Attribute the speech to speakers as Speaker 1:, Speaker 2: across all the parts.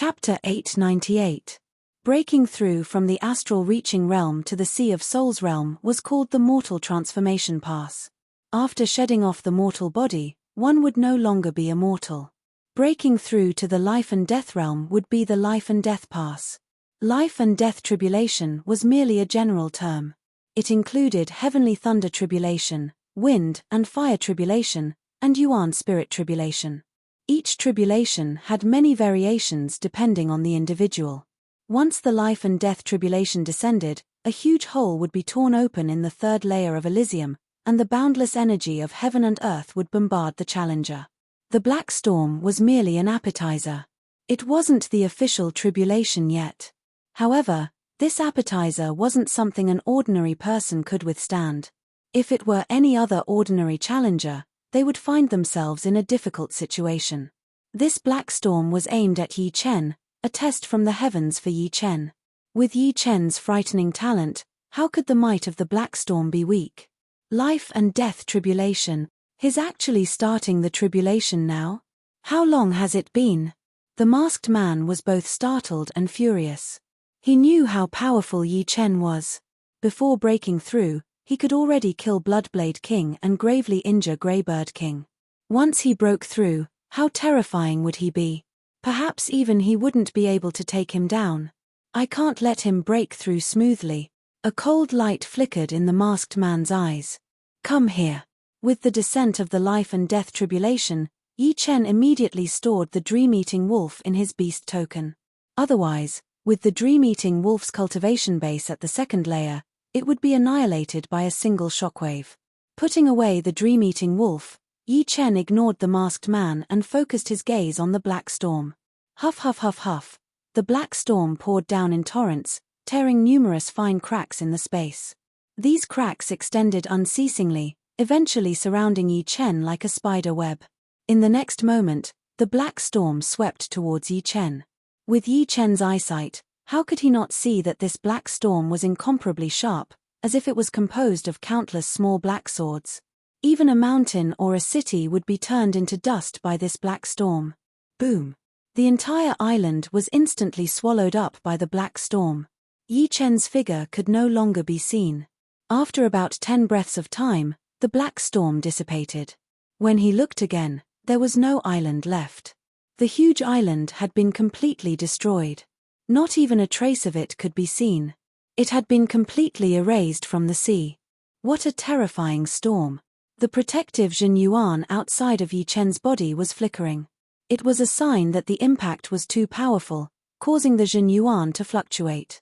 Speaker 1: Chapter 898. Breaking through from the astral reaching realm to the Sea of Souls realm was called the mortal transformation pass. After shedding off the mortal body, one would no longer be immortal. Breaking through to the life and death realm would be the life and death pass. Life and death tribulation was merely a general term. It included heavenly thunder tribulation, wind and fire tribulation, and yuan spirit tribulation. Each tribulation had many variations depending on the individual. Once the life and death tribulation descended, a huge hole would be torn open in the third layer of Elysium, and the boundless energy of heaven and earth would bombard the challenger. The black storm was merely an appetizer. It wasn't the official tribulation yet. However, this appetizer wasn't something an ordinary person could withstand. If it were any other ordinary challenger, they would find themselves in a difficult situation. This black storm was aimed at Yi Chen, a test from the heavens for Yi Chen. With Yi Chen's frightening talent, how could the might of the black storm be weak? Life and death tribulation. He's actually starting the tribulation now? How long has it been? The masked man was both startled and furious. He knew how powerful Yi Chen was. Before breaking through, he could already kill Bloodblade King and gravely injure Greybird King. Once he broke through, how terrifying would he be? Perhaps even he wouldn't be able to take him down. I can't let him break through smoothly. A cold light flickered in the masked man's eyes. Come here. With the descent of the life and death tribulation, Yi Chen immediately stored the dream-eating wolf in his beast token. Otherwise, with the dream-eating wolf's cultivation base at the second layer, it would be annihilated by a single shockwave. Putting away the dream-eating wolf, Yi Chen ignored the masked man and focused his gaze on the black storm. Huff huff huff huff. The black storm poured down in torrents, tearing numerous fine cracks in the space. These cracks extended unceasingly, eventually surrounding Yi Chen like a spider web. In the next moment, the black storm swept towards Yi Chen. With Yi Chen's eyesight, how could he not see that this black storm was incomparably sharp, as if it was composed of countless small black swords? Even a mountain or a city would be turned into dust by this black storm. Boom! The entire island was instantly swallowed up by the black storm. Yi Chen's figure could no longer be seen. After about 10 breaths of time, the black storm dissipated. When he looked again, there was no island left. The huge island had been completely destroyed. Not even a trace of it could be seen. It had been completely erased from the sea. What a terrifying storm. The protective Jin Yuan outside of Yi Chen's body was flickering. It was a sign that the impact was too powerful, causing the Jin Yuan to fluctuate.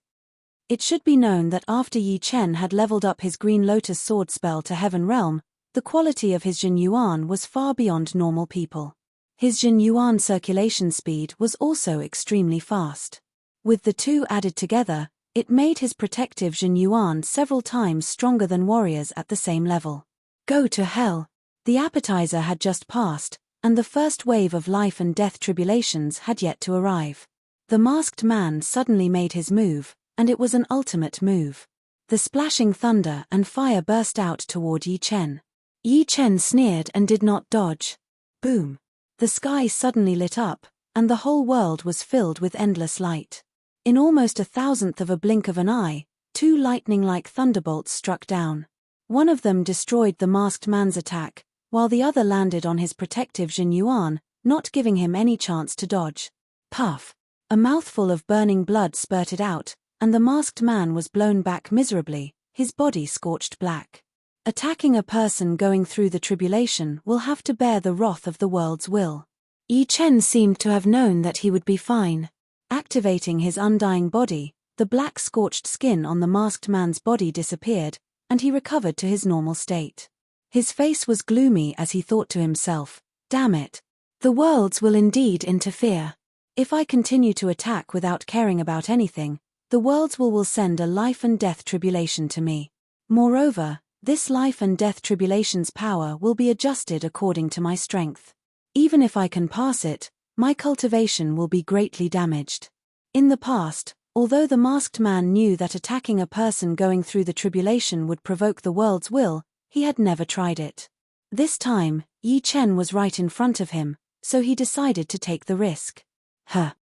Speaker 1: It should be known that after Yi Chen had leveled up his Green Lotus sword spell to Heaven Realm, the quality of his Jin Yuan was far beyond normal people. His Jin Yuan circulation speed was also extremely fast. With the two added together, it made his protective Jin Yuan several times stronger than warriors at the same level. Go to hell! The appetizer had just passed, and the first wave of life and death tribulations had yet to arrive. The masked man suddenly made his move, and it was an ultimate move. The splashing thunder and fire burst out toward Yi Chen. Yi Chen sneered and did not dodge. Boom! The sky suddenly lit up, and the whole world was filled with endless light. In almost 1,000th of a blink of an eye, 2 lightning-like thunderbolts struck down. One of them destroyed the masked man's attack, while the other landed on his protective Jin Yuan, not giving him any chance to dodge. Puff! A mouthful of burning blood spurted out, and the masked man was blown back miserably, his body scorched black. Attacking a person going through the tribulation will have to bear the wrath of the world's will. Yi Chen seemed to have known that he would be fine. Activating his undying body, the black scorched skin on the masked man's body disappeared, and he recovered to his normal state. His face was gloomy as he thought to himself, damn it. The worlds will indeed interfere. If I continue to attack without caring about anything, the worlds will send a life and death tribulation to me. Moreover, this life and death tribulation's power will be adjusted according to my strength. Even if I can pass it, my cultivation will be greatly damaged. In the past, although the masked man knew that attacking a person going through the tribulation would provoke the world's will, he had never tried it. This time, Yi Chen was right in front of him, so he decided to take the risk.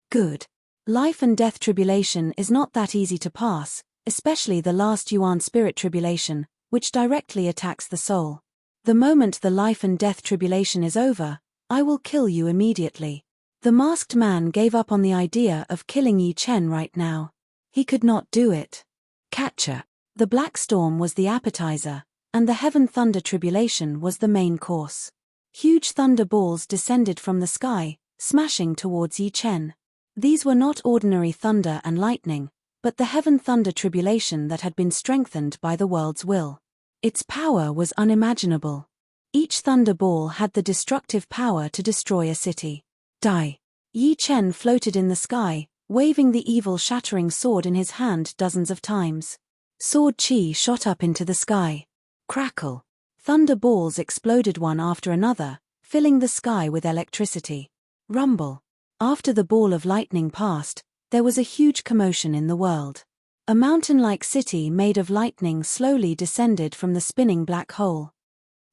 Speaker 1: Good. Life and death tribulation is not that easy to pass, especially the last Yuan spirit tribulation, which directly attacks the soul. The moment the life and death tribulation is over, I will kill you immediately. The masked man gave up on the idea of killing Yi Chen right now. He could not do it. Catcher. The black storm was the appetizer, and the heaven thunder tribulation was the main course. Huge thunder balls descended from the sky, smashing towards Yi Chen. These were not ordinary thunder and lightning, but the heaven thunder tribulation that had been strengthened by the world's will. Its power was unimaginable. Each thunder ball had the destructive power to destroy a city. Die. Yi Chen floated in the sky, waving the evil shattering sword in his hand dozens of times. Sword chi shot up into the sky. Crackle. Thunder balls exploded one after another, filling the sky with electricity. Rumble. After the ball of lightning passed, there was a huge commotion in the world. A mountain-like city made of lightning slowly descended from the spinning black hole.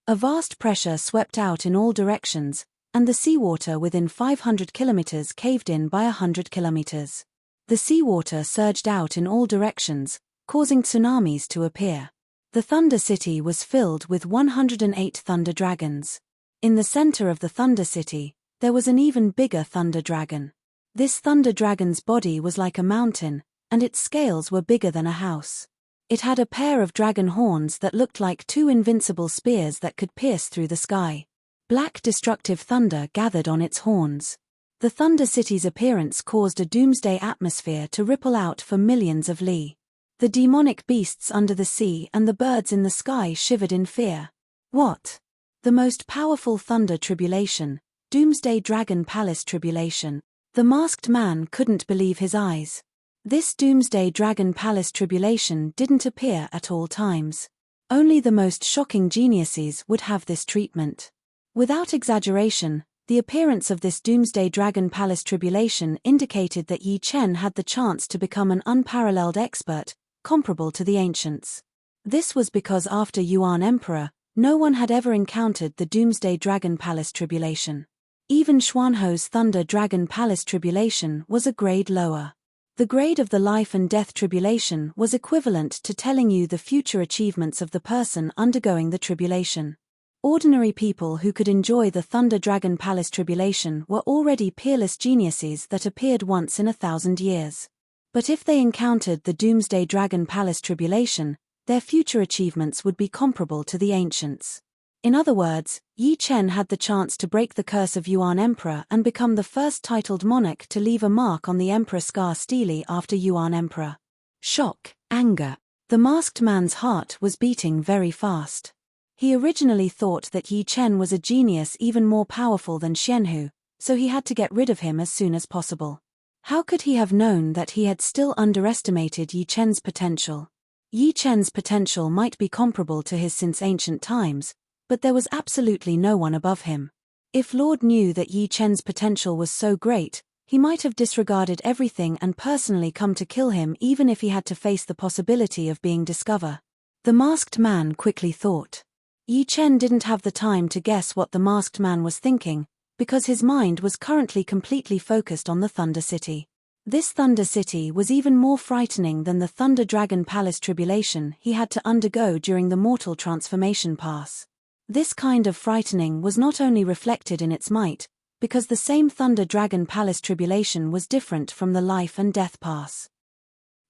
Speaker 1: A vast pressure swept out in all directions, and the seawater within 500 kilometers caved in by 100 kilometers. The seawater surged out in all directions, causing tsunamis to appear. The Thunder City was filled with 108 thunder dragons. In the center of the Thunder City, there was an even bigger thunder dragon. This thunder dragon's body was like a mountain, and its scales were bigger than a house. It had a pair of dragon horns that looked like two invincible spears that could pierce through the sky. Black destructive thunder gathered on its horns. The Thunder City's appearance caused a doomsday atmosphere to ripple out for millions of li. The demonic beasts under the sea and the birds in the sky shivered in fear. What? The most powerful thunder tribulation, Doomsday Dragon Palace tribulation. The masked man couldn't believe his eyes. This Doomsday Dragon Palace tribulation didn't appear at all times. Only the most shocking geniuses would have this treatment. Without exaggeration, the appearance of this Doomsday Dragon Palace tribulation indicated that Yi Chen had the chance to become an unparalleled expert, comparable to the ancients. This was because after Yuan Emperor, no one had ever encountered the Doomsday Dragon Palace tribulation. Even Xuanho's Thunder Dragon Palace tribulation was a grade lower. The grade of the life and death tribulation was equivalent to telling you the future achievements of the person undergoing the tribulation. Ordinary people who could enjoy the Thunder Dragon Palace tribulation were already peerless geniuses that appeared once in 1,000 years. But if they encountered the Doomsday Dragon Palace tribulation, their future achievements would be comparable to the ancients. In other words, Yi Chen had the chance to break the curse of Yuan Emperor and become the first titled monarch to leave a mark on the Emperor Scar Stele after Yuan Emperor. Shock, anger. The masked man's heart was beating very fast. He originally thought that Yi Chen was a genius even more powerful than Xianhu, so he had to get rid of him as soon as possible. How could he have known that he had still underestimated Yi Chen's potential? Yi Chen's potential might be comparable to his since ancient times, but there was absolutely no one above him. If Lord knew that Yi Chen's potential was so great, he might have disregarded everything and personally come to kill him even if he had to face the possibility of being discovered. The masked man quickly thought. Yi Chen didn't have the time to guess what the masked man was thinking, because his mind was currently completely focused on the Thunder City. This Thunder City was even more frightening than the Thunder Dragon Palace tribulation he had to undergo during the mortal transformation pass. This kind of frightening was not only reflected in its might, because the same Thunder Dragon Palace tribulation was different from the life and death pass.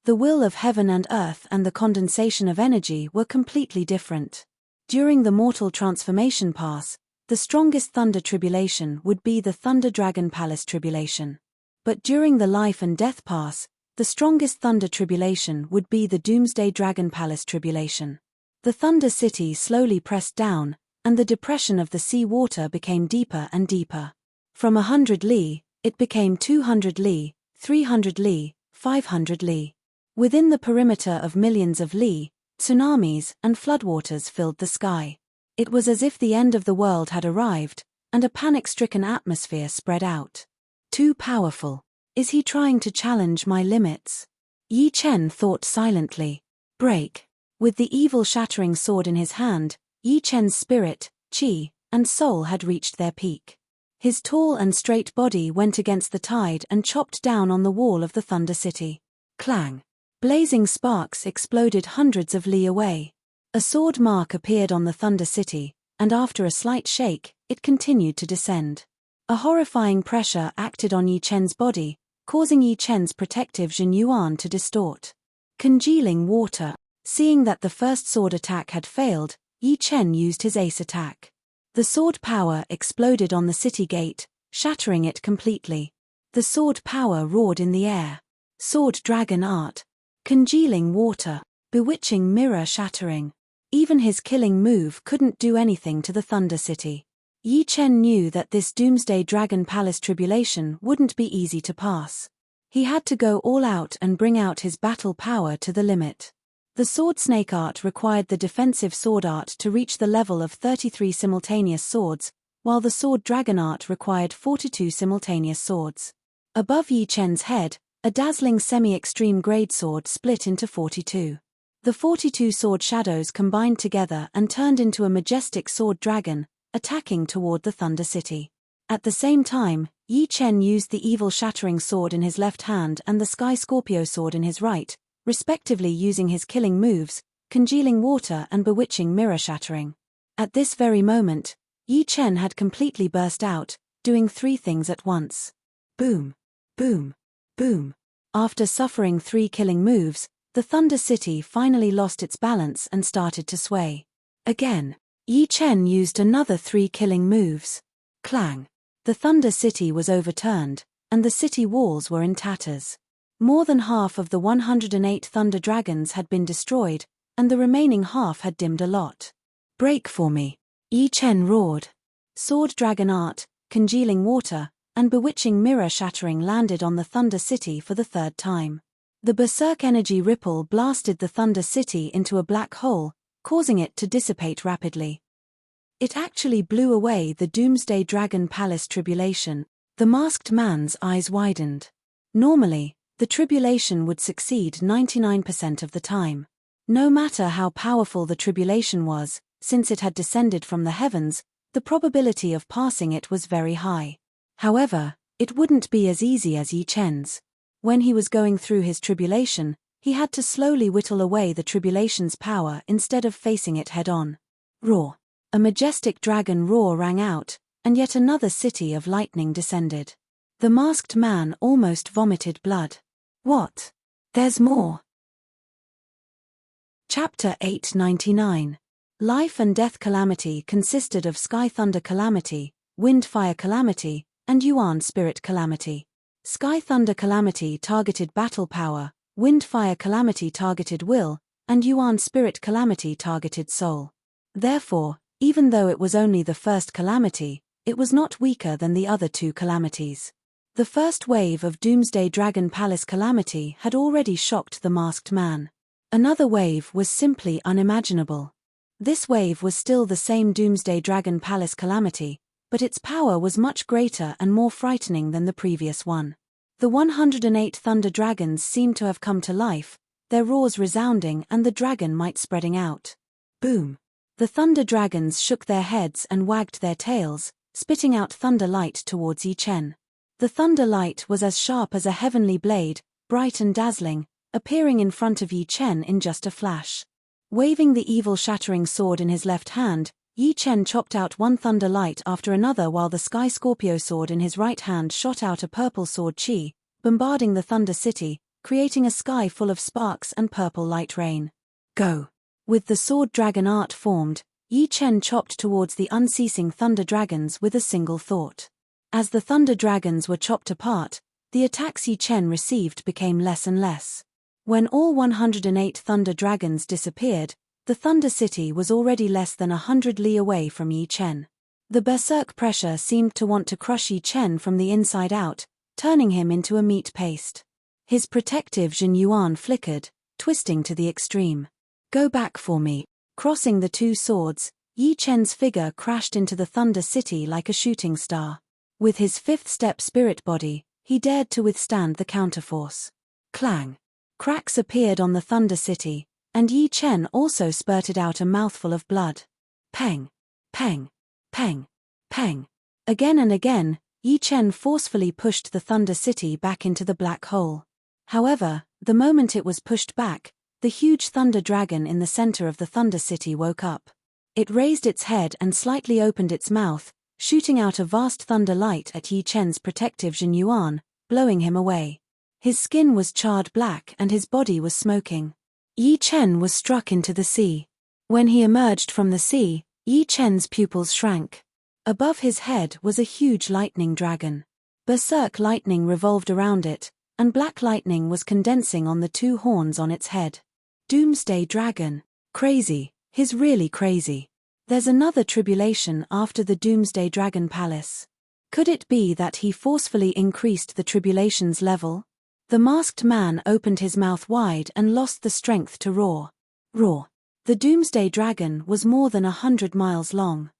Speaker 1: The will of heaven and earth and the condensation of energy were completely different. During the mortal transformation pass, the strongest thunder tribulation would be the Thunder Dragon Palace tribulation. But during the life and death pass, the strongest thunder tribulation would be the Doomsday Dragon Palace tribulation. The Thunder City slowly pressed down, and the depression of the sea water became deeper and deeper. From 100 li, it became 200 li, 300 li, 500 li. Within the perimeter of millions of li, tsunamis and floodwaters filled the sky. It was as if the end of the world had arrived, and a panic-stricken atmosphere spread out. Too powerful. Is he trying to challenge my limits? Yi Chen thought silently. Break. With the evil shattering sword in his hand, Yi Chen's spirit, qi, and soul had reached their peak. His tall and straight body went against the tide and chopped down on the wall of the Thunder City. Clang! Blazing sparks exploded hundreds of li away. A sword mark appeared on the Thunder City, and after a slight shake, it continued to descend. A horrifying pressure acted on Yi Chen's body, causing Yi Chen's protective Jin Yuan to distort. Congealing water. Seeing that the first sword attack had failed, Yi Chen used his ace attack. The sword power exploded on the city gate, shattering it completely. The sword power roared in the air. Sword dragon art. Congealing water. Bewitching mirror shattering. Even his killing move couldn't do anything to the Thunder City. Yi Chen knew that this Doomsday Dragon Palace tribulation wouldn't be easy to pass. He had to go all out and bring out his battle power to the limit. The sword snake art required the defensive sword art to reach the level of 33 simultaneous swords, while the sword dragon art required 42 simultaneous swords. Above Yi Chen's head, a dazzling semi-extreme grade sword split into 42. The 42 sword shadows combined together and turned into a majestic sword dragon, attacking toward the Thunder City. At the same time, Yi Chen used the evil shattering sword in his left hand and the sky scorpio sword in his right, respectively using his killing moves, congealing water and bewitching mirror shattering. At this very moment, Yi Chen had completely burst out, doing three things at once. Boom, boom, boom. After suffering three killing moves, the Thunder City finally lost its balance and started to sway. Again, Yi Chen used another three killing moves. Clang. The Thunder City was overturned, and the city walls were in tatters. More than half of the 108 Thunder Dragons had been destroyed, and the remaining half had dimmed a lot. Break for me. Yi Chen roared. Sword dragon art, congealing water, and bewitching mirror shattering landed on the Thunder City for the third time. The berserk energy ripple blasted the Thunder City into a black hole, causing it to dissipate rapidly. It actually blew away the Doomsday Dragon Palace tribulation. The masked man's eyes widened. Normally, the tribulation would succeed 99% of the time. No matter how powerful the tribulation was, since it had descended from the heavens, the probability of passing it was very high. However, it wouldn't be as easy as Yi Chen's. When he was going through his tribulation, he had to slowly whittle away the tribulation's power instead of facing it head-on. Roar. A majestic dragon roar rang out, and yet another city of lightning descended. The masked man almost vomited blood. What? There's more. Chapter 899. Life and Death Calamity consisted of Sky Thunder Calamity, Wind Fire Calamity, and Yuan Spirit Calamity. Sky Thunder Calamity targeted battle power, Wind Fire Calamity targeted will, and Yuan Spirit Calamity targeted soul. Therefore, even though it was only the first calamity, it was not weaker than the other two calamities. The first wave of Doomsday Dragon Palace calamity had already shocked the masked man. Another wave was simply unimaginable. This wave was still the same Doomsday Dragon Palace calamity, but its power was much greater and more frightening than the previous one. The 108 Thunder Dragons seemed to have come to life, their roars resounding and the dragon might spreading out. Boom! The Thunder Dragons shook their heads and wagged their tails, spitting out thunder light towards Yi Chen. The thunder light was as sharp as a heavenly blade, bright and dazzling, appearing in front of Yi Chen in just a flash. Waving the evil shattering sword in his left hand, Yi Chen chopped out one thunder light after another while the Sky Scorpio sword in his right hand shot out a purple sword chi, bombarding the Thunder City, creating a sky full of sparks and purple light rain. Go! With the sword dragon art formed, Yi Chen chopped towards the unceasing Thunder Dragons with a single thought. As the Thunder Dragons were chopped apart, the attacks Yi Chen received became less and less. When all 108 Thunder Dragons disappeared, the Thunder City was already less than 100 li away from Yi Chen. The berserk pressure seemed to want to crush Yi Chen from the inside out, turning him into a meat paste. His protective Jin Yuan flickered, twisting to the extreme. Go back for me. Crossing the two swords, Yi Chen's figure crashed into the Thunder City like a shooting star. With his fifth step spirit body, he dared to withstand the counterforce. Clang! Cracks appeared on the Thunder City, and Yi Chen also spurted out a mouthful of blood. Peng! Peng! Peng! Peng! Again and again, Yi Chen forcefully pushed the Thunder City back into the black hole. However, the moment it was pushed back, the huge Thunder Dragon in the center of the Thunder City woke up. It raised its head and slightly opened its mouth, shooting out a vast thunder light at Yi Chen's protective Jin Yuan, blowing him away. His skin was charred black and his body was smoking. Yi Chen was struck into the sea. When he emerged from the sea, Yi Chen's pupils shrank. Above his head was a huge lightning dragon. Berserk lightning revolved around it, and black lightning was condensing on the two horns on its head. Doomsday Dragon. Crazy, he's really crazy. There's another tribulation after the Doomsday Dragon Palace. Could it be that he forcefully increased the tribulation's level? The masked man opened his mouth wide and lost the strength to roar. Roar. The Doomsday Dragon was more than 100 miles long.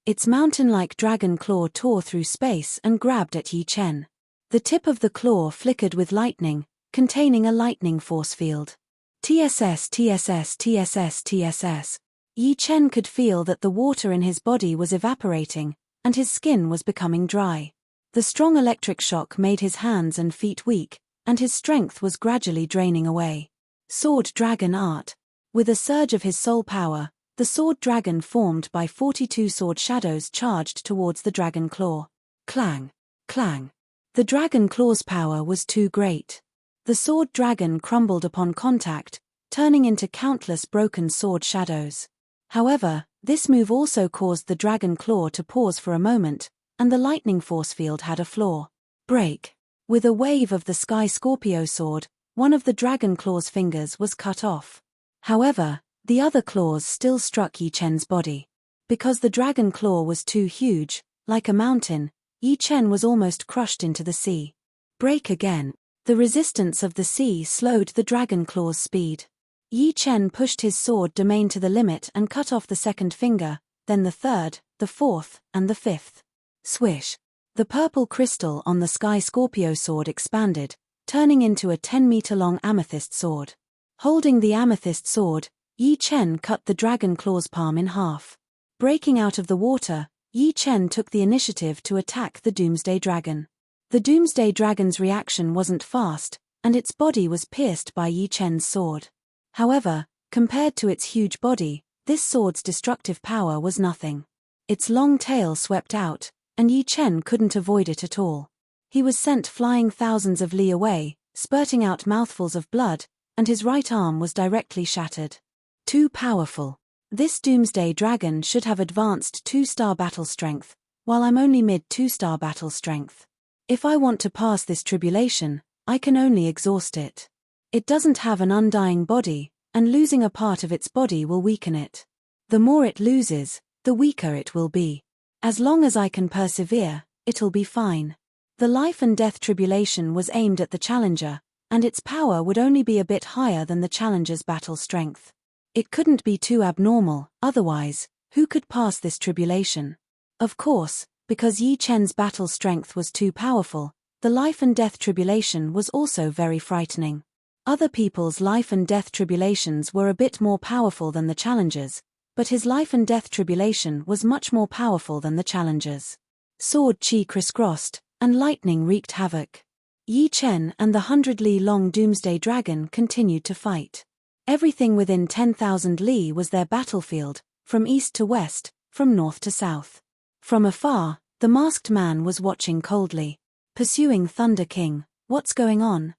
Speaker 1: Its mountain-like dragon claw tore through space and grabbed at Yi Chen. The tip of the claw flickered with lightning, containing a lightning force field. TSS TSS TSS TSS. Yi Chen could feel that the water in his body was evaporating, and his skin was becoming dry. The strong electric shock made his hands and feet weak, and his strength was gradually draining away. Sword Dragon Art. With a surge of his soul power, the sword dragon formed by 42 sword shadows charged towards the dragon claw. Clang! Clang! The dragon claw's power was too great. The sword dragon crumbled upon contact, turning into countless broken sword shadows. However, this move also caused the dragon claw to pause for a moment, and the lightning force field had a flaw. Break! With a wave of the Sky Scorpio sword, one of the dragon claw's fingers was cut off. However, the other claws still struck Yi Chen's body. Because the dragon claw was too huge, like a mountain, Yi Chen was almost crushed into the sea. Break again. The resistance of the sea slowed the dragon claw's speed. Yi Chen pushed his sword domain to the limit and cut off the second finger, then the third, the fourth, and the fifth. Swish! The purple crystal on the Sky Scorpio sword expanded, turning into a 10-meter-long amethyst sword. Holding the amethyst sword, Yi Chen cut the dragon claw's palm in half. Breaking out of the water, Yi Chen took the initiative to attack the Doomsday Dragon. The Doomsday Dragon's reaction wasn't fast, and its body was pierced by Yi Chen's sword. However, compared to its huge body, this sword's destructive power was nothing. Its long tail swept out, and Yi Chen couldn't avoid it at all. He was sent flying thousands of li away, spurting out mouthfuls of blood, and his right arm was directly shattered. Too powerful. This Doomsday Dragon should have advanced 2-star battle strength, while I'm only mid 2-star battle strength. If I want to pass this tribulation, I can only exhaust it. It doesn't have an undying body, and losing a part of its body will weaken it. The more it loses, the weaker it will be. As long as I can persevere, it'll be fine. The life and death tribulation was aimed at the challenger, and its power would only be a bit higher than the challenger's battle strength. It couldn't be too abnormal, otherwise, who could pass this tribulation? Of course, because Yi Chen's battle strength was too powerful, the life and death tribulation was also very frightening. Other people's life and death tribulations were a bit more powerful than the challenger's, but his life and death tribulation was much more powerful than the challenger's. Sword chi crisscrossed, and lightning wreaked havoc. Yi Chen and the 100-li-long Doomsday Dragon continued to fight. Everything within 10,000 li was their battlefield, from east to west, from north to south. From afar, the masked man was watching coldly. Pursuing Thunder King, what's going on?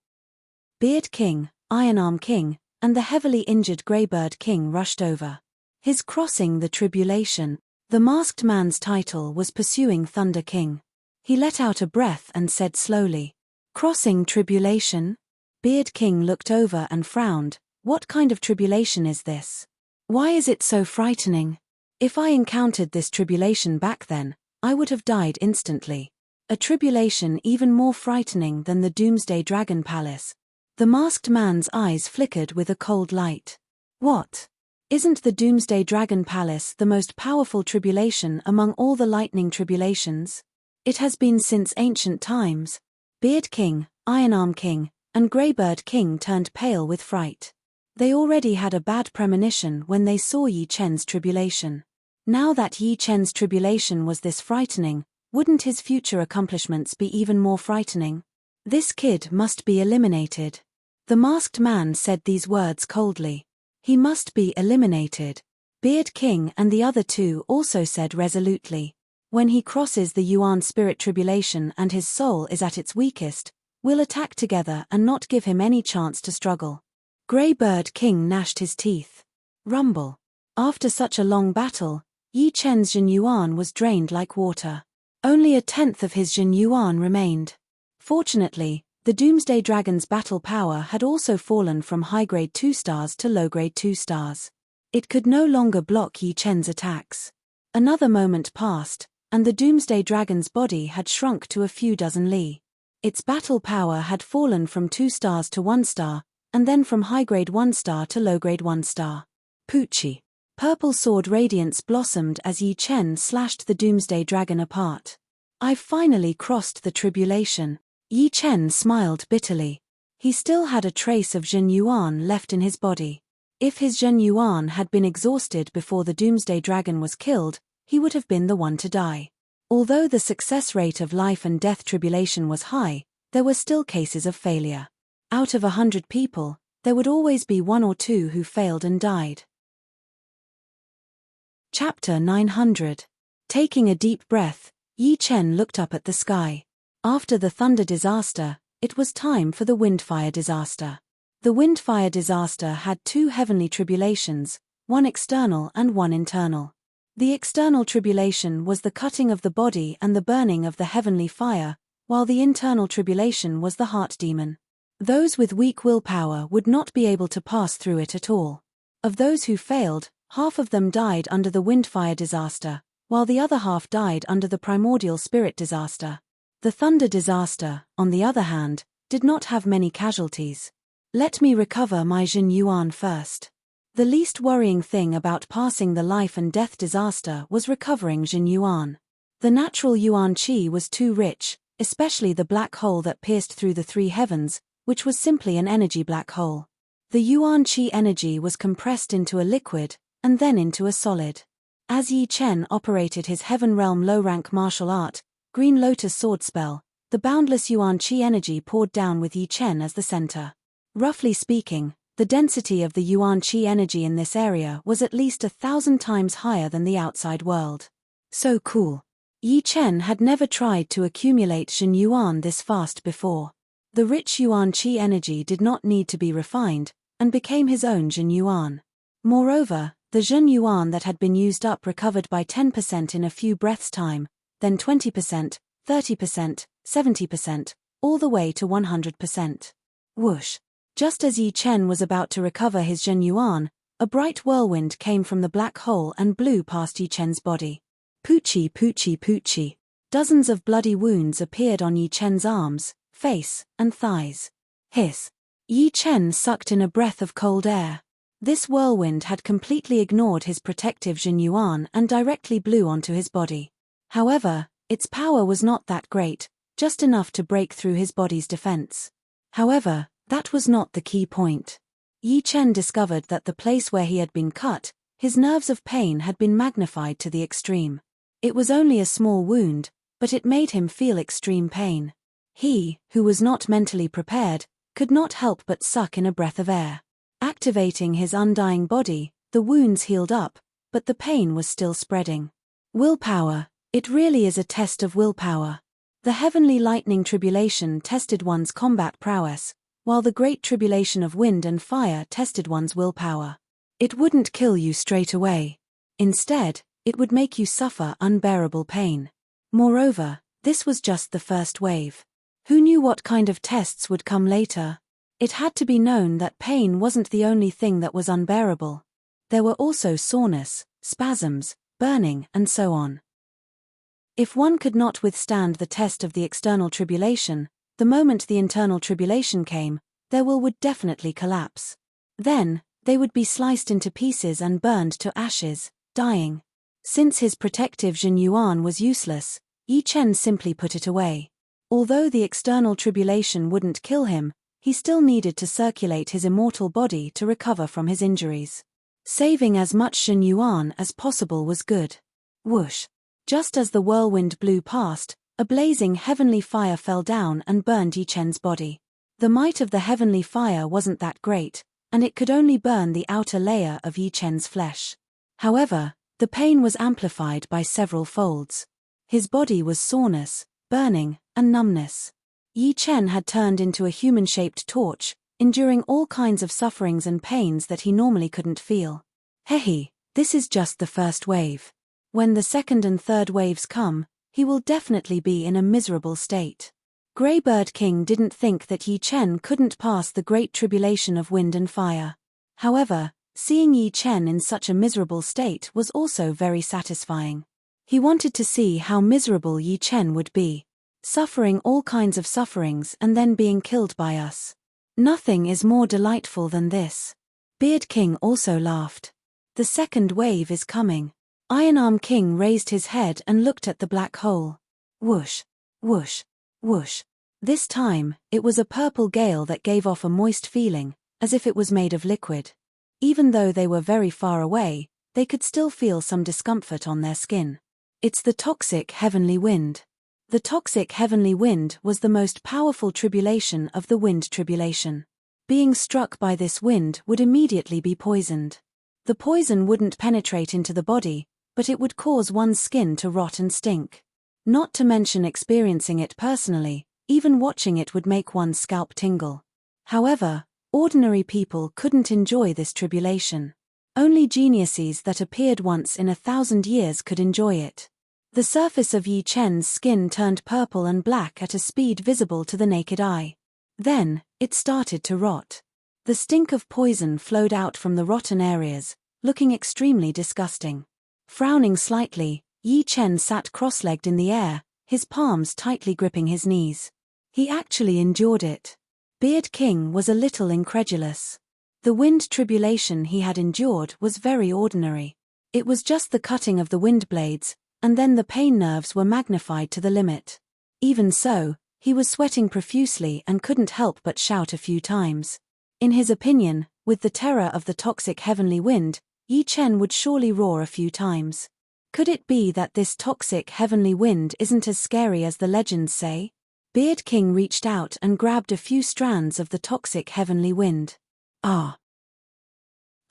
Speaker 1: Beard King, Iron Arm King, and the heavily injured Greybird King rushed over. His crossing the tribulation. The masked man's title was Pursuing Thunder King. He let out a breath and said slowly, "Crossing tribulation?" Beard King looked over and frowned. What kind of tribulation is this? Why is it so frightening? If I encountered this tribulation back then, I would have died instantly. A tribulation even more frightening than the Doomsday Dragon Palace. The masked man's eyes flickered with a cold light. What? Isn't the Doomsday Dragon Palace the most powerful tribulation among all the lightning tribulations? It has been since ancient times. Beard King, Iron Arm King, and Greybird King turned pale with fright. They already had a bad premonition when they saw Yi Chen's tribulation. Now that Yi Chen's tribulation was this frightening, Wouldn't his future accomplishments be even more frightening? This kid must be eliminated. The masked man said these words coldly. He must be eliminated. Beard King and the other two also said resolutely. When he crosses the Yuan spirit tribulation and his soul is at its weakest, we'll attack together and not give him any chance to struggle. Grey Bird King gnashed his teeth. Rumble. After such a long battle, Yi Chen's Jin Yuan was drained like water. Only 1/10 of his Jin Yuan remained. Fortunately, the Doomsday Dragon's battle power had also fallen from high-grade 2 stars to low-grade 2 stars. It could no longer block Yi Chen's attacks. Another moment passed, and the Doomsday Dragon's body had shrunk to a few dozen li. Its battle power had fallen from 2 stars to 1 star, and then from high-grade 1 star to low-grade 1 star. Poochie. Purple sword radiance blossomed as Yi Chen slashed the Doomsday Dragon apart. I've finally crossed the tribulation. Yi Chen smiled bitterly. He still had a trace of Jin Yuan left in his body. If his Jin Yuan had been exhausted before the Doomsday Dragon was killed, he would have been the one to die. Although the success rate of life and death tribulation was high, there were still cases of failure. Out of 100 people, there would always be 1 or 2 who failed and died. Chapter 900. Taking a deep breath, Yi Chen looked up at the sky. After the thunder disaster, it was time for the windfire disaster. The windfire disaster had 2 heavenly tribulations, one external and one internal. The external tribulation was the cutting of the body and the burning of the heavenly fire, while the internal tribulation was the heart demon. Those with weak willpower would not be able to pass through it at all. Of those who failed, half of them died under the windfire disaster, while the other half died under the primordial spirit disaster. The thunder disaster, on the other hand, did not have many casualties. Let me recover my Jin Yuan first. The least worrying thing about passing the life and death disaster was recovering Jin Yuan. The natural Yuan Qi was too rich, especially the black hole that pierced through the 3 heavens, which was simply an energy black hole. The Yuan Qi energy was compressed into a liquid, and then into a solid. As Yi Chen operated his Heaven Realm low-rank martial art, Green Lotus Sword Spell, the boundless Yuan Qi energy poured down with Yi Chen as the center. Roughly speaking, the density of the Yuan Qi energy in this area was at least 1,000 times higher than the outside world. So cool. Yi Chen had never tried to accumulate Jin Yuan this fast before. The rich Yuan Qi energy did not need to be refined, and became his own Jin Yuan. Moreover, the Jin Yuan that had been used up recovered by 10% in a few breaths' time, then 20%, 30%, 70%, all the way to 100%. Whoosh! Just as Yi Chen was about to recover his Jin Yuan, a bright whirlwind came from the black hole and blew past Yi Chen's body. Poochie poochie poochie. Dozens of bloody wounds appeared on Yi Chen's arms, face, and thighs. Hiss! Yi Chen sucked in a breath of cold air. This whirlwind had completely ignored his protective Jin Yuan and directly blew onto his body. However, its power was not that great, just enough to break through his body's defense. However, that was not the key point. Yi Chen discovered that the place where he had been cut, his nerves of pain had been magnified to the extreme. It was only a small wound, but it made him feel extreme pain. He, who was not mentally prepared, could not help but suck in a breath of air. Activating his undying body, the wounds healed up, but the pain was still spreading. Willpower. It really is a test of willpower. The heavenly lightning tribulation tested one's combat prowess, while the great tribulation of wind and fire tested one's willpower. It wouldn't kill you straight away. Instead, it would make you suffer unbearable pain. Moreover, this was just the first wave. Who knew what kind of tests would come later? It had to be known that pain wasn't the only thing that was unbearable. There were also soreness, spasms, burning, and so on. If one could not withstand the test of the external tribulation, the moment the internal tribulation came, their will would definitely collapse. Then, they would be sliced into pieces and burned to ashes, dying. Since his protective Jin Yuan was useless, Yi Chen simply put it away. Although the external tribulation wouldn't kill him, he still needed to circulate his immortal body to recover from his injuries. Saving as much Jin Yuan as possible was good. Whoosh! Just as the whirlwind blew past, a blazing heavenly fire fell down and burned Yi Chen's body. The might of the heavenly fire wasn't that great, and it could only burn the outer layer of Yi Chen's flesh. However, the pain was amplified by several folds. His body was soreness, burning, and numbness. Yi Chen had turned into a human-shaped torch, enduring all kinds of sufferings and pains that he normally couldn't feel. Hehe, this is just the first wave. When the second and third waves come, he will definitely be in a miserable state. Greybird King didn't think that Yi Chen couldn't pass the great tribulation of wind and fire. However, seeing Yi Chen in such a miserable state was also very satisfying. He wanted to see how miserable Yi Chen would be, suffering all kinds of sufferings and then being killed by us. Nothing is more delightful than this. Beard King also laughed. The second wave is coming. Ironarm King raised his head and looked at the black hole. Whoosh, whoosh, whoosh. This time, it was a purple gale that gave off a moist feeling, as if it was made of liquid. Even though they were very far away, they could still feel some discomfort on their skin. It's the toxic heavenly wind. The toxic heavenly wind was the most powerful tribulation of the wind tribulation. Being struck by this wind would immediately be poisoned. The poison wouldn't penetrate into the body, but it would cause one's skin to rot and stink. Not to mention experiencing it personally, even watching it would make one's scalp tingle. However, ordinary people couldn't enjoy this tribulation. Only geniuses that appeared once in 1,000 years could enjoy it. The surface of Yi Chen's skin turned purple and black at a speed visible to the naked eye. Then, it started to rot. The stink of poison flowed out from the rotten areas, looking extremely disgusting. Frowning slightly, Yi Chen sat cross-legged in the air, his palms tightly gripping his knees. He actually endured it. Beard King was a little incredulous. The wind tribulation he had endured was very ordinary. It was just the cutting of the wind blades, and then the pain nerves were magnified to the limit. Even so, he was sweating profusely and couldn't help but shout a few times. In his opinion, with the terror of the toxic heavenly wind, Yi Chen would surely roar a few times. Could it be that this toxic heavenly wind isn't as scary as the legends say? Beard King reached out and grabbed a few strands of the toxic heavenly wind. Ah!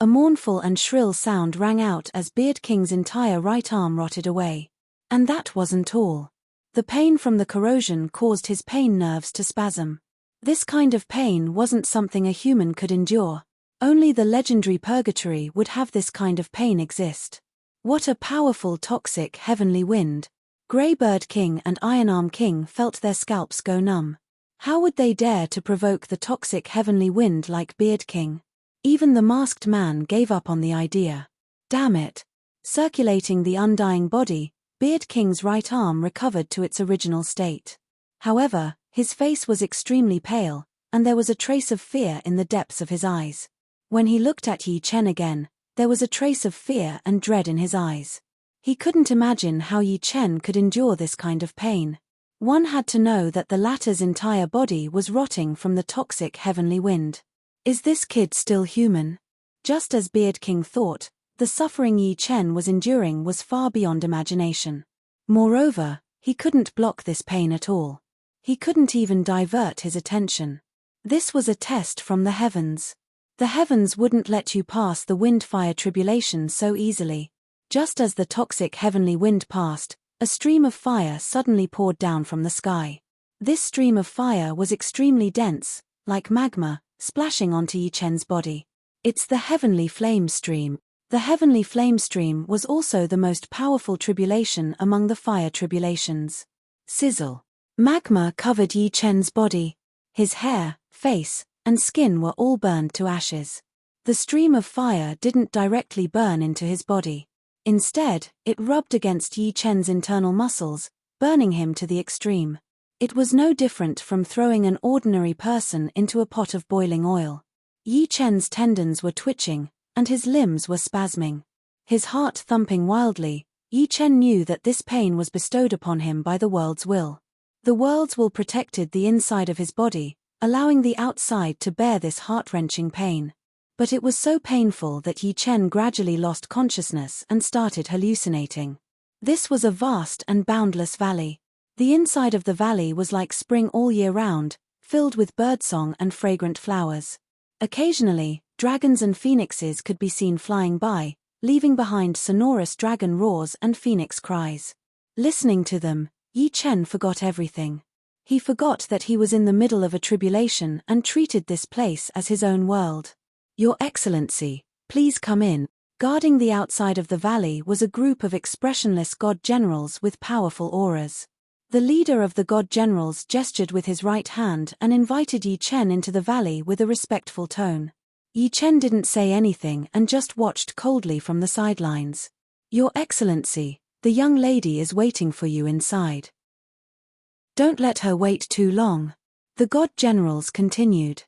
Speaker 1: A mournful and shrill sound rang out as Beard King's entire right arm rotted away. And that wasn't all. The pain from the corrosion caused his pain nerves to spasm. This kind of pain wasn't something a human could endure. Only the legendary purgatory would have this kind of pain exist. What a powerful toxic heavenly wind. Greybird King and Ironarm King felt their scalps go numb. How would they dare to provoke the toxic heavenly wind like Beard King? Even the masked man gave up on the idea. Damn it! Circulating the undying body, Beard King's right arm recovered to its original state. However, his face was extremely pale, and there was a trace of fear in the depths of his eyes. When he looked at Yi Chen again, there was a trace of fear and dread in his eyes. He couldn't imagine how Yi Chen could endure this kind of pain. One had to know that the latter's entire body was rotting from the toxic heavenly wind. Is this kid still human? Just as Beard King thought, the suffering Yi Chen was enduring was far beyond imagination. Moreover, he couldn't block this pain at all. He couldn't even divert his attention. This was a test from the heavens. The heavens wouldn't let you pass the wind-fire tribulation so easily. Just as the toxic heavenly wind passed, a stream of fire suddenly poured down from the sky. This stream of fire was extremely dense, like magma, splashing onto Yi Chen's body. It's the heavenly flame stream. The heavenly flame stream was also the most powerful tribulation among the fire tribulations. Sizzle. Magma covered Yi Chen's body. His hair, face, and skin were all burned to ashes. The stream of fire didn't directly burn into his body. Instead, it rubbed against Yi Chen's internal muscles, burning him to the extreme. It was no different from throwing an ordinary person into a pot of boiling oil. Yi Chen's tendons were twitching, and his limbs were spasming. His heart thumping wildly, Yi Chen knew that this pain was bestowed upon him by the world's will. The world's will protected the inside of his body, allowing the outside to bear this heart-wrenching pain. But it was so painful that Yi Chen gradually lost consciousness and started hallucinating. This was a vast and boundless valley. The inside of the valley was like spring all year round, filled with birdsong and fragrant flowers. Occasionally, dragons and phoenixes could be seen flying by, leaving behind sonorous dragon roars and phoenix cries. Listening to them, Yi Chen forgot everything. He forgot that he was in the middle of a tribulation and treated this place as his own world. "Your Excellency, please come in." Guarding the outside of the valley was a group of expressionless god generals with powerful auras. The leader of the god generals gestured with his right hand and invited Yi Chen into the valley with a respectful tone. Yi Chen didn't say anything and just watched coldly from the sidelines. "Your Excellency, the young lady is waiting for you inside." "Don't let her wait too long," the god generals continued.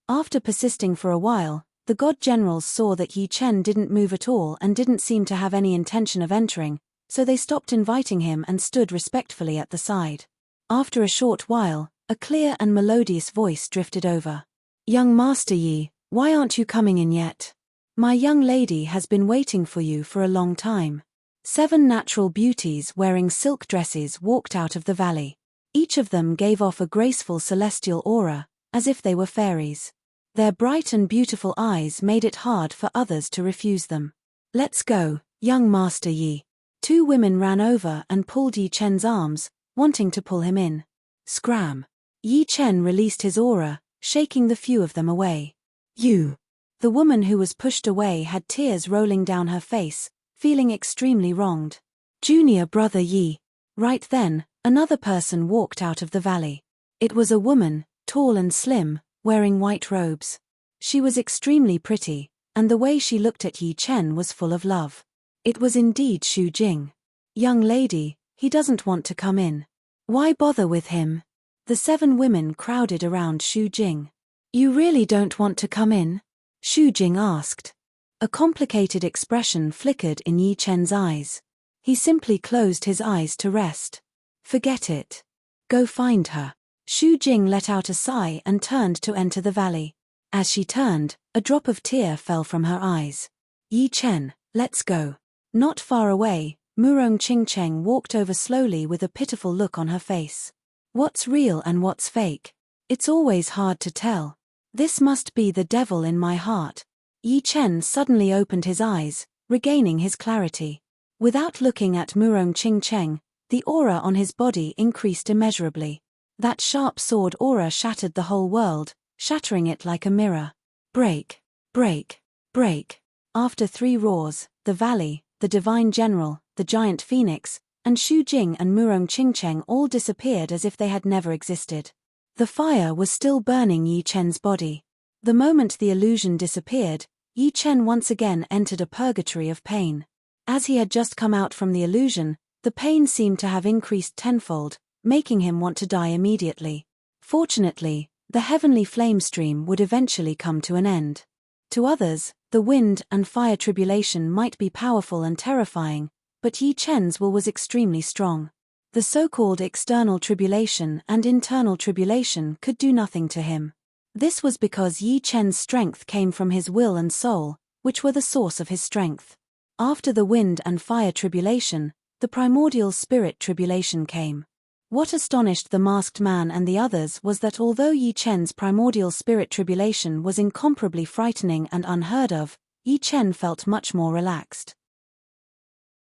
Speaker 1: After persisting for a while, the god generals saw that Yi Chen didn't move at all and didn't seem to have any intention of entering, so they stopped inviting him and stood respectfully at the side. After a short while, a clear and melodious voice drifted over. "Young Master Yi, why aren't you coming in yet? My young lady has been waiting for you for a long time." 7 natural beauties wearing silk dresses walked out of the valley. Each of them gave off a graceful celestial aura, as if they were fairies. Their bright and beautiful eyes made it hard for others to refuse them. "Let's go, young Master Yi." 2 women ran over and pulled Yi Chen's arms, wanting to pull him in. Scram! Yi Chen released his aura, shaking the few of them away. "You!" The woman who was pushed away had tears rolling down her face, feeling extremely wronged. "Junior brother Yi." Right then, another person walked out of the valley. It was a woman, tall and slim, wearing white robes. She was extremely pretty, and the way she looked at Yi Chen was full of love. It was indeed Xu Jing. "Young lady, he doesn't want to come in. Why bother with him?" The 7 women crowded around Xu Jing. "You really don't want to come in?" Xu Jing asked. A complicated expression flickered in Yi Chen's eyes. He simply closed his eyes to rest. "Forget it. Go find her." Xu Jing let out a sigh and turned to enter the valley. As she turned, a drop of tear fell from her eyes. "Yi Chen, let's go." Not far away, Murong Qingcheng walked over slowly with a pitiful look on her face. "What's real and what's fake? It's always hard to tell. This must be the devil in my heart." Yi Chen suddenly opened his eyes, regaining his clarity. Without looking at Murong Qingcheng, the aura on his body increased immeasurably. That sharp sword aura shattered the whole world, shattering it like a mirror. Break, break, break. After 3 roars, the valley, the divine general, the giant phoenix, and Xu Jing and Murong Qingcheng all disappeared as if they had never existed. The fire was still burning Yi Chen's body. The moment the illusion disappeared, Yi Chen once again entered a purgatory of pain. As he had just come out from the illusion, the pain seemed to have increased tenfold, making him want to die immediately. Fortunately, the heavenly flame stream would eventually come to an end. To others, the wind and fire tribulation might be powerful and terrifying, but Yi Chen's will was extremely strong. The so-called external tribulation and internal tribulation could do nothing to him. This was because Yi Chen's strength came from his will and soul, which were the source of his strength. After the wind and fire tribulation, the primordial spirit tribulation came. What astonished the masked man and the others was that although Yi Chen's primordial spirit tribulation was incomparably frightening and unheard of, Yi Chen felt much more relaxed.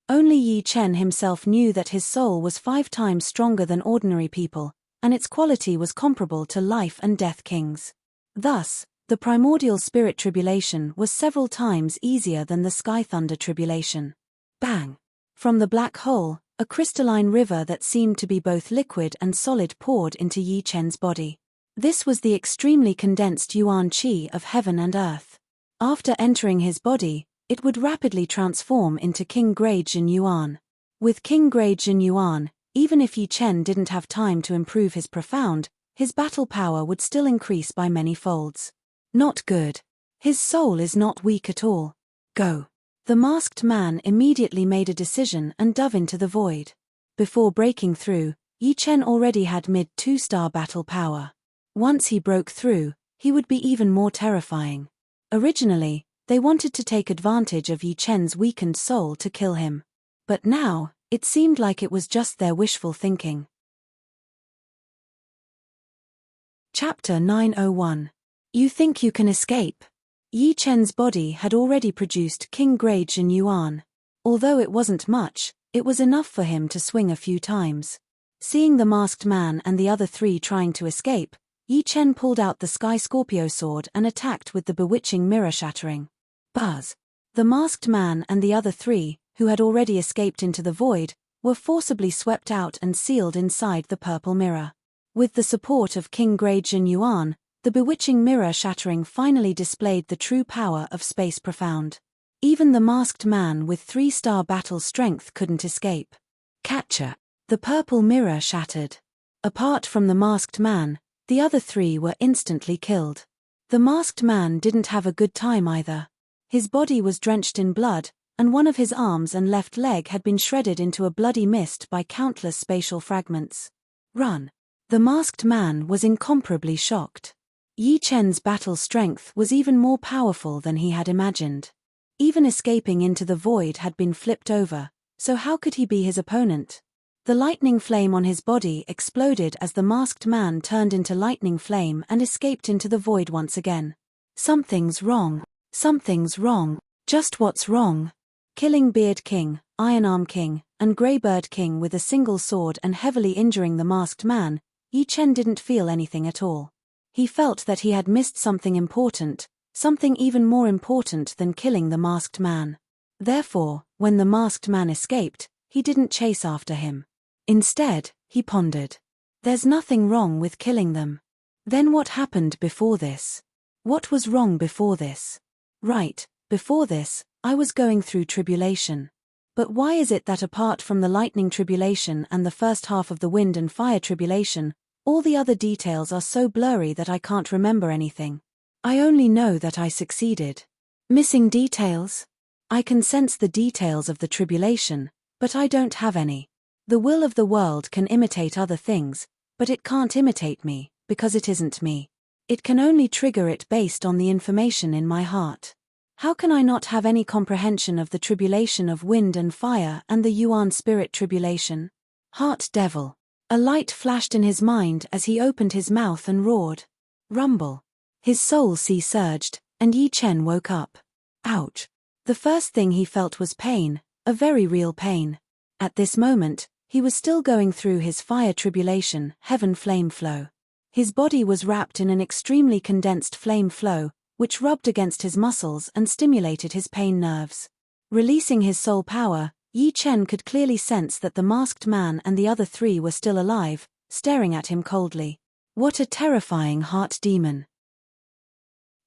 Speaker 1: Only Yi Chen himself knew that his soul was 5 times stronger than ordinary people, and its quality was comparable to life and death kings. Thus, the primordial spirit tribulation was several times easier than the sky thunder tribulation. Bang! From the black hole, a crystalline river that seemed to be both liquid and solid poured into Yi Chen's body. This was the extremely condensed yuan qi of heaven and earth. After entering his body, it would rapidly transform into King Grade Jin Yuan. With King Grade Jin Yuan, even if Yi Chen didn't have time to improve his profound, his battle power would still increase by many folds. Not good. His soul is not weak at all. Go. The masked man immediately made a decision and dove into the void. Before breaking through, Yi Chen already had mid-2-star battle power. Once he broke through, he would be even more terrifying. Originally, they wanted to take advantage of Yi Chen's weakened soul to kill him. But now, It seemed like it was just their wishful thinking. Chapter 901. You think you can escape? Yi Chen's body had already produced King Grade Jin Yuan. Although it wasn't much, it was enough for him to swing a few times. Seeing the masked man and the other three trying to escape, Yi Chen pulled out the Sky Scorpio sword and attacked with the bewitching mirror shattering. Buzz! The masked man and the other three, who had already escaped into the void, were forcibly swept out and sealed inside the purple mirror. With the support of King Grade Jin Yuan, the bewitching mirror shattering finally displayed the true power of Space Profound. Even the masked man with 3-star battle strength couldn't escape. Catcher! The purple mirror shattered. Apart from the masked man, the other three were instantly killed. The masked man didn't have a good time either. His body was drenched in blood, and one of his arms and left leg had been shredded into a bloody mist by countless spatial fragments. Run! The masked man was incomparably shocked. Yi Chen's battle strength was even more powerful than he had imagined. Even escaping into the void had been flipped over, so how could he be his opponent? The lightning flame on his body exploded as the masked man turned into lightning flame and escaped into the void once again. Something's wrong. Something's wrong. Just what's wrong? Killing Beard King, Iron Arm King, and Greybird King with a single sword and heavily injuring the masked man, Yi Chen didn't feel anything at all. He felt that he had missed something important, something even more important than killing the masked man. Therefore, when the masked man escaped, he didn't chase after him. Instead, he pondered. There's nothing wrong with killing them. Then what happened before this? What was wrong before this? Right, before this, I was going through tribulation. But why is it that apart from the lightning tribulation and the first half of the wind and fire tribulation, all the other details are so blurry that I can't remember anything? I only know that I succeeded. Missing details? I can sense the details of the tribulation, but I don't have any. The will of the world can imitate other things, but it can't imitate me, because it isn't me. It can only trigger it based on the information in my heart. How can I not have any comprehension of the tribulation of wind and fire and the Yuan spirit tribulation? Heart devil. A light flashed in his mind as he opened his mouth and roared. Rumble. His soul sea surged, and Yi Chen woke up. Ouch. The first thing he felt was pain, a very real pain. At this moment, he was still going through his fire tribulation, heaven flame flow. His body was wrapped in an extremely condensed flame flow, which rubbed against his muscles and stimulated his pain nerves. Releasing his soul power, Yi Chen could clearly sense that the masked man and the other three were still alive, staring at him coldly. What a terrifying heart demon.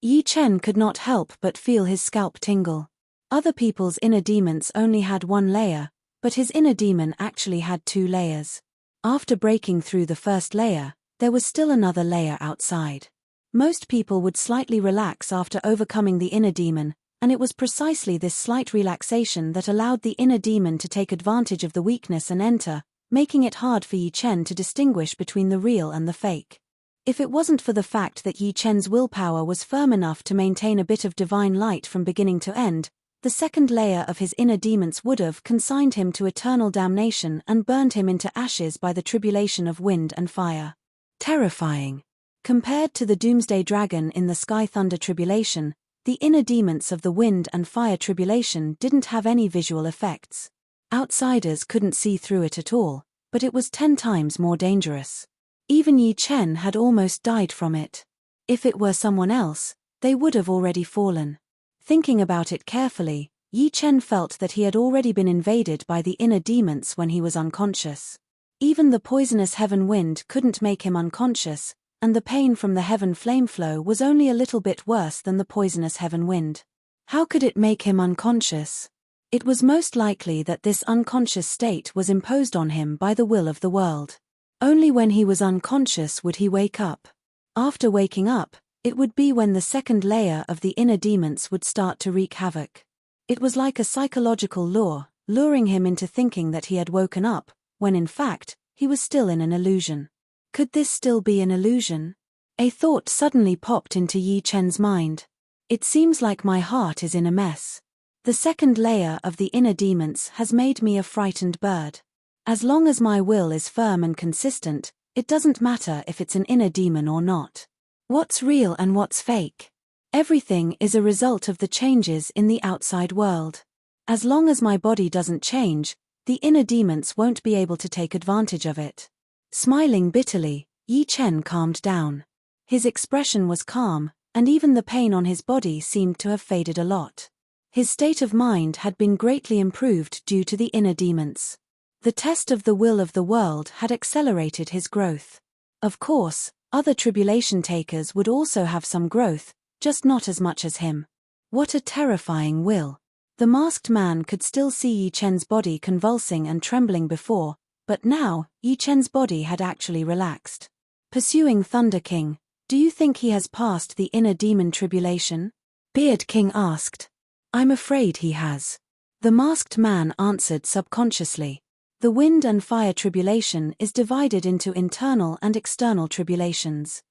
Speaker 1: Yi Chen could not help but feel his scalp tingle. Other people's inner demons only had one layer, but his inner demon actually had 2 layers. After breaking through the first layer, there was still another layer outside. Most people would slightly relax after overcoming the inner demon, and it was precisely this slight relaxation that allowed the inner demon to take advantage of the weakness and enter, making it hard for Yi Chen to distinguish between the real and the fake. If it wasn't for the fact that Yi Chen's willpower was firm enough to maintain a bit of divine light from beginning to end, the second layer of his inner demons would have consigned him to eternal damnation and burned him into ashes by the tribulation of wind and fire. Terrifying. Compared to the doomsday dragon in the sky thunder tribulation, the inner demons of the wind and fire tribulation didn't have any visual effects. Outsiders couldn't see through it at all, but it was 10 times more dangerous. Even Yi Chen had almost died from it. If it were someone else, they would have already fallen. Thinking about it carefully, Yi Chen felt that he had already been invaded by the inner demons when he was unconscious. Even the poisonous heaven wind couldn't make him unconscious, and the pain from the heaven flame flow was only a little bit worse than the poisonous heaven wind. How could it make him unconscious? It was most likely that this unconscious state was imposed on him by the will of the world. Only when he was unconscious would he wake up. After waking up, it would be when the second layer of the inner demons would start to wreak havoc. It was like a psychological lure, luring him into thinking that he had woken up, when in fact, he was still in an illusion. Could this still be an illusion? A thought suddenly popped into Yi Chen's mind. It seems like my heart is in a mess. The second layer of the inner demons has made me a frightened bird. As long as my will is firm and consistent, it doesn't matter if it's an inner demon or not. What's real and what's fake? Everything is a result of the changes in the outside world. As long as my body doesn't change, the inner demons won't be able to take advantage of it. Smiling bitterly, Yi Chen calmed down. His expression was calm, and even the pain on his body seemed to have faded a lot. His state of mind had been greatly improved due to the inner demons. The test of the will of the world had accelerated his growth. Of course, other tribulation takers would also have some growth, just not as much as him. What a terrifying will. The masked man could still see Yi Chen's body convulsing and trembling before, but now, Yi Chen's body had actually relaxed. Pursuing Thunder King, do you think he has passed the inner demon tribulation? Beard King asked. I'm afraid he has. The masked man answered subconsciously. The wind and fire tribulation is divided into internal and external tribulations.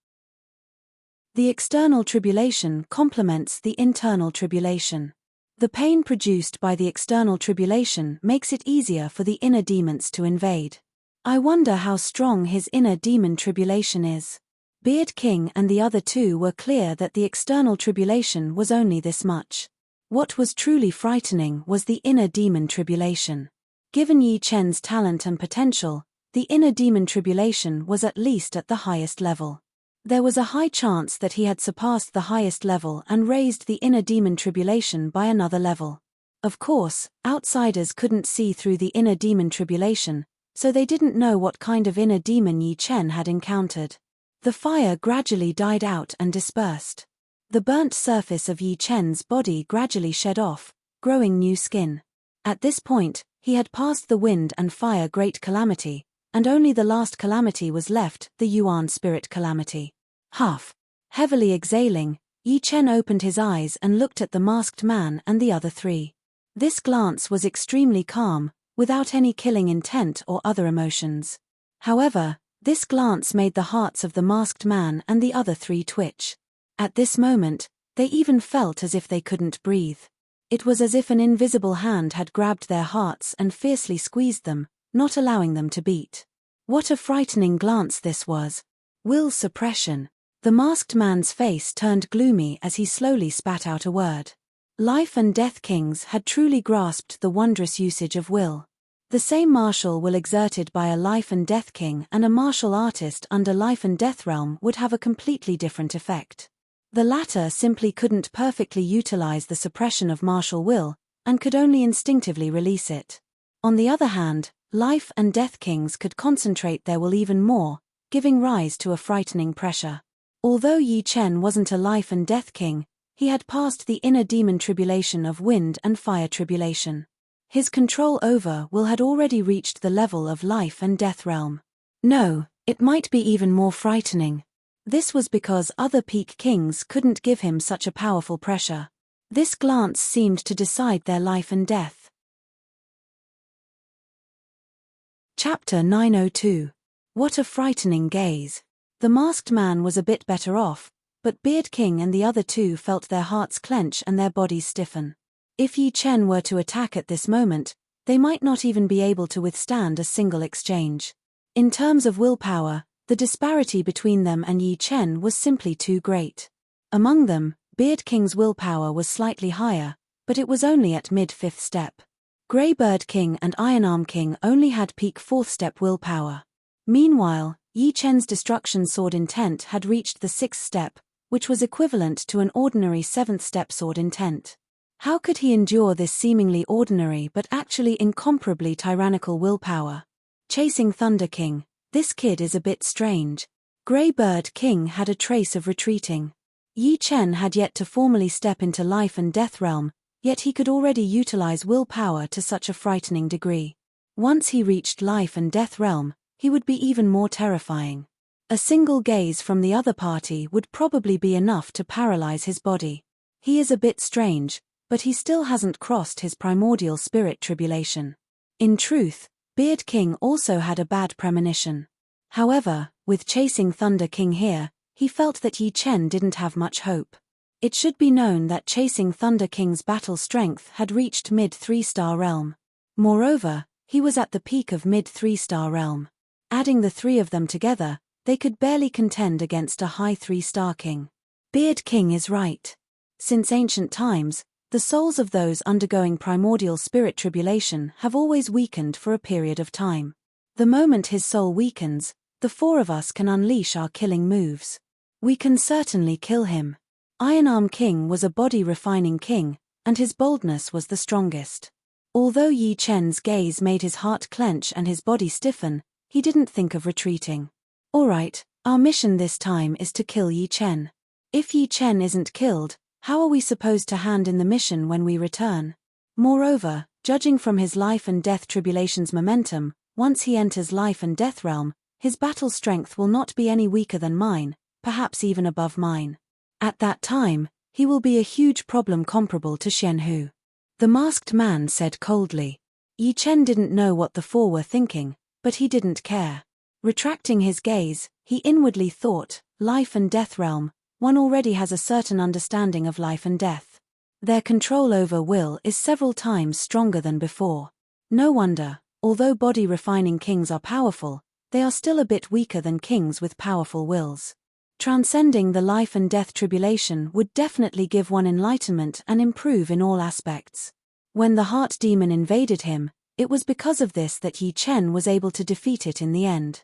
Speaker 1: The external tribulation complements the internal tribulation. The pain produced by the external tribulation makes it easier for the inner demons to invade. I wonder how strong his inner demon tribulation is. Beard King and the other two were clear that the external tribulation was only this much. What was truly frightening was the inner demon tribulation. Given Yi Chen's talent and potential, the inner demon tribulation was at least at the highest level. There was a high chance that he had surpassed the highest level and raised the inner demon tribulation by another level. Of course, outsiders couldn't see through the inner demon tribulation, so they didn't know what kind of inner demon Yi Chen had encountered. The fire gradually died out and dispersed. The burnt surface of Yi Chen's body gradually shed off, growing new skin. At this point, he had passed the wind and fire great calamity, and only the last calamity was left, the Yuan spirit calamity. Heavily exhaling, Yi Chen opened his eyes and looked at the masked man and the other three. This glance was extremely calm, without any killing intent or other emotions. However, this glance made the hearts of the masked man and the other three twitch. At this moment, they even felt as if they couldn't breathe. It was as if an invisible hand had grabbed their hearts and fiercely squeezed them, not allowing them to beat. What a frightening glance this was. Will suppression. The masked man's face turned gloomy as he slowly spat out a word. Life and Death Kings had truly grasped the wondrous usage of will. The same martial will exerted by a Life and Death King and a martial artist under Life and Death Realm would have a completely different effect. The latter simply couldn't perfectly utilize the suppression of martial will, and could only instinctively release it. On the other hand, Life and Death Kings could concentrate their will even more, giving rise to a frightening pressure. Although Yi Chen wasn't a Life and Death King, he had passed the inner demon tribulation of wind and fire tribulation. His control over will had already reached the level of Life and Death Realm. No, it might be even more frightening. This was because other peak kings couldn't give him such a powerful pressure. This glance seemed to decide their life and death. Chapter 902. What a frightening gaze. The masked man was a bit better off, but Beard King and the other two felt their hearts clench and their bodies stiffen. If Yi Chen were to attack at this moment, they might not even be able to withstand a single exchange. In terms of willpower, the disparity between them and Yi Chen was simply too great. Among them, Beard King's willpower was slightly higher, but it was only at mid-fifth step. Greybird King and Ironarm King only had peak fourth step willpower. Meanwhile, Yi Chen's destruction sword intent had reached the sixth step, which was equivalent to an ordinary seventh step sword intent. How could he endure this seemingly ordinary but actually incomparably tyrannical willpower? Chasing Thunder King. This kid is a bit strange. Greybird King had a trace of retreating. Yi Chen had yet to formally step into Life and Death Realm, yet he could already utilize willpower to such a frightening degree. Once he reached Life and Death Realm, he would be even more terrifying. A single gaze from the other party would probably be enough to paralyze his body. He is a bit strange, but he still hasn't crossed his primordial spirit tribulation. In truth, Beard King also had a bad premonition. However, with chasing Thunder King here, he felt that Yi Chen didn't have much hope. It should be known that chasing Thunder King's battle strength had reached mid 3-star realm. Moreover, he was at the peak of mid 3-star realm. Adding the three of them together, they could barely contend against a high 3-star king. Beard King is right. Since ancient times, the souls of those undergoing primordial spirit tribulation have always weakened for a period of time. The moment his soul weakens, the four of us can unleash our killing moves. We can certainly kill him. Ironarm King was a body-refining king, and his boldness was the strongest. Although Yi Chen's gaze made his heart clench and his body stiffen, he didn't think of retreating. Alright, our mission this time is to kill Yi Chen. If Yi Chen isn't killed, how are we supposed to hand in the mission when we return? Moreover, judging from his life and death tribulation's momentum, once he enters life and death realm, his battle strength will not be any weaker than mine, perhaps even above mine. At that time, he will be a huge problem comparable to Shen Hu. The masked man said coldly. Yi Chen didn't know what the four were thinking, but he didn't care. Retracting his gaze, he inwardly thought, life and death realm, one already has a certain understanding of life and death. Their control over will is several times stronger than before. No wonder, although body-refining kings are powerful, they are still a bit weaker than kings with powerful wills. Transcending the life and death tribulation would definitely give one enlightenment and improve in all aspects. When the heart demon invaded him, it was because of this that Yi Chen was able to defeat it in the end.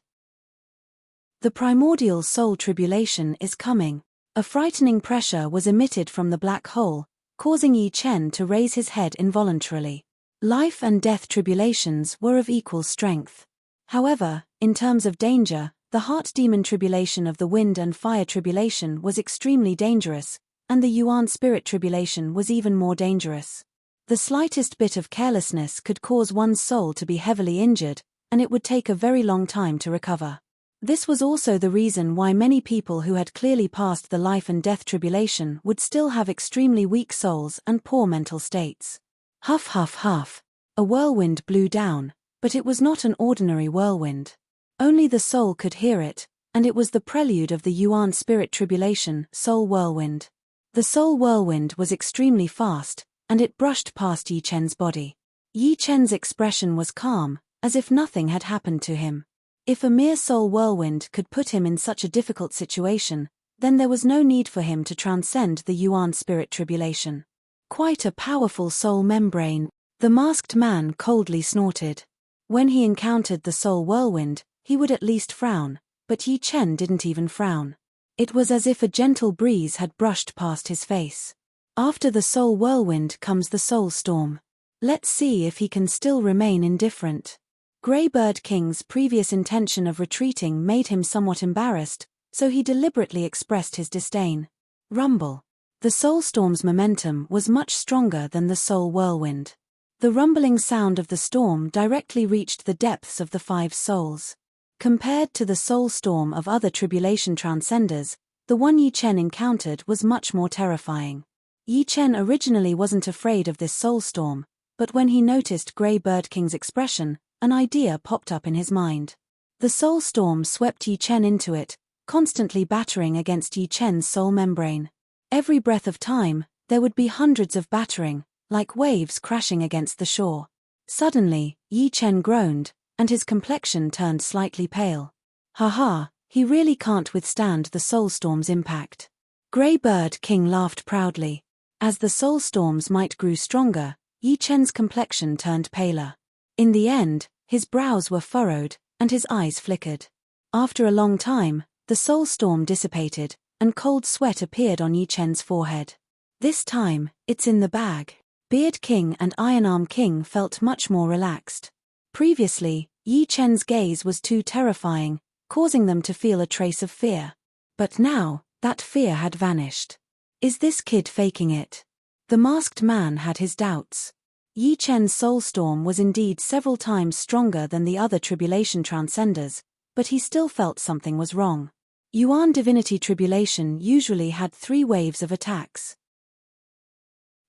Speaker 1: The primordial soul tribulation is coming. A frightening pressure was emitted from the black hole, causing Yi Chen to raise his head involuntarily. Life and death tribulations were of equal strength. However, in terms of danger, the heart demon tribulation of the wind and fire tribulation was extremely dangerous, and the Yuan spirit tribulation was even more dangerous. The slightest bit of carelessness could cause one's soul to be heavily injured, and it would take a very long time to recover. This was also the reason why many people who had clearly passed the life and death tribulation would still have extremely weak souls and poor mental states. Huff huff huff. A whirlwind blew down, but it was not an ordinary whirlwind. Only the soul could hear it, and it was the prelude of the Yuan spirit tribulation, soul whirlwind. The soul whirlwind was extremely fast, and it brushed past Yi Chen's body. Yi Chen's expression was calm, as if nothing had happened to him. If a mere soul whirlwind could put him in such a difficult situation, then there was no need for him to transcend the Yuan spirit tribulation. Quite a powerful soul membrane, the masked man coldly snorted. When he encountered the soul whirlwind, he would at least frown, but Yi Chen didn't even frown. It was as if a gentle breeze had brushed past his face. After the soul whirlwind comes the soul storm. Let's see if he can still remain indifferent. Greybird King's previous intention of retreating made him somewhat embarrassed, so he deliberately expressed his disdain. Rumble. The soul storm's momentum was much stronger than the soul whirlwind. The rumbling sound of the storm directly reached the depths of the 5 souls. Compared to the soul storm of other tribulation transcenders, the one Yi Chen encountered was much more terrifying. Yi Chen originally wasn't afraid of this soul storm, but when he noticed Greybird King's expression, an idea popped up in his mind. The soul storm swept Yi Chen into it, constantly battering against Yi Chen's soul membrane. Every breath of time, there would be hundreds of battering, like waves crashing against the shore. Suddenly, Yi Chen groaned, and his complexion turned slightly pale. Haha, he really can't withstand the soul storm's impact. Greybird King laughed proudly. As the soul storm's might grew stronger, Yi Chen's complexion turned paler. In the end, his brows were furrowed, and his eyes flickered. After a long time, the soul storm dissipated, and cold sweat appeared on Yi Chen's forehead. This time, it's in the bag. Beard King and Ironarm King felt much more relaxed. Previously, Yi Chen's gaze was too terrifying, causing them to feel a trace of fear. But now, that fear had vanished. Is this kid faking it? The masked man had his doubts. Yi Chen's soul storm was indeed several times stronger than the other tribulation transcenders, but he still felt something was wrong. Yuan divinity tribulation usually had 3 waves of attacks.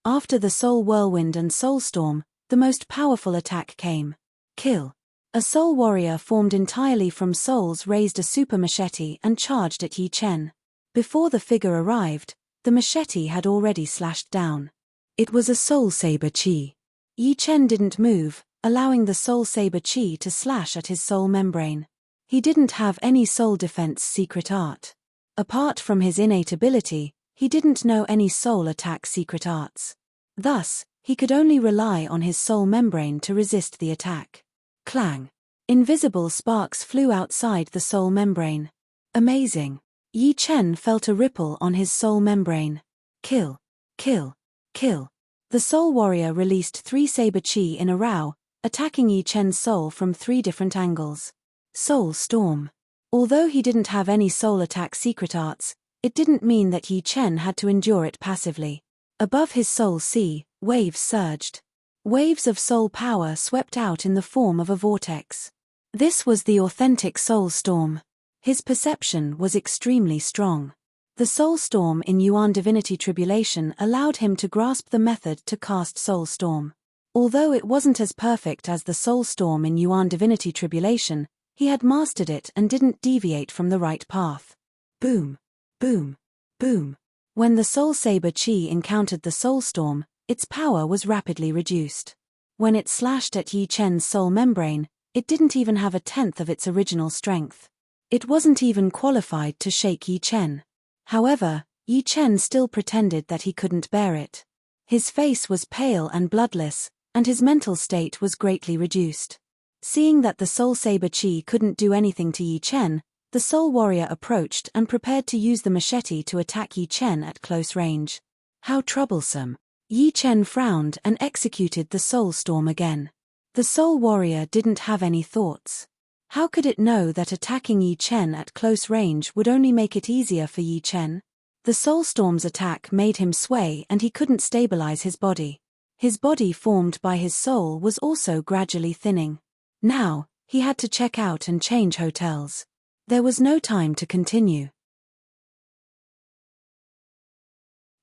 Speaker 1: After the soul whirlwind and soul storm, the most powerful attack came. Kill. A soul warrior formed entirely from souls raised a super machete and charged at Yi Chen. Before the figure arrived, the machete had already slashed down. It was a soul saber chi. Yi Chen didn't move, allowing the soul saber chi to slash at his soul membrane. He didn't have any soul defense secret art. Apart from his innate ability, he didn't know any soul attack secret arts. Thus, he could only rely on his soul membrane to resist the attack. Clang. Invisible sparks flew outside the soul membrane. Amazing. Yi Chen felt a ripple on his soul membrane. Kill. Kill. Kill. The soul warrior released 3 saber chi in a row, attacking Yi Chen's soul from 3 different angles. Soul storm. Although he didn't have any soul attack secret arts, it didn't mean that Yi Chen had to endure it passively. Above his soul sea, waves surged. Waves of soul power swept out in the form of a vortex. This was the authentic soul storm. His perception was extremely strong. The soul storm in Yuan Divinity Tribulation allowed him to grasp the method to cast soul storm. Although it wasn't as perfect as the soul storm in Yuan Divinity Tribulation, he had mastered it and didn't deviate from the right path. Boom. Boom. Boom. When the soul saber chi encountered the soul storm, its power was rapidly reduced. When it slashed at Yi Chen's soul membrane, it didn't even have a tenth of its original strength. It wasn't even qualified to shake Yi Chen. However, Yi Chen still pretended that he couldn't bear it. His face was pale and bloodless, and his mental state was greatly reduced. Seeing that the soul saber chi couldn't do anything to Yi Chen, the soul warrior approached and prepared to use the machete to attack Yi Chen at close range. How troublesome. Yi Chen frowned and executed the soul storm again. The soul warrior didn't have any thoughts. How could it know that attacking Yi Chen at close range would only make it easier for Yi Chen? The soul storm's attack made him sway and he couldn't stabilize his body. His body formed by his soul was also gradually thinning. Now, he had to check out and change hotels. There was no time to continue.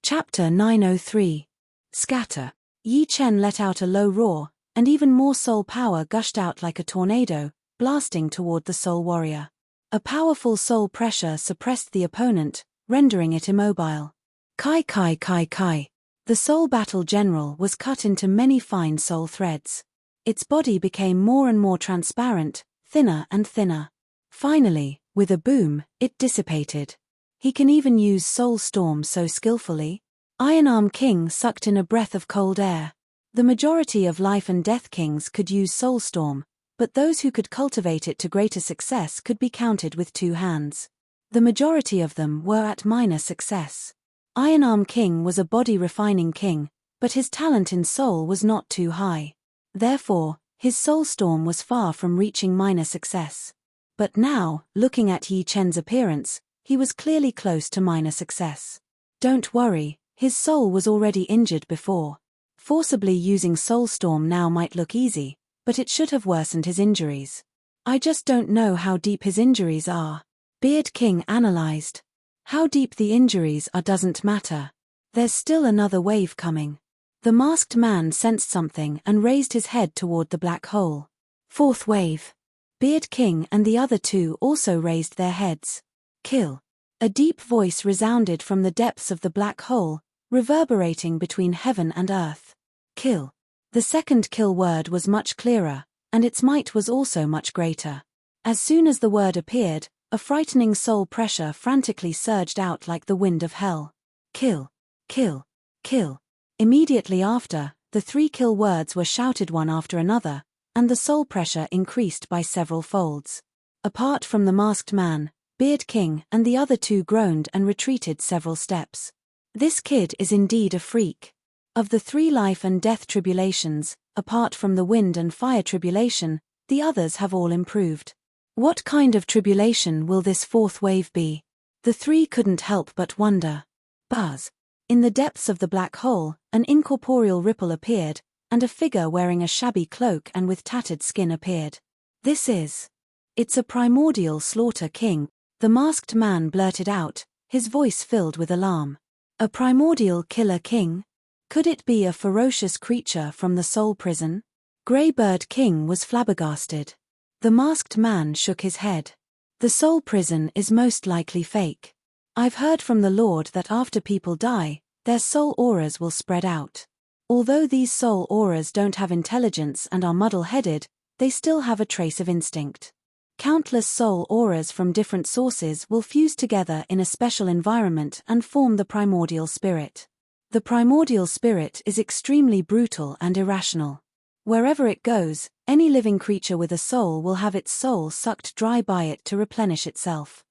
Speaker 1: Chapter 903. Scatter. Yi Chen let out a low roar, and even more soul power gushed out like a tornado, blasting toward the soul warrior. A powerful soul pressure suppressed the opponent, rendering it immobile. Kai kai kai kai. The soul battle general was cut into many fine soul threads. Its body became more and more transparent, thinner and thinner. Finally, with a boom, it dissipated. He can even use soul storm so skillfully. Iron Arm King sucked in a breath of cold air. The majority of life and death kings could use soul storm, but those who could cultivate it to greater success could be counted with 2 hands. The majority of them were at minor success. Iron Arm King was a body-refining king, but his talent in soul was not too high. Therefore, his soul storm was far from reaching minor success. But now, looking at Yi Chen's appearance, he was clearly close to minor success. Don't worry, his soul was already injured before. Forcibly using soul storm now might look easy, but it should have worsened his injuries. I just don't know how deep his injuries are. Beard King analyzed. How deep the injuries are doesn't matter. There's still another wave coming. The masked man sensed something and raised his head toward the black hole. 4th wave. Beard King and the other 2 also raised their heads. Kill. A deep voice resounded from the depths of the black hole, reverberating between heaven and earth. Kill. The second kill word was much clearer, and its might was also much greater. As soon as the word appeared, a frightening soul pressure frantically surged out like the wind of hell. Kill. Kill. Kill. Immediately after, the 3 kill words were shouted one after another, and the soul pressure increased by several folds. Apart from the masked man, Beard King and the other 2 groaned and retreated several steps. This kid is indeed a freak. Of the 3 life and death tribulations, apart from the wind and fire tribulation, the others have all improved. What kind of tribulation will this 4th wave be? The 3 couldn't help but wonder. Buzz. In the depths of the black hole, an incorporeal ripple appeared, and a figure wearing a shabby cloak and with tattered skin appeared. It's a primordial slaughter king, the masked man blurted out, his voice filled with alarm. A primordial killer king? Could it be a ferocious creature from the soul prison? Greybird King was flabbergasted. The masked man shook his head. The soul prison is most likely fake. I've heard from the Lord that after people die, their soul auras will spread out. Although these soul auras don't have intelligence and are muddle-headed, they still have a trace of instinct. Countless soul auras from different sources will fuse together in a special environment and form the primordial spirit. The primordial spirit is extremely brutal and irrational. Wherever it goes, any living creature with a soul will have its soul sucked dry by it to replenish itself.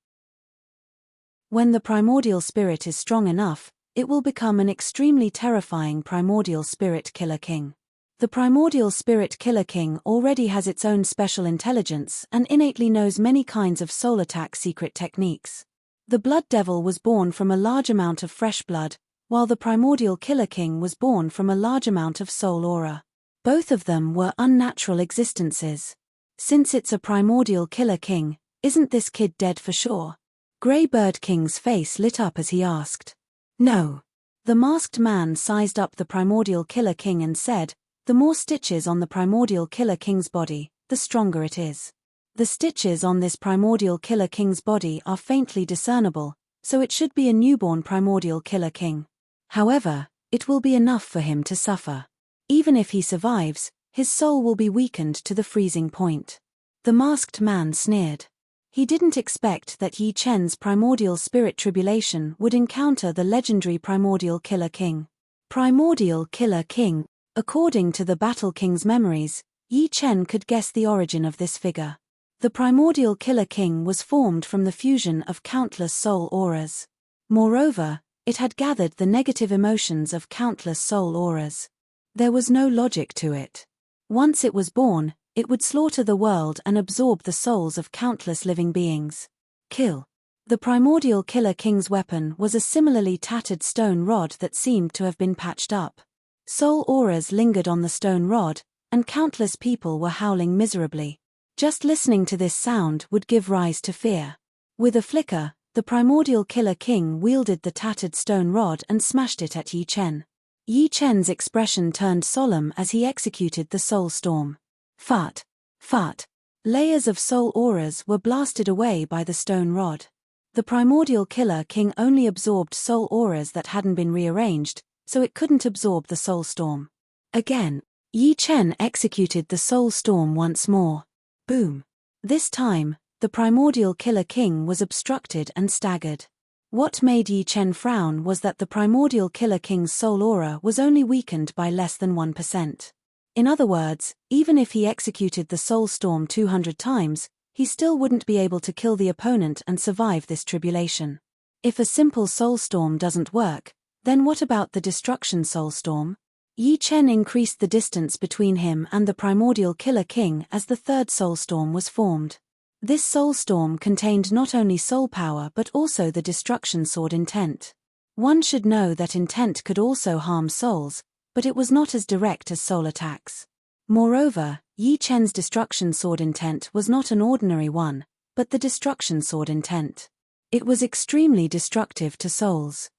Speaker 1: When the primordial spirit is strong enough, it will become an extremely terrifying primordial spirit killer king. The primordial spirit killer king already has its own special intelligence and innately knows many kinds of soul attack secret techniques. The blood devil was born from a large amount of fresh blood, while the primordial killer king was born from a large amount of soul aura. Both of them were unnatural existences. Since it's a primordial killer king, isn't this kid dead for sure? Grey Bird King's face lit up as he asked. No. The masked man sized up the primordial killer king and said, the more stitches on the primordial killer king's body, the stronger it is. The stitches on this primordial killer king's body are faintly discernible, so it should be a newborn primordial killer king. However, it will be enough for him to suffer. Even if he survives, his soul will be weakened to the freezing point. The masked man sneered. He didn't expect that Yi Chen's primordial spirit tribulation would encounter the legendary primordial killer king. Primordial killer king. According to the Battle King's memories, Yi Chen could guess the origin of this figure. The primordial killer king was formed from the fusion of countless soul auras. Moreover, it had gathered the negative emotions of countless soul auras. There was no logic to it. Once it was born, it would slaughter the world and absorb the souls of countless living beings. Kill. The primordial killer king's weapon was a similarly tattered stone rod that seemed to have been patched up. Soul auras lingered on the stone rod, and countless people were howling miserably. Just listening to this sound would give rise to fear. With a flicker, the primordial killer king wielded the tattered stone rod and smashed it at Yi Chen. Yi Chen's expression turned solemn as he executed the soul storm. Fart. Fart. Layers of soul auras were blasted away by the stone rod. The primordial killer king only absorbed soul auras that hadn't been rearranged, so it couldn't absorb the soul storm. Again, Yi Chen executed the soul storm once more. Boom. This time, the primordial killer king was obstructed and staggered. What made Yi Chen frown was that the primordial killer king's soul aura was only weakened by less than 1%. In other words, even if he executed the soul storm 200 times, he still wouldn't be able to kill the opponent and survive this tribulation. If a simple soul storm doesn't work, then what about the destruction soul storm? Yi Chen increased the distance between him and the primordial killer king as the third soul storm was formed. This soul storm contained not only soul power but also the destruction sword intent. One should know that intent could also harm souls, but it was not as direct as soul attacks. Moreover, Yi Chen's destruction sword intent was not an ordinary one, but the destruction sword intent. It was extremely destructive to souls.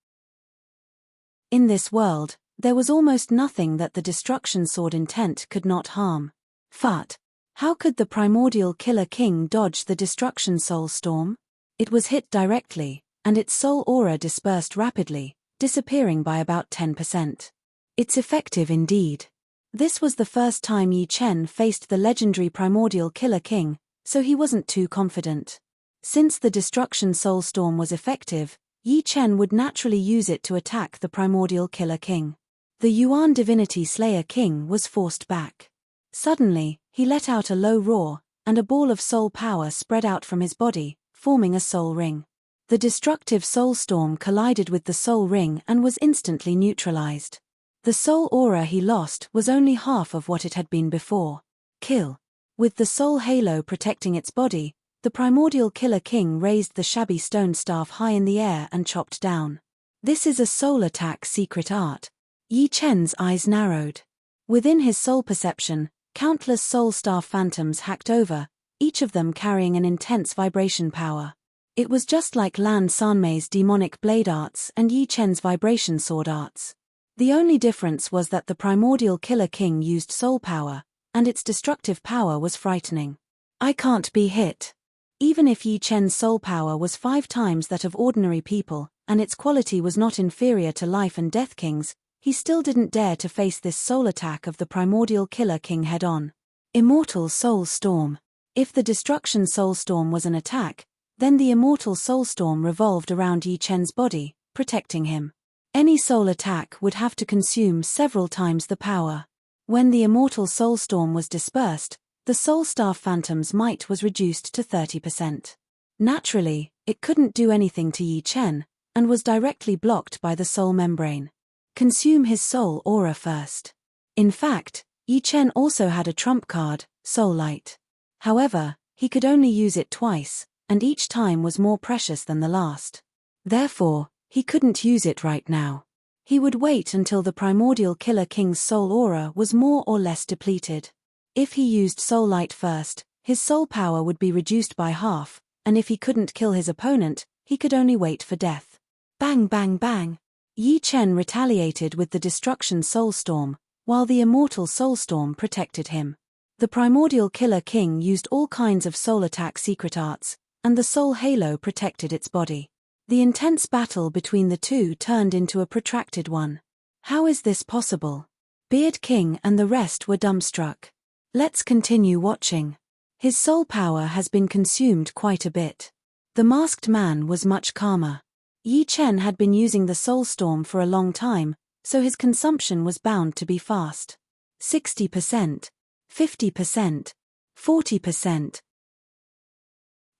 Speaker 1: In this world, there was almost nothing that the destruction sword intent could not harm. Fart. How could the primordial killer king dodge the destruction soul storm? It was hit directly, and its soul aura dispersed rapidly, disappearing by about 10%. It's effective indeed. This was the first time Yi Chen faced the legendary primordial killer king, so he wasn't too confident. Since the destruction soul storm was effective, Yi Chen would naturally use it to attack the primordial killer king. The Yuan divinity slayer king was forced back. Suddenly, he let out a low roar, and a ball of soul power spread out from his body, forming a soul ring. The destructive soul storm collided with the soul ring and was instantly neutralized. The soul aura he lost was only half of what it had been before. Kill. With the soul halo protecting its body, the primordial killer king raised the shabby stone staff high in the air and chopped down. This is a soul attack secret art. Yi Chen's eyes narrowed. Within his soul perception, countless soul staff phantoms hacked over, each of them carrying an intense vibration power. It was just like Lan Sanmei's demonic blade arts and Yi Chen's vibration sword arts. The only difference was that the primordial killer king used soul power, and its destructive power was frightening. I can't be hit. Even if Yi Chen's soul power was 5 times that of ordinary people, and its quality was not inferior to Life and Death King's, he still didn't dare to face this soul attack of the primordial killer king head-on. Immortal Soul Storm. If the Destruction Soul Storm was an attack, then the Immortal Soul Storm revolved around Yi Chen's body, protecting him. Any soul attack would have to consume several times the power. When the Immortal Soul Storm was dispersed, the Soul Staff Phantom's might was reduced to 30%. Naturally, it couldn't do anything to Yi Chen, and was directly blocked by the soul membrane. Consume his soul aura first. In fact, Yi Chen also had a trump card, Soul Light. However, he could only use it twice, and each time was more precious than the last. Therefore, he couldn't use it right now. He would wait until the primordial killer king's soul aura was more or less depleted. If he used Soul Light first, his soul power would be reduced by half, and if he couldn't kill his opponent, he could only wait for death. Bang bang bang! Yi Chen retaliated with the Destruction Soul Storm, while the Immortal Soul Storm protected him. The primordial killer king used all kinds of soul attack secret arts, and the soul halo protected its body. The intense battle between the two turned into a protracted one. How is this possible? Beard King and the rest were dumbstruck. Let's continue watching. His soul power has been consumed quite a bit. The masked man was much calmer. Yi Chen had been using the soul storm for a long time, so his consumption was bound to be fast. 60%, 50%, 40%.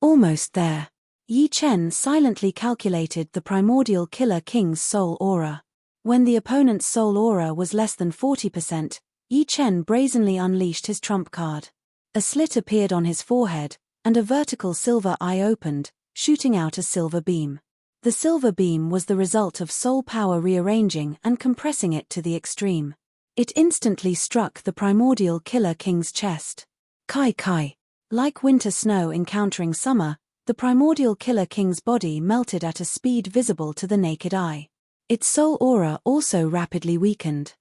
Speaker 1: Almost there. Yi Chen silently calculated the primordial killer king's soul aura. When the opponent's soul aura was less than 40%, Yi Chen brazenly unleashed his trump card. A slit appeared on his forehead, and a vertical silver eye opened, shooting out a silver beam. The silver beam was the result of soul power rearranging and compressing it to the extreme. It instantly struck the primordial killer king's chest. Kai Kai. Like winter snow encountering summer, the primordial killer king's body melted at a speed visible to the naked eye. Its soul aura also rapidly weakened.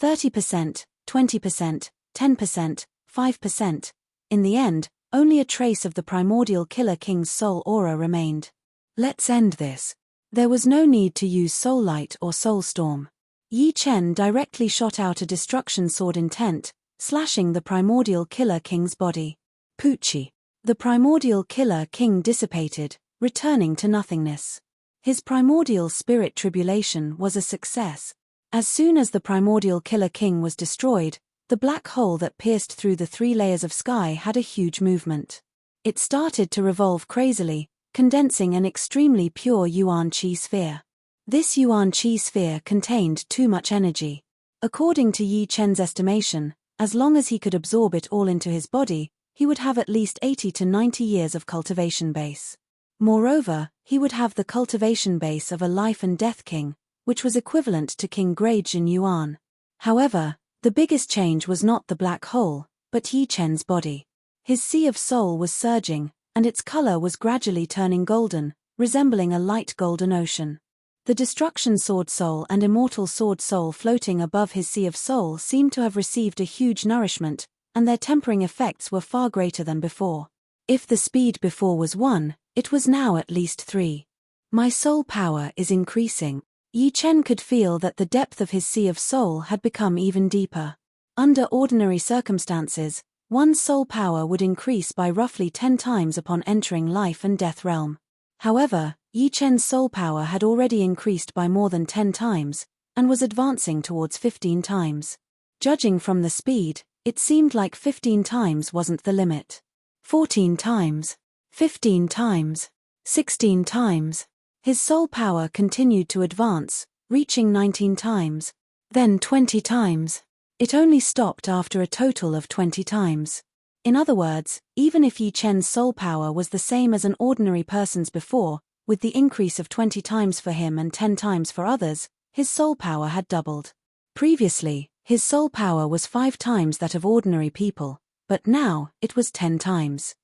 Speaker 1: 30%, 20%, 10%, 5%. In the end, only a trace of the primordial killer king's soul aura remained. Let's end this. There was no need to use Soul Light or Soul Storm. Yi Chen directly shot out a destruction sword intent, slashing the primordial killer king's body. Poochie. The primordial killer king dissipated, returning to nothingness. His primordial spirit tribulation was a success. As soon as the primordial killer king was destroyed, the black hole that pierced through the 3 layers of sky had a huge movement. It started to revolve crazily, condensing an extremely pure Yuan Qi sphere. This Yuan Qi sphere contained too much energy. According to Yi Chen's estimation, as long as he could absorb it all into his body, he would have at least 80 to 90 years of cultivation base. Moreover, he would have the cultivation base of a Life and Death King, which was equivalent to King Grade-Jin Yuan. However, the biggest change was not the black hole, but Yi Chen's body. His sea of soul was surging, and its color was gradually turning golden, resembling a light golden ocean. The Destruction Sword Soul and Immortal Sword Soul floating above his sea of soul seemed to have received a huge nourishment, and their tempering effects were far greater than before. If the speed before was 1, it was now at least 3. My soul power is increasing. Yi Chen could feel that the depth of his sea of soul had become even deeper. Under ordinary circumstances, one's soul power would increase by roughly 10 times upon entering Life and Death realm. However, Yi Chen's soul power had already increased by more than 10 times, and was advancing towards 15 times. Judging from the speed, it seemed like 15 times wasn't the limit. 14 times. 15 times. 16 times. His soul power continued to advance, reaching 19 times. Then 20 times. It only stopped after a total of 20 times. In other words, even if Yi Chen's soul power was the same as an ordinary person's before, with the increase of 20 times for him and 10 times for others, his soul power had doubled. Previously, his soul power was 5 times that of ordinary people, but now, it was 10 times.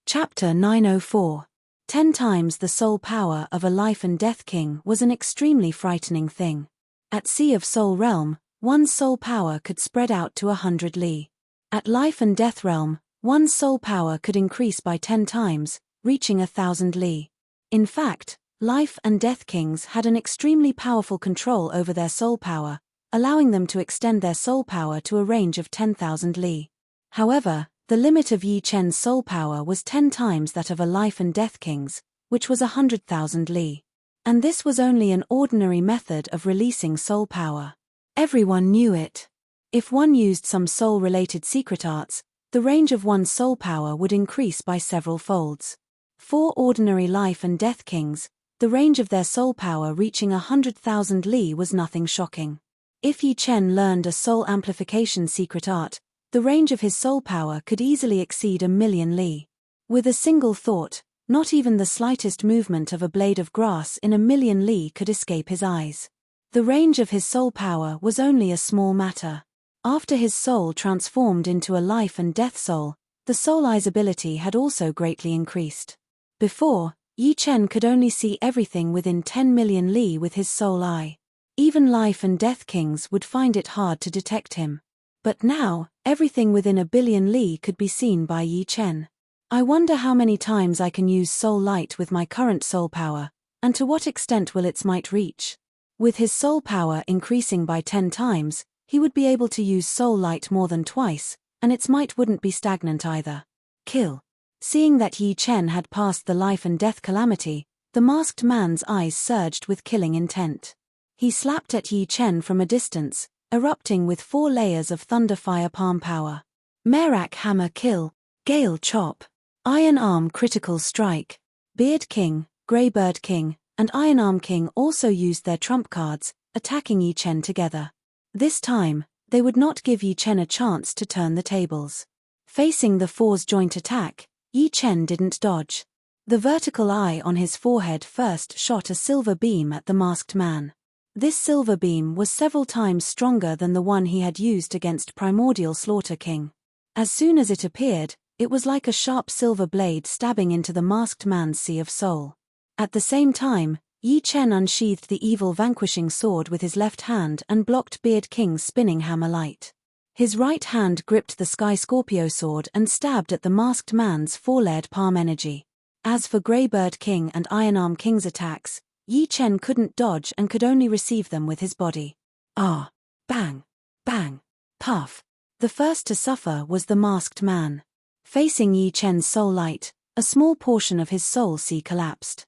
Speaker 1: Chapter 904. 10 times the soul power of a Life and Death King was an extremely frightening thing. At Sea of Soul Realm, one's soul power could spread out to 100 li. At Life and Death Realm, One's soul power could increase by 10 times, reaching 1,000 li. In fact, life and death kings had an extremely powerful control over their soul power, allowing them to extend their soul power to a range of 10,000 li. However, the limit of Yi Chen's soul power was 10 times that of a life and death king's, which was 100,000 li. And this was only an ordinary method of releasing soul power. Everyone knew it. If one used some soul-related secret arts, the range of one's soul power would increase by several folds. For ordinary life and death kings, the range of their soul power reaching 100,000 li was nothing shocking. If Yi Chen learned a soul amplification secret art, the range of his soul power could easily exceed 1,000,000 li. With a single thought, not even the slightest movement of a blade of grass in 1,000,000 li could escape his eyes. The range of his soul power was only a small matter. After his soul transformed into a life and death soul, the soul eye's ability had also greatly increased. Before, Yi Chen could only see everything within 10 million li with his soul eye. Even life and death kings would find it hard to detect him. But now, everything within 1,000,000,000 li could be seen by Yi Chen. I wonder how many times I can use soul light with my current soul power, and to what extent will its might reach. With his soul power increasing by 10 times, he would be able to use soul light more than twice, and its might wouldn't be stagnant either. Kill. Seeing that Yi Chen had passed the life and death calamity, the masked man's eyes surged with killing intent. He slapped at Yi Chen from a distance, erupting with 4 layers of thunder fire palm power. Merak hammer kill, gale chop, iron arm critical strike. Beard King, Grey Bird King, and Iron Arm King also used their trump cards, attacking Yi Chen together. This time, they would not give Yi Chen a chance to turn the tables. Facing the 4's joint attack, Yi Chen didn't dodge. The vertical eye on his forehead first shot a silver beam at the masked man. This silver beam was several times stronger than the one he had used against Primordial Slaughter King. As soon as it appeared, it was like a sharp silver blade stabbing into the masked man's sea of soul. At the same time, Yi Chen unsheathed the evil vanquishing sword with his left hand and blocked Beard King's spinning hammer light. His right hand gripped the Sky Scorpio sword and stabbed at the masked man's 4-layered palm energy. As for Grey Bird King and Iron Arm King's attacks, Yi Chen couldn't dodge and could only receive them with his body. Ah! Bang! Bang! Puff! The first to suffer was the masked man. Facing Yi Chen's soul light, a small portion of his soul sea collapsed.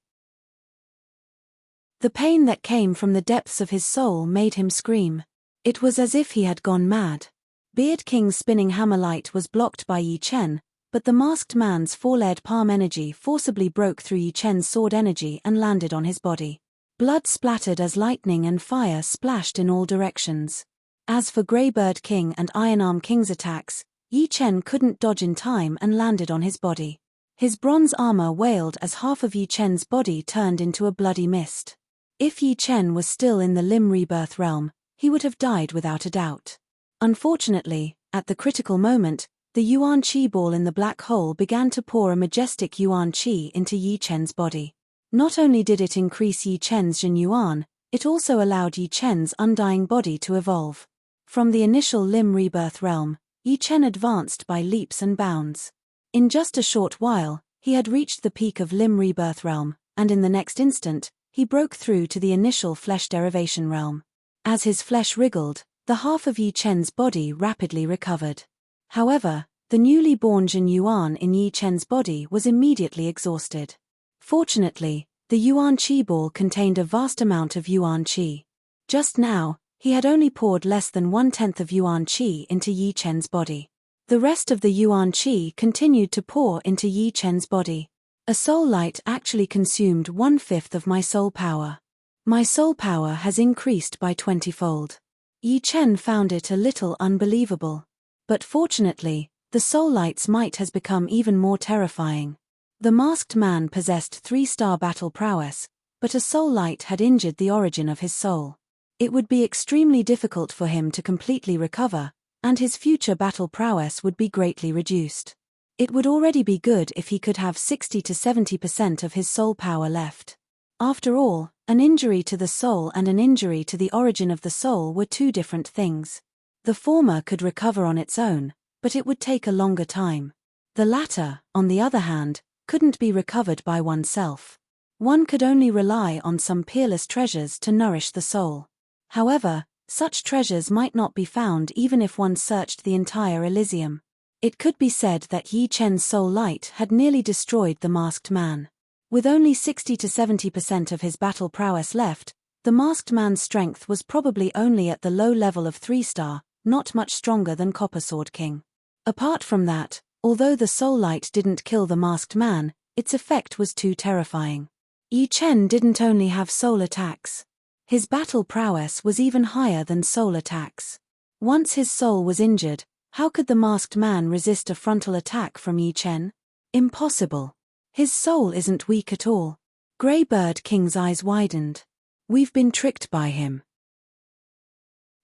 Speaker 1: The pain that came from the depths of his soul made him scream. It was as if he had gone mad. Beard King's spinning hammer light was blocked by Yi Chen, but the masked man's 4-layered palm energy forcibly broke through Yi Chen's sword energy and landed on his body. Blood splattered as lightning and fire splashed in all directions. As for Grey Bird King and Iron Arm King's attacks, Yi Chen couldn't dodge in time and landed on his body. His bronze armor wailed as half of Yi Chen's body turned into a bloody mist. If Yi Chen was still in the Lim Rebirth realm, he would have died without a doubt. Unfortunately, at the critical moment, the Yuan Qi ball in the black hole began to pour a majestic Yuan Qi into Yi Chen's body. Not only did it increase Yi Chen's Jin Yuan, it also allowed Yi Chen's undying body to evolve. From the initial Lim Rebirth realm, Yi Chen advanced by leaps and bounds. In just a short while, he had reached the peak of Lim Rebirth realm, and in the next instant, he broke through to the initial flesh derivation realm. As his flesh wriggled, the half of Yi Chen's body rapidly recovered. However, the newly born Jin Yuan in Yi Chen's body was immediately exhausted. Fortunately, the Yuan Qi ball contained a vast amount of Yuan Qi. Just now, he had only poured less than 1/10 of Yuan Qi into Yi Chen's body. The rest of the Yuan Qi continued to pour into Yi Chen's body. A soul light actually consumed 1/5 of my soul power. My soul power has increased by 20-fold. Yi Chen found it a little unbelievable. But fortunately, the soul light's might has become even more terrifying. The masked man possessed 3-star battle prowess, but a soul light had injured the origin of his soul. It would be extremely difficult for him to completely recover, and his future battle prowess would be greatly reduced. It would already be good if he could have 60 to 70% of his soul power left. After all, an injury to the soul and an injury to the origin of the soul were 2 different things. The former could recover on its own, but it would take a longer time. The latter, on the other hand, couldn't be recovered by oneself. One could only rely on some peerless treasures to nourish the soul. However, such treasures might not be found even if one searched the entire Elysium. It could be said that Yi Chen's soul light had nearly destroyed the masked man. With only 60 to 70% of his battle prowess left, the masked man's strength was probably only at the low level of 3-star, not much stronger than Copper Sword King. Apart from that, although the soul light didn't kill the masked man, its effect was too terrifying. Yi Chen didn't only have soul attacks. His battle prowess was even higher than soul attacks. Once his soul was injured, how could the masked man resist a frontal attack from Yi Chen? Impossible. His soul isn't weak at all. Grey Bird King's eyes widened. We've been tricked by him.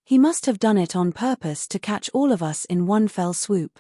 Speaker 1: He must have done it on purpose to catch all of us in one fell swoop.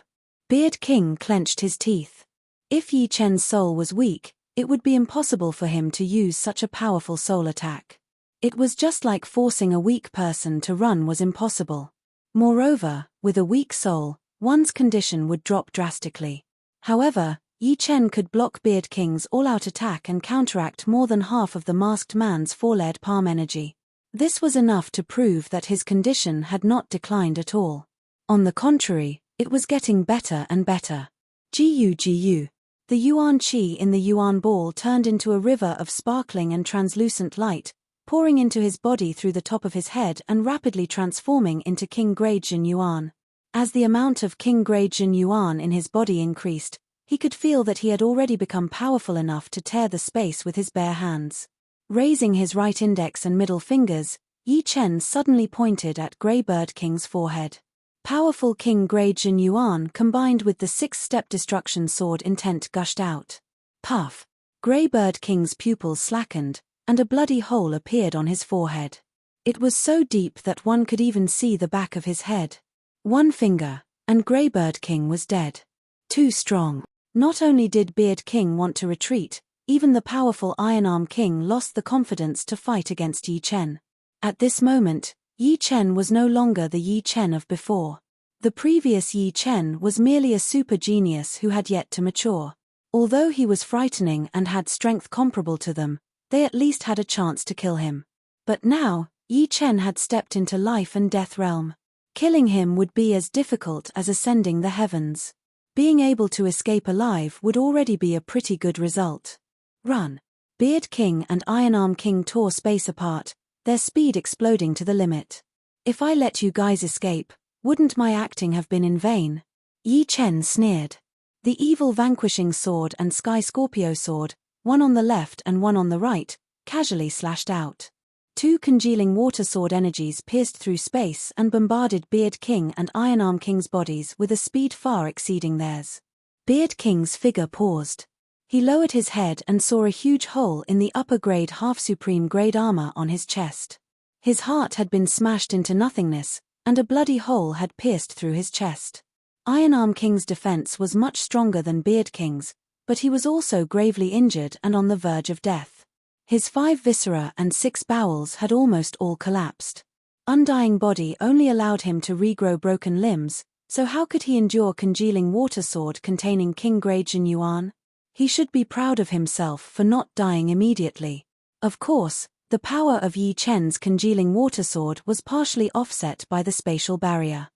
Speaker 1: Beard King clenched his teeth. If Yi Chen's soul was weak, it would be impossible for him to use such a powerful soul attack. It was just like forcing a weak person to run was impossible. Moreover, with a weak soul, one's condition would drop drastically. However, Yi Chen could block Beard King's all-out attack and counteract more than half of the masked man's four-lead palm energy. This was enough to prove that his condition had not declined at all. On the contrary, it was getting better and better. Gu. The Yuan Qi in the Yuan ball turned into a river of sparkling and translucent light, pouring into his body through the top of his head and rapidly transforming into King Grade-Jin Yuan. As the amount of King Grade-Jin Yuan in his body increased, he could feel that he had already become powerful enough to tear the space with his bare hands. Raising his right index and middle fingers, Yi Chen suddenly pointed at Grey Bird King's forehead. Powerful King Grade-Jin Yuan combined with the 6-step destruction sword intent gushed out. Puff! Grey Bird King's pupils slackened, and a bloody hole appeared on his forehead. It was so deep that one could even see the back of his head. One finger, and Grey Bird King was dead. Too strong. Not only did Beard King want to retreat, even the powerful Iron Arm King lost the confidence to fight against Yi Chen. At this moment, Yi Chen was no longer the Yi Chen of before. The previous Yi Chen was merely a super genius who had yet to mature. Although he was frightening and had strength comparable to them, they at least had a chance to kill him. But now, Yi Chen had stepped into life and death realm. Killing him would be as difficult as ascending the heavens. Being able to escape alive would already be a pretty good result. Run! Beard King and Iron Arm King tore space apart, their speed exploding to the limit. If I let you guys escape, wouldn't my acting have been in vain? Yi Chen sneered. The evil vanquishing sword and Sky Scorpio sword, one on the left and one on the right, casually slashed out. Two congealing water sword energies pierced through space and bombarded Beard King and Iron Arm King's bodies with a speed far exceeding theirs. Beard King's figure paused. He lowered his head and saw a huge hole in the upper-grade half-supreme grade armor on his chest. His heart had been smashed into nothingness, and a bloody hole had pierced through his chest. Iron Arm King's defense was much stronger than Beard King's, but he was also gravely injured and on the verge of death. His 5 viscera and 6 bowels had almost all collapsed. Undying body only allowed him to regrow broken limbs, so how could he endure congealing water sword containing King Grade-Jin Yuan? He should be proud of himself for not dying immediately. Of course, the power of Yi Chen's congealing water sword was partially offset by the spatial barrier.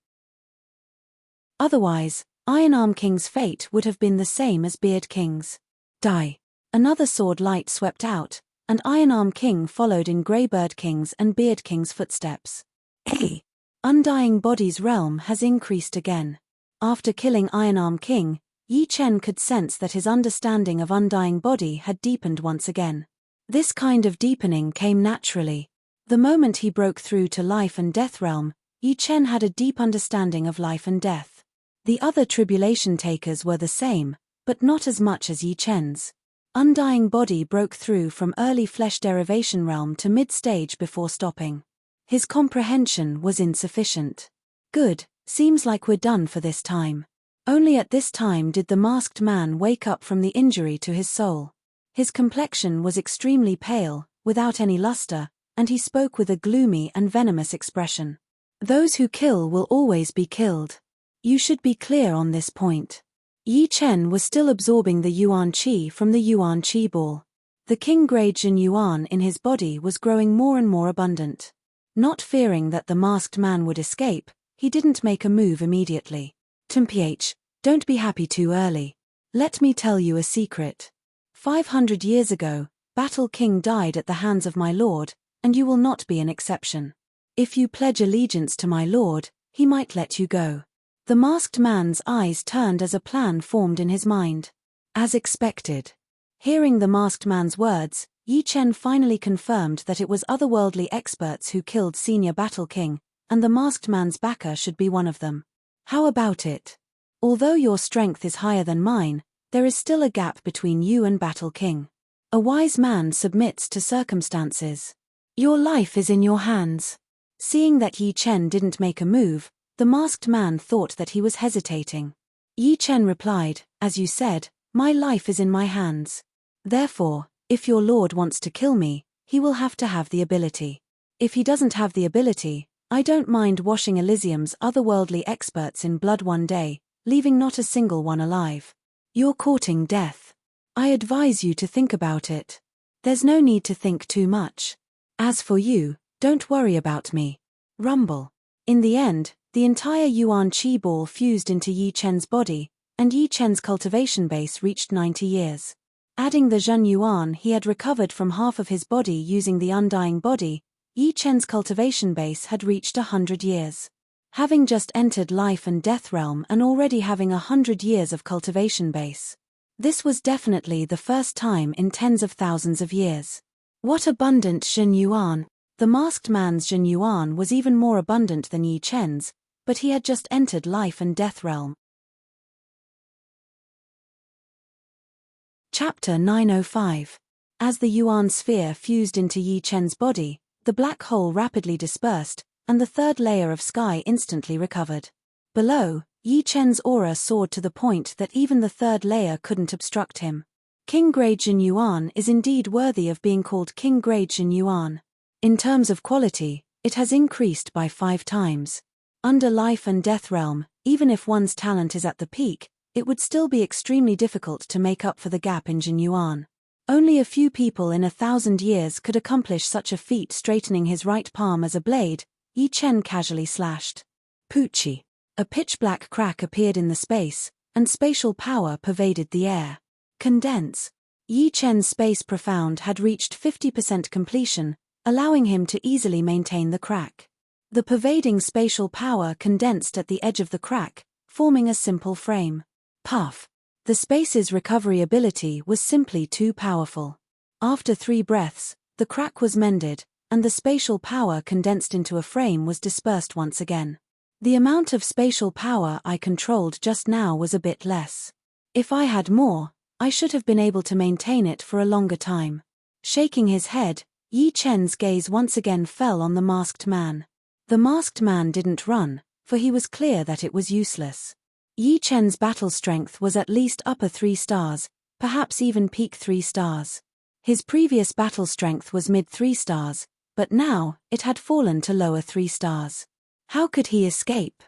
Speaker 1: Otherwise, Iron Arm King's fate would have been the same as Beard King's. Die! Another sword light swept out, and Iron Arm King followed in Grey Bird King's and Beard King's footsteps. Hey! Undying Body's realm has increased again. After killing Iron Arm King, Yi Chen could sense that his understanding of Undying Body had deepened once again. This kind of deepening came naturally. The moment he broke through to life and death realm, Yi Chen had a deep understanding of life and death. The other tribulation takers were the same, but not as much as Yi Chen's. Undying Body broke through from early flesh derivation realm to mid-stage before stopping. His comprehension was insufficient. Good, seems like we're done for this time. Only at this time did the masked man wake up from the injury to his soul. His complexion was extremely pale, without any luster, and he spoke with a gloomy and venomous expression. Those who kill will always be killed. You should be clear on this point. Yi Chen was still absorbing the yuan qi from the yuan qi ball. The king-grade Jin yuan in his body was growing more and more abundant. Not fearing that the masked man would escape, he didn't make a move immediately. "Mph, don't be happy too early. Let me tell you a secret. 500 years ago, Battle King died at the hands of my lord, and you will not be an exception. If you pledge allegiance to my lord, he might let you go." The masked man's eyes turned as a plan formed in his mind. As expected. Hearing the masked man's words, Yi Chen finally confirmed that it was otherworldly experts who killed Senior Battle King, and the masked man's backer should be one of them. "How about it? Although your strength is higher than mine, there is still a gap between you and Battle King. A wise man submits to circumstances. Your life is in your hands." Seeing that Yi Chen didn't make a move, the masked man thought that he was hesitating. Yi Chen replied, "As you said, my life is in my hands. Therefore, if your lord wants to kill me, he will have to have the ability. If he doesn't have the ability, I don't mind washing Elysium's otherworldly experts in blood one day, leaving not a single one alive. You're courting death. I advise you to think about it. There's no need to think too much. As for you, don't worry about me." Rumble. In the end, the entire yuan qi ball fused into Yi Chen's body, and Yi Chen's cultivation base reached 90 years. Adding the Zhen Yuan he had recovered from half of his body using the undying body, Yi Chen's cultivation base had reached 100 years. Having just entered life and death realm and already having 100 years of cultivation base. This was definitely the first time in tens of thousands of years. What abundant Zhen Yuan! The masked man's Zhen Yuan was even more abundant than Yi Chen's, but he had just entered life and death realm. Chapter 905. As the Yuan sphere fused into Yi Chen's body, the black hole rapidly dispersed, and the third layer of sky instantly recovered. Below, Yi Chen's aura soared to the point that even the third layer couldn't obstruct him. King-grade Jin Yuan is indeed worthy of being called King-grade Jin Yuan. In terms of quality, it has increased by 5 times. Under life and death realm, even if one's talent is at the peak, it would still be extremely difficult to make up for the gap in Jin Yuan. Only a few people in 1,000 years could accomplish such a feat. Straightening his right palm as a blade, Yi Chen casually slashed. Poochie. A pitch-black crack appeared in the space, and spatial power pervaded the air. Condense. Yi Chen's space profound had reached 50% completion, allowing him to easily maintain the crack. The pervading spatial power condensed at the edge of the crack, forming a simple frame. Puff. The space's recovery ability was simply too powerful. After 3 breaths, the crack was mended, and the spatial power condensed into a frame was dispersed once again. The amount of spatial power I controlled just now was a bit less. If I had more, I should have been able to maintain it for a longer time. Shaking his head, Yi Chen's gaze once again fell on the masked man. The masked man didn't run, for he was clear that it was useless. Yi Chen's battle strength was at least upper 3 stars, perhaps even peak 3 stars. His previous battle strength was mid 3 stars, but now, it had fallen to lower 3 stars. How could he escape?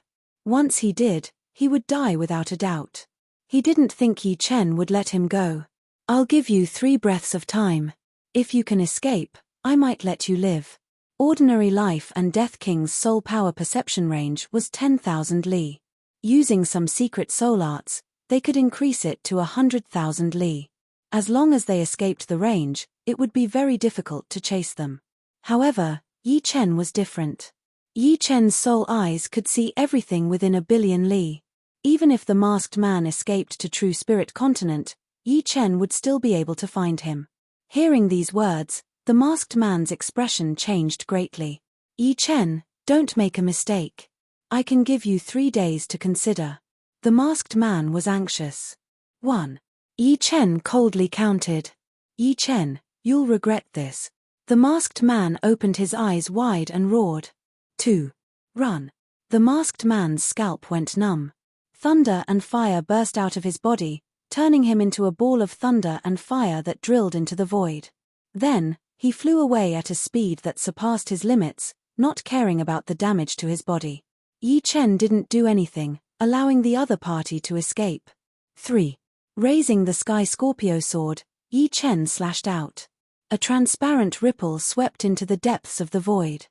Speaker 1: Once he did, he would die without a doubt. He didn't think Yi Chen would let him go. "I'll give you 3 breaths of time. If you can escape, I might let you live." Ordinary life and Death King's soul power perception range was 10,000 li. Using some secret soul arts, they could increase it to 100,000 li. As long as they escaped the range, it would be very difficult to chase them. However, Yi Chen was different. Yi Chen's soul eyes could see everything within 1,000,000,000 li. Even if the masked man escaped to True Spirit Continent, Yi Chen would still be able to find him. Hearing these words, the masked man's expression changed greatly. "Yi Chen, don't make a mistake. I can give you 3 days to consider." The masked man was anxious. 1. Yi Chen coldly countered. "Yi Chen, you'll regret this." The masked man opened his eyes wide and roared. 2. Run. The masked man's scalp went numb. Thunder and fire burst out of his body, turning him into a ball of thunder and fire that drilled into the void. Then, he flew away at a speed that surpassed his limits, not caring about the damage to his body. Yi Chen didn't do anything, allowing the other party to escape. 3. Raising the sky Scorpio sword, Yi Chen slashed out. A transparent ripple swept into the depths of the void.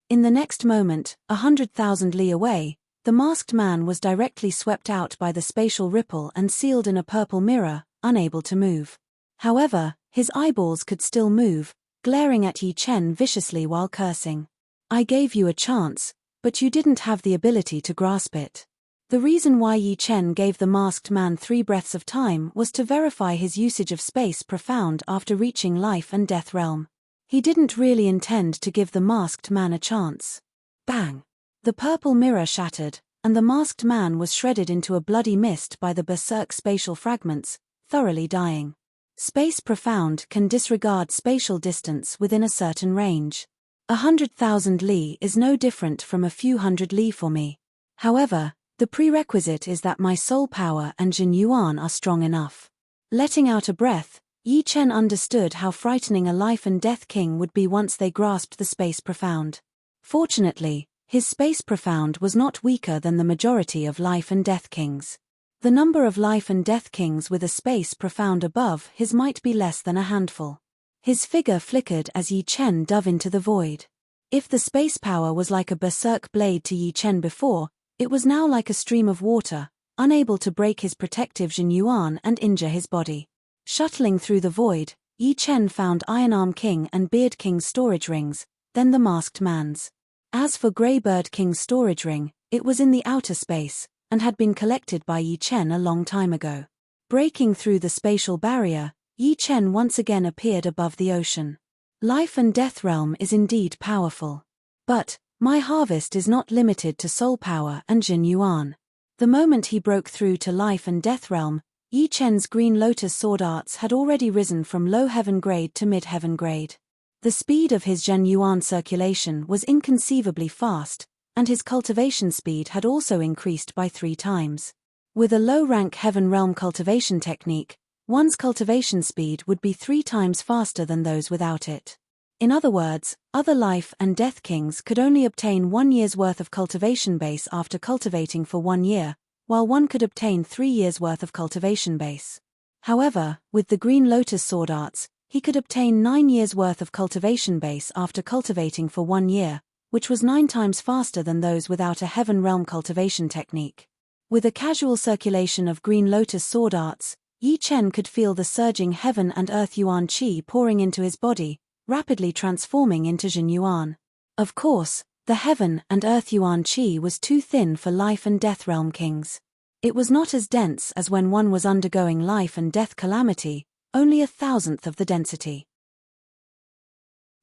Speaker 1: In the next moment, 100,000 li away, the masked man was directly swept out by the spatial ripple and sealed in a purple mirror, unable to move. However, his eyeballs could still move, glaring at Yi Chen viciously while cursing. I gave you a chance, but you didn't have the ability to grasp it. The reason why Yi Chen gave the masked man 3 breaths of time was to verify his usage of space profound after reaching life and death realm. He didn't really intend to give the masked man a chance. Bang! The purple mirror shattered, and the masked man was shredded into a bloody mist by the berserk spatial fragments, thoroughly dying. Space profound can disregard spatial distance within a certain range. 100,000 li is no different from a few hundred li for me. However, the prerequisite is that my soul power and Jin Yuan are strong enough. Letting out a breath, Yi Chen understood how frightening a life and death king would be once they grasped the space profound. Fortunately, his space profound was not weaker than the majority of life and death kings. The number of life and death kings with a space profound above his might be less than a handful. His figure flickered as Yi Chen dove into the void. If the space power was like a berserk blade to Yi Chen before, it was now like a stream of water, unable to break his protective Jin Yuan and injure his body. Shuttling through the void, Yi Chen found Ironarm King and Beard King's storage rings, then the masked man's. As for Greybird King's storage ring, it was in the outer space, and had been collected by Yi Chen a long time ago. Breaking through the spatial barrier, Yi Chen once again appeared above the ocean. Life and death realm is indeed powerful. But my harvest is not limited to soul power and Jin Yuan. The moment he broke through to life and death realm, Yi Chen's Green Lotus sword arts had already risen from low heaven grade to mid heaven grade. The speed of his Jin Yuan circulation was inconceivably fast, and his cultivation speed had also increased by 3 times. With a low-rank heaven realm cultivation technique, one's cultivation speed would be 3 times faster than those without it. In other words, other life and death kings could only obtain 1 year's worth of cultivation base after cultivating for 1 year, while one could obtain 3 years' worth of cultivation base. However, with the Green Lotus sword arts, he could obtain 9 years' worth of cultivation base after cultivating for 1 year, which was 9 times faster than those without a heaven realm cultivation technique. With a casual circulation of Green Lotus sword arts, Yi Chen could feel the surging heaven and earth Yuan Qi pouring into his body, rapidly transforming into Jin Yuan. Of course, the heaven and earth Yuan Qi was too thin for life and death realm kings. It was not as dense as when one was undergoing life and death calamity, only 1,000th of the density.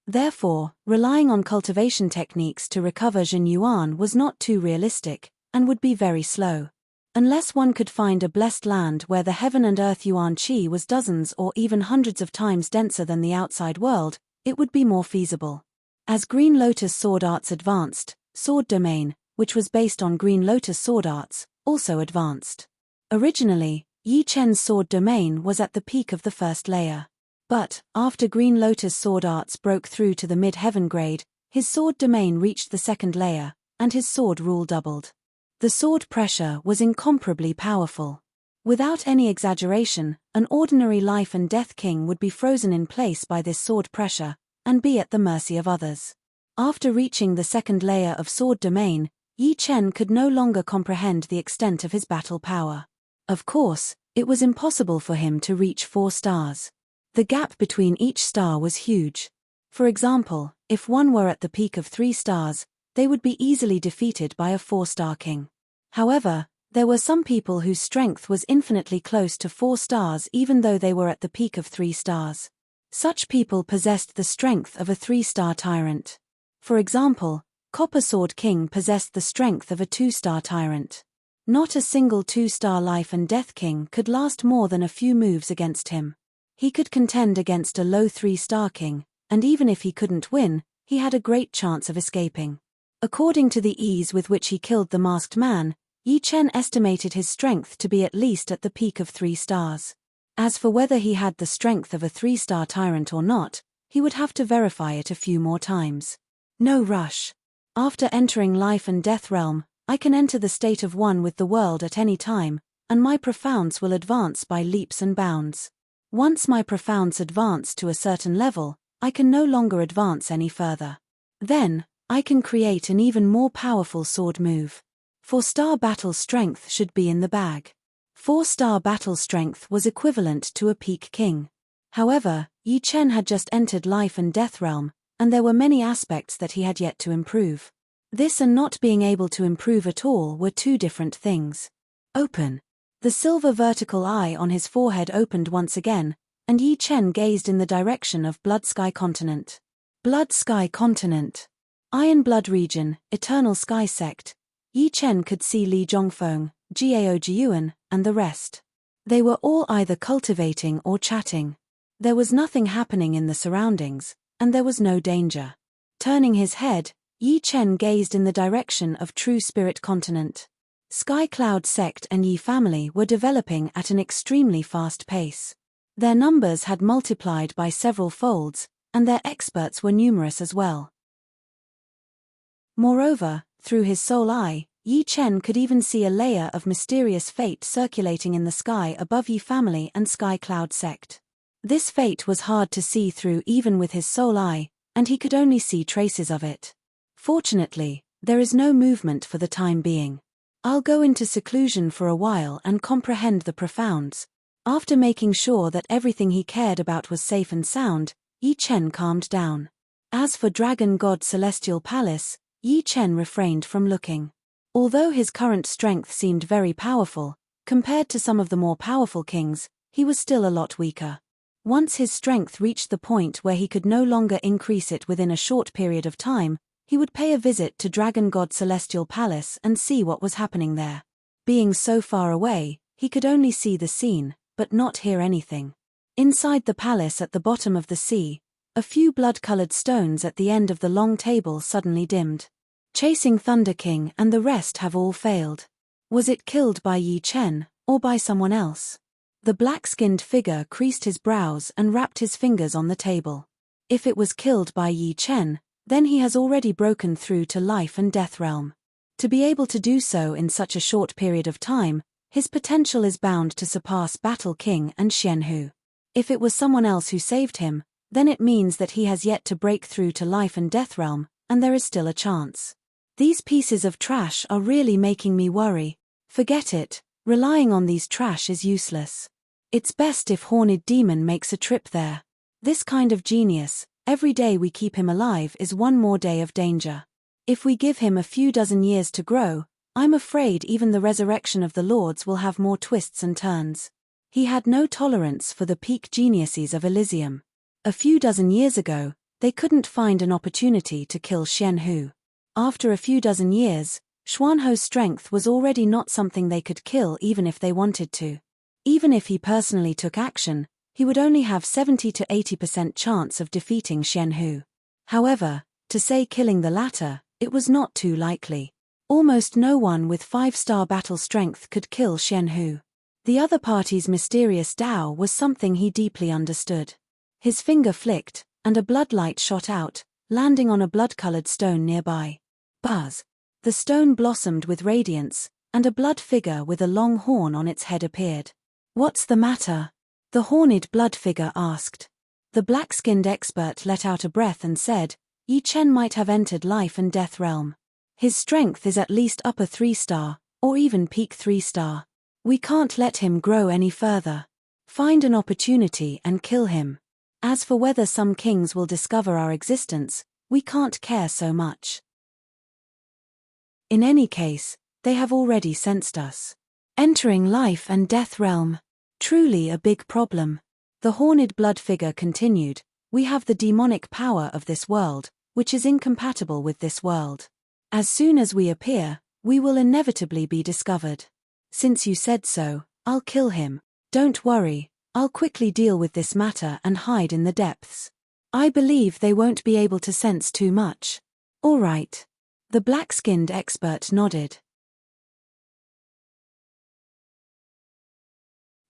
Speaker 1: Therefore, relying on cultivation techniques to recover Jin Yuan was not too realistic, and would be very slow. Unless one could find a blessed land where the heaven and earth Yuan Qi was dozens or even hundreds of times denser than the outside world, it would be more feasible. As Green Lotus sword arts advanced, sword domain, which was based on Green Lotus sword arts, also advanced. Originally, Yi Chen's sword domain was at the peak of the first layer. But, after Green Lotus sword arts broke through to the mid-heaven grade, his sword domain reached the second layer, and his sword rule doubled. The sword pressure was incomparably powerful. Without any exaggeration, an ordinary life and death king would be frozen in place by this sword pressure, and be at the mercy of others. After reaching the second layer of sword domain, Yi Chen could no longer comprehend the extent of his battle power. Of course, it was impossible for him to reach 4 stars. The gap between each star was huge. For example, if one were at the peak of 3 stars, they would be easily defeated by a 4-star king. However, there were some people whose strength was infinitely close to 4 stars even though they were at the peak of 3 stars. Such people possessed the strength of a 3-star tyrant. For example, Copper Sword King possessed the strength of a 2-star tyrant. Not a single 2-star life and death king could last more than a few moves against him. He could contend against a low 3-star king, and even if he couldn't win, he had a great chance of escaping. According to the ease with which he killed the masked man, Yi Chen estimated his strength to be at least at the peak of 3 stars. As for whether he had the strength of a 3-star tyrant or not, he would have to verify it a few more times. No rush. After entering life and death realm, I can enter the state of one with the world at any time, and my profounds will advance by leaps and bounds. Once my profounds advance to a certain level, I can no longer advance any further. Then, I can create an even more powerful sword move. 4-star battle strength should be in the bag. 4-star battle strength was equivalent to a peak king. However, Yi Chen had just entered life and death realm, and there were many aspects that he had yet to improve. This and not being able to improve at all were two different things. Open. The silver vertical eye on his forehead opened once again, and Yi Chen gazed in the direction of Blood Sky Continent. Blood Sky Continent. Iron Blood Region, Eternal Sky Sect. Yi Chen could see Li Zhongfeng, Gao Jiyuan, and the rest. They were all either cultivating or chatting. There was nothing happening in the surroundings, and there was no danger. Turning his head, Yi Chen gazed in the direction of True Spirit Continent. Sky Cloud Sect and Yi family were developing at an extremely fast pace. Their numbers had multiplied by several folds, and their experts were numerous as well. Moreover, through his soul eye, Yi Chen could even see a layer of mysterious fate circulating in the sky above Yi family and Sky Cloud Sect. This fate was hard to see through even with his soul eye, and he could only see traces of it. Fortunately, there is no movement for the time being. I'll go into seclusion for a while and comprehend the profounds. After making sure that everything he cared about was safe and sound, Yi Chen calmed down. As for Dragon God Celestial Palace, Yi Chen refrained from looking. Although his current strength seemed very powerful, compared to some of the more powerful kings, he was still a lot weaker. Once his strength reached the point where he could no longer increase it within a short period of time, he would pay a visit to Dragon God Celestial Palace and see what was happening there. Being so far away, he could only see the scene, but not hear anything. Inside the palace at the bottom of the sea, a few blood-colored stones at the end of the long table suddenly dimmed. Chasing Thunder King and the rest have all failed. Was it killed by Yi Chen, or by someone else? The black-skinned figure creased his brows and rapped his fingers on the table. If it was killed by Yi Chen, then he has already broken through to life and death realm. To be able to do so in such a short period of time, his potential is bound to surpass Battle King and Xianhu. If it was someone else who saved him, then it means that he has yet to break through to life and death realm, and there is still a chance. These pieces of trash are really making me worry. Forget it, relying on these trash is useless. It's best if Horned Demon makes a trip there. This kind of genius, every day we keep him alive is one more day of danger. If we give him a few dozen years to grow, I'm afraid even the resurrection of the lords will have more twists and turns. He had no tolerance for the peak geniuses of Elysium. A few dozen years ago, they couldn't find an opportunity to kill Xianhu. After a few dozen years, Xuanho's strength was already not something they could kill even if they wanted to. Even if he personally took action, he would only have 70 to 80% chance of defeating Xianhu. However, to say killing the latter, it was not too likely. Almost no one with 5-star battle strength could kill Xianhu. The other party's mysterious Dao was something he deeply understood. His finger flicked, and a bloodlight shot out, landing on a blood-colored stone nearby. Buzz! The stone blossomed with radiance, and a blood figure with a long horn on its head appeared. "What's the matter?" the horned blood figure asked. The black-skinned expert let out a breath and said, Yi Chen might have entered life and death realm. His strength is at least upper 3-star, or even peak 3-star. We can't let him grow any further. Find an opportunity and kill him. As for whether some kings will discover our existence, we can't care so much. In any case, they have already sensed us. Entering life and death realm. Truly a big problem. The horned blood figure continued, we have the demonic power of this world, which is incompatible with this world. As soon as we appear, we will inevitably be discovered. Since you said so, I'll kill him. Don't worry, I'll quickly deal with this matter and hide in the depths. I believe they won't be able to sense too much. All right. The black-skinned expert nodded.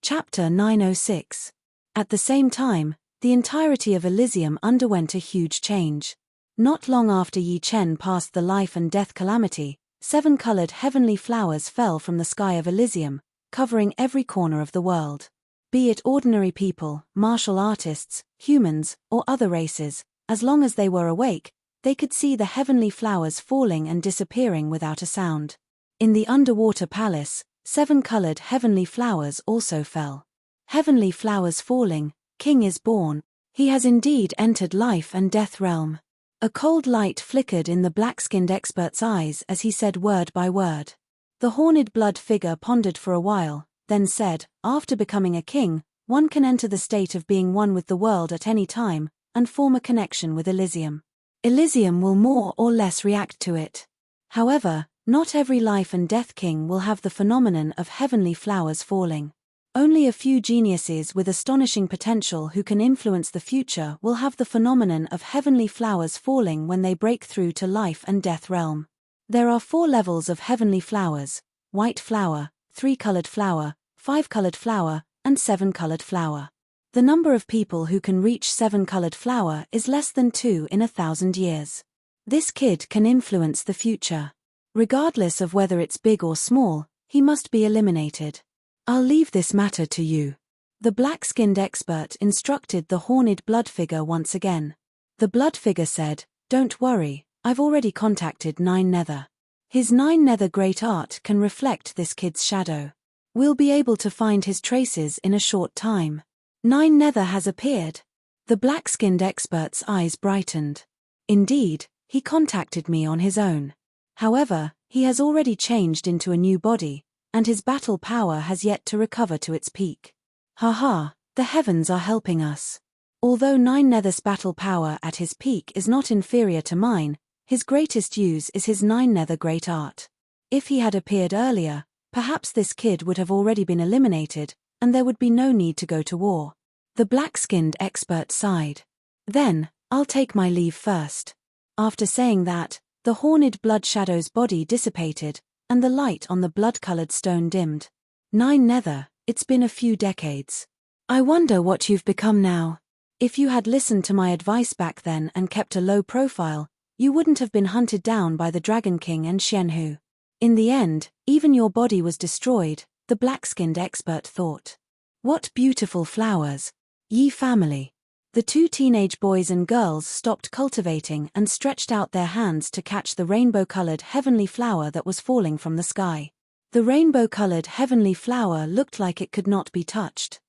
Speaker 1: Chapter 906. At the same time, the entirety of Elysium underwent a huge change. Not long after Yi Chen passed the life and death calamity, 7 colored heavenly flowers fell from the sky of Elysium, covering every corner of the world. Be it ordinary people, martial artists, humans, or other races, as long as they were awake, they could see the heavenly flowers falling and disappearing without a sound. In the underwater palace, 7 colored heavenly flowers also fell. Heavenly flowers falling, king is born. He has indeed entered life and death realm. A cold light flickered in the black-skinned expert's eyes as he said word by word. The horned blood figure pondered for a while, then said, after becoming a king, one can enter the state of being one with the world at any time, and form a connection with Elysium. Elysium will more or less react to it. However, not every life and death king will have the phenomenon of heavenly flowers falling. Only a few geniuses with astonishing potential who can influence the future will have the phenomenon of heavenly flowers falling when they break through to life and death realm. There are 4 levels of heavenly flowers: white flower, 3-colored flower, 5-colored flower, and 7-colored flower. The number of people who can reach 7-colored flower is less than 2 in 1,000 years. This kid can influence the future. Regardless of whether it's big or small, he must be eliminated. I'll leave this matter to you. The black-skinned expert instructed the horned blood figure once again. The blood figure said, "Don't worry, I've already contacted 9 Nether. His 9 Nether great art can reflect this kid's shadow. We'll be able to find his traces in a short time." 9 Nether has appeared. The black-skinned expert's eyes brightened. Indeed, he contacted me on his own. However, he has already changed into a new body, and his battle power has yet to recover to its peak. Haha, the heavens are helping us. Although 9 Nether's battle power at his peak is not inferior to mine, his greatest use is his 9 Nether great art. If he had appeared earlier, perhaps this kid would have already been eliminated, and there would be no need to go to war. The black-skinned expert sighed. Then, I'll take my leave first. After saying that, the horned blood shadow's body dissipated, and the light on the blood-colored stone dimmed. 9 Nether, it's been a few decades. I wonder what you've become now. If you had listened to my advice back then and kept a low profile, you wouldn't have been hunted down by the Dragon King and Shenhu. In the end, even your body was destroyed, the black-skinned expert thought. What beautiful flowers. Yi family. The 2 teenage boys and girls stopped cultivating and stretched out their hands to catch the rainbow-colored heavenly flower that was falling from the sky. The rainbow-colored heavenly flower looked like it could not be touched.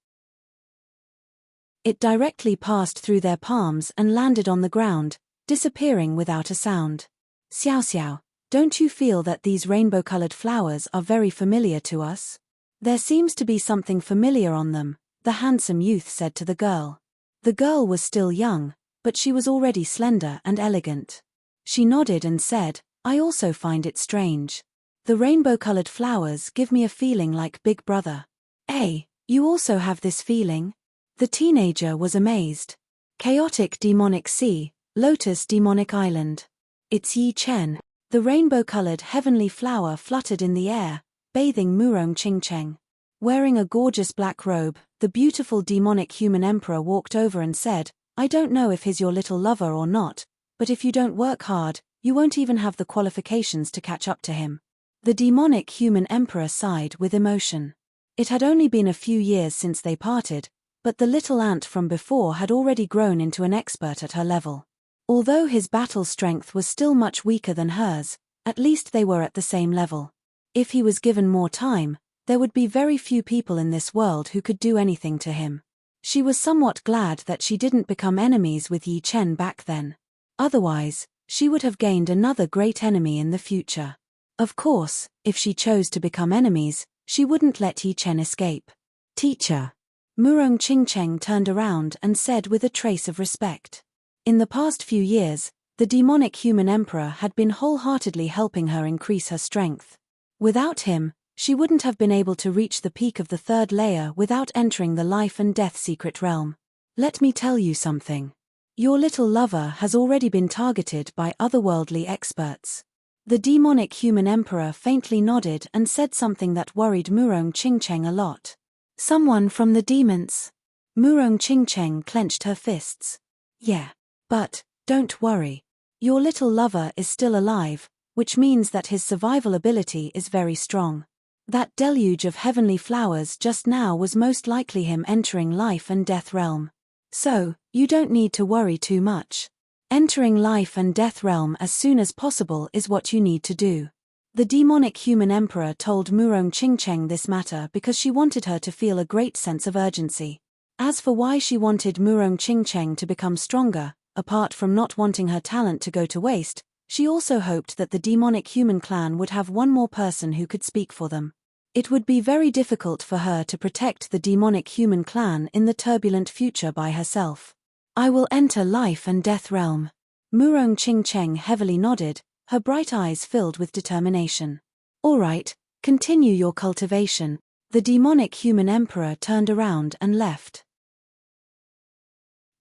Speaker 1: It directly passed through their palms and landed on the ground, disappearing without a sound. Xiao Xiao, don't you feel that these rainbow-colored flowers are very familiar to us? There seems to be something familiar on them, the handsome youth said to the girl. The girl was still young, but she was already slender and elegant. She nodded and said, I also find it strange. The rainbow-colored flowers give me a feeling like Big Brother. Hey, you also have this feeling? The teenager was amazed. Chaotic demonic sea, Lotus demonic island. It's Yi Chen. The rainbow-colored heavenly flower fluttered in the air, bathing Murong Qingcheng. Wearing a gorgeous black robe, the beautiful demonic human emperor walked over and said, I don't know if he's your little lover or not, but if you don't work hard, you won't even have the qualifications to catch up to him. The demonic human emperor sighed with emotion. It had only been a few years since they parted, but the little ant from before had already grown into an expert at her level. Although his battle strength was still much weaker than hers, at least they were at the same level. If he was given more time, there would be very few people in this world who could do anything to him. She was somewhat glad that she didn't become enemies with Yi Chen back then. Otherwise, she would have gained another great enemy in the future. Of course, if she chose to become enemies, she wouldn't let Yi Chen escape. Teacher. Murong Qingcheng turned around and said with a trace of respect. In the past few years, the demonic human emperor had been wholeheartedly helping her increase her strength. Without him, she wouldn't have been able to reach the peak of the 3rd layer without entering the life and death secret realm. Let me tell you something. Your little lover has already been targeted by otherworldly experts. The demonic human emperor faintly nodded and said something that worried Murong Qingcheng a lot. Someone from the demons. Murong Qingcheng clenched her fists. Yeah. But, don't worry. Your little lover is still alive, which means that his survival ability is very strong. That deluge of heavenly flowers just now was most likely him entering life and death realm. So, you don't need to worry too much. Entering life and death realm as soon as possible is what you need to do. The demonic human emperor told Murong Qingcheng this matter because she wanted her to feel a great sense of urgency. As for why she wanted Murong Qingcheng to become stronger, apart from not wanting her talent to go to waste, she also hoped that the demonic human clan would have one more person who could speak for them. It would be very difficult for her to protect the demonic human clan in the turbulent future by herself. I will enter life and death realm. Murong Qingcheng heavily nodded, her bright eyes filled with determination. All right, continue your cultivation. The demonic human emperor turned around and left.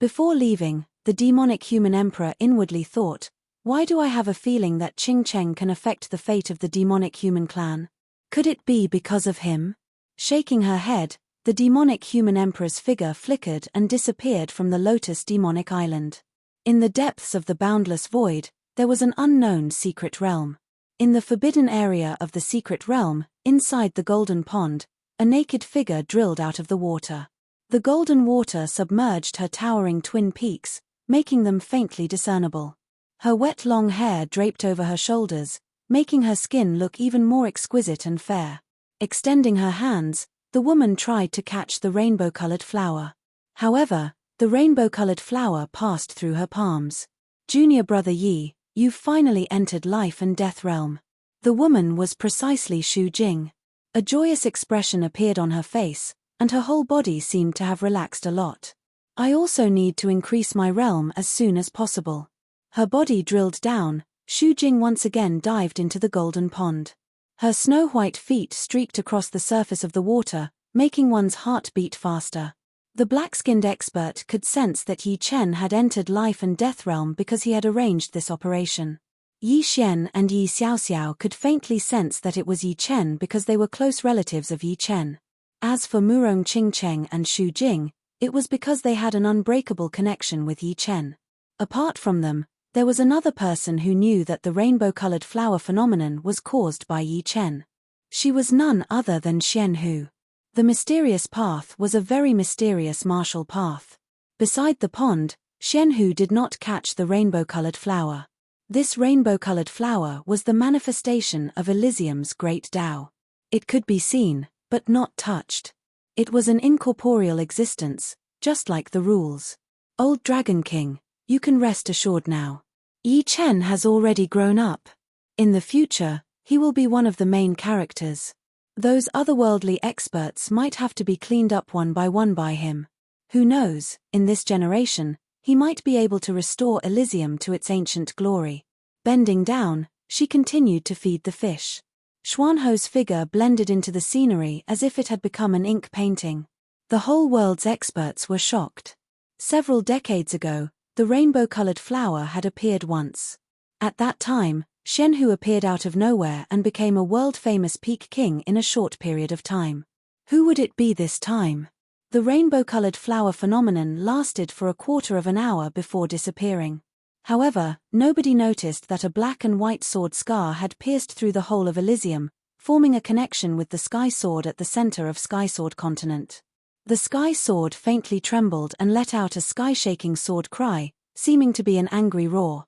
Speaker 1: Before leaving, the demonic human emperor inwardly thought, why do I have a feeling that Qingcheng can affect the fate of the demonic human clan? Could it be because of him? Shaking her head, the demonic human emperor's figure flickered and disappeared from the Lotus Demonic Island. In the depths of the boundless void, there was an unknown secret realm. In the forbidden area of the secret realm, inside the golden pond, a naked figure drilled out of the water. The golden water submerged her towering twin peaks, making them faintly discernible. Her wet long hair draped over her shoulders, making her skin look even more exquisite and fair. Extending her hands, the woman tried to catch the rainbow-colored flower. However, the rainbow-colored flower passed through her palms. Junior brother Yi, you've finally entered life and death realm. The woman was precisely Xu Jing. A joyous expression appeared on her face, and her whole body seemed to have relaxed a lot. I also need to increase my realm as soon as possible. Her body drilled down, Xu Jing once again dived into the golden pond. Her snow-white feet streaked across the surface of the water, making one's heart beat faster. The black-skinned expert could sense that Yi Chen had entered life and death realm because he had arranged this operation. Yi Xian and Yi Xiaoxiao could faintly sense that it was Yi Chen because they were close relatives of Yi Chen. As for Murong Qingcheng and Xu Jing, it was because they had an unbreakable connection with Yi Chen. Apart from them, there was another person who knew that the rainbow-colored flower phenomenon was caused by Yi Chen. She was none other than Xian Hu. The mysterious path was a very mysterious martial path. Beside the pond, Xian Hu did not catch the rainbow-colored flower. This rainbow-colored flower was the manifestation of Elysium's great Tao. It could be seen, but not touched. It was an incorporeal existence, just like the rules. Old Dragon King, you can rest assured now. Yi Chen has already grown up. In the future, he will be one of the main characters. Those otherworldly experts might have to be cleaned up one by him. Who knows, in this generation, he might be able to restore Elysium to its ancient glory. Bending down, she continued to feed the fish. Xuanho's figure blended into the scenery as if it had become an ink painting. The whole world's experts were shocked. Several decades ago, the rainbow-colored flower had appeared once. At that time, Xian Hu appeared out of nowhere and became a world-famous peak king in a short period of time. Who would it be this time? The rainbow-colored flower phenomenon lasted for a quarter of an hour before disappearing. However, nobody noticed that a black and white sword scar had pierced through the whole of Elysium, forming a connection with the sky sword at the center of Skysword Continent. The sky sword faintly trembled and let out a sky-shaking sword cry, seeming to be an angry roar.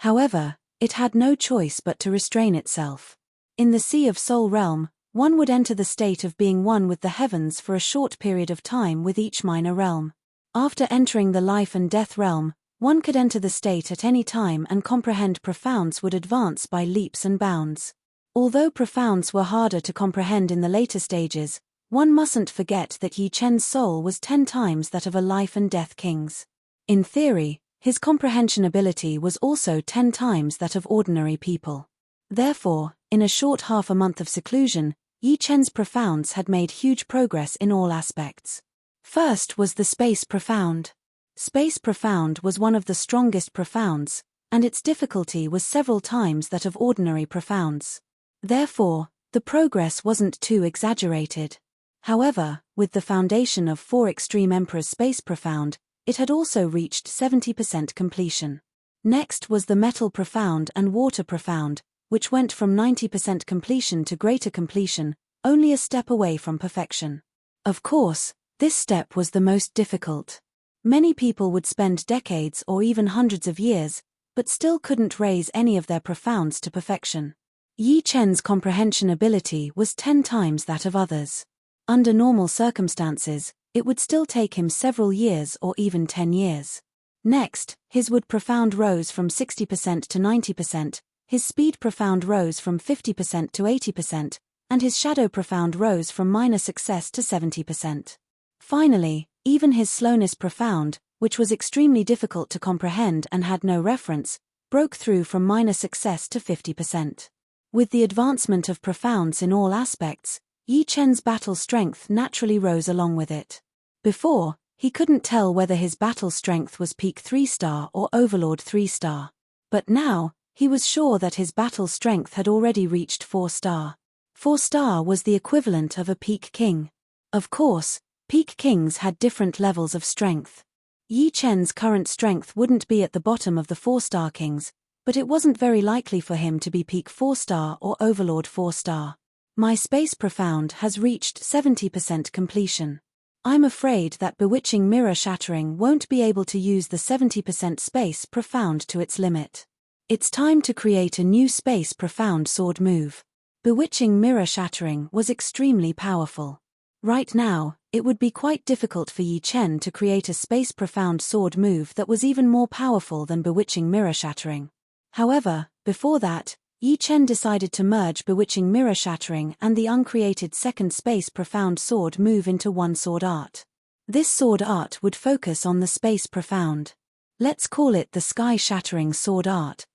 Speaker 1: However, it had no choice but to restrain itself. In the Sea of Soul realm, one would enter the state of being one with the heavens for a short period of time with each minor realm. After entering the life and death realm, one could enter the state at any time and comprehend profounds would advance by leaps and bounds. Although profounds were harder to comprehend in the later stages, one mustn't forget that Yi Chen's soul was 10 times that of a life and death king's. In theory, his comprehension ability was also 10 times that of ordinary people. Therefore, in a short half a month of seclusion, Yi Chen's profounds had made huge progress in all aspects. First was the space profound. Space profound was one of the strongest profounds, and its difficulty was several times that of ordinary profounds. Therefore, the progress wasn't too exaggerated. However, with the foundation of 4 Extreme Emperor's Space Profound, it had also reached 70% completion. Next was the Metal Profound and Water Profound, which went from 90% completion to greater completion, only a step away from perfection. Of course, this step was the most difficult. Many people would spend decades or even hundreds of years, but still couldn't raise any of their profounds to perfection. Yi Chen's comprehension ability was 10 times that of others. Under normal circumstances, it would still take him several years or even 10 years. Next, his wood profound rose from 60% to 90%, his speed profound rose from 50% to 80%, and his shadow profound rose from minor success to 70%. Finally, even his slowness profound, which was extremely difficult to comprehend and had no reference, broke through from minor success to 50%. With the advancement of profounds in all aspects, Yi Chen's battle strength naturally rose along with it. Before, he couldn't tell whether his battle strength was peak 3-star or overlord 3-star. But now, he was sure that his battle strength had already reached 4-star. 4-star was the equivalent of a peak king. Of course, peak kings had different levels of strength. Yi Chen's current strength wouldn't be at the bottom of the 4-star kings, but it wasn't very likely for him to be peak 4-star or overlord 4-star. My space profound has reached 70% completion. I'm afraid that bewitching mirror shattering won't be able to use the 70% space profound to its limit. It's time to create a new space profound sword move. Bewitching mirror shattering was extremely powerful. Right now, it would be quite difficult for Yi Chen to create a space profound sword move that was even more powerful than bewitching mirror shattering. However, before that, Yi Chen decided to merge bewitching mirror shattering and the uncreated second space profound sword move into one sword art. This sword art would focus on the space profound. Let's call it the sky shattering sword art.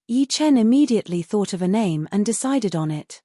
Speaker 1: Yi Chen immediately thought of a name and decided on it.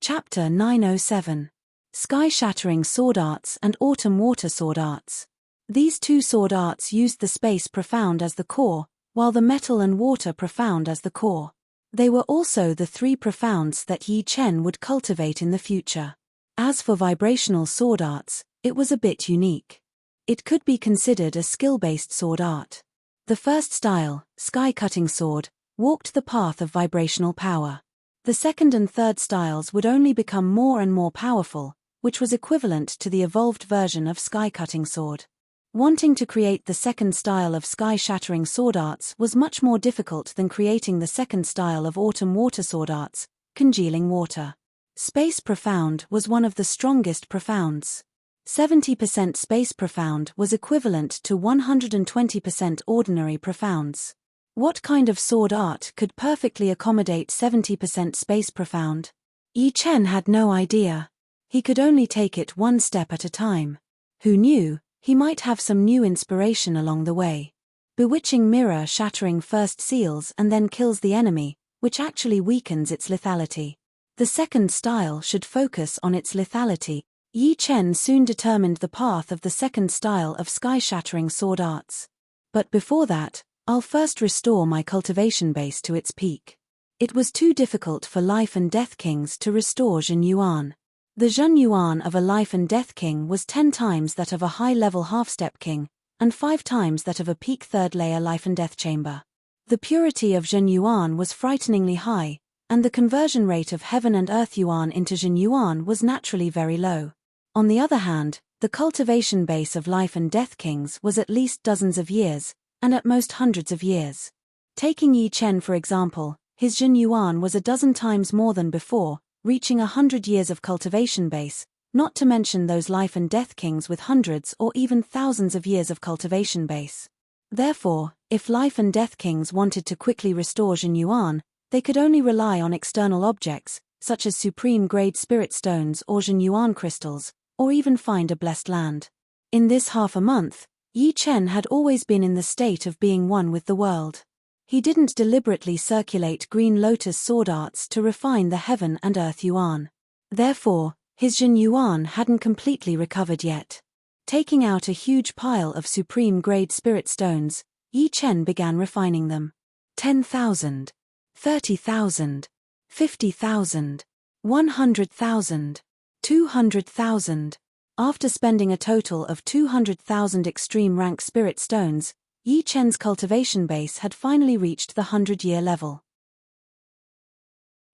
Speaker 1: Chapter 907. Sky Shattering Sword Arts and Autumn Water Sword Arts. These two sword arts used the space profound as the core, while the metal and water profound as the core. They were also the three profounds that Yi Chen would cultivate in the future. As for vibrational sword arts, it was a bit unique. It could be considered a skill-based sword art. The first style, Sky Cutting Sword, walked the path of vibrational power. The second and third styles would only become more and more powerful, which was equivalent to the evolved version of Sky Cutting Sword. Wanting to create the second style of Sky Shattering Sword Arts was much more difficult than creating the second style of Autumn Water Sword Arts, Congealing Water. Space Profound was one of the strongest profounds. 70% Space Profound was equivalent to 120% ordinary profounds. What kind of sword art could perfectly accommodate 70% Space Profound? Yi Chen had no idea. He could only take it one step at a time. Who knew, he might have some new inspiration along the way. Bewitching mirror shattering first seals and then kills the enemy, which actually weakens its lethality. The second style should focus on its lethality. Yi Chen soon determined the path of the second style of Sky Shattering Sword Arts. But before that, I'll first restore my cultivation base to its peak. It was too difficult for Life and Death Kings to restore Zhen Yuan. The Zhen Yuan of a Life and Death King was 10 times that of a high-level half-step king, and 5 times that of a peak third-layer Life and Death chamber. The purity of Zhen Yuan was frighteningly high, and the conversion rate of Heaven and Earth Yuan into Zhen Yuan was naturally very low. On the other hand, the cultivation base of Life and Death Kings was at least dozens of years, and at most hundreds of years. Taking Yi Chen for example, his Zhen Yuan was a dozen times more than before, reaching 100 years of cultivation base, not to mention those Life and Death Kings with hundreds or even thousands of years of cultivation base. Therefore, if Life and Death Kings wanted to quickly restore Zhen Yuan, they could only rely on external objects, such as supreme-grade spirit stones or Zhen Yuan crystals, or even find a blessed land. In this half a month, Yi Chen had always been in the state of being one with the world. He didn't deliberately circulate Green Lotus sword arts to refine the Heaven and Earth Yuan. Therefore, his Zhen Yuan hadn't completely recovered yet. Taking out a huge pile of supreme-grade spirit stones, Yi Chen began refining them. 10,000, 30,000, 50,000, 100,000, 200,000, After spending a total of 200,000 extreme rank spirit stones, Yi Chen's cultivation base had finally reached the 100-year level.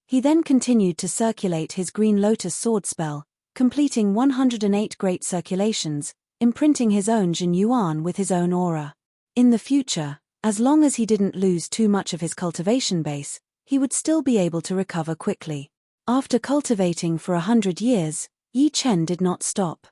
Speaker 1: He then continued to circulate his Green Lotus sword spell, completing 108 great circulations, imprinting his own Jin Yuan with his own aura. In the future, as long as he didn't lose too much of his cultivation base, he would still be able to recover quickly. After cultivating for 100 years, Yi Chen did not stop.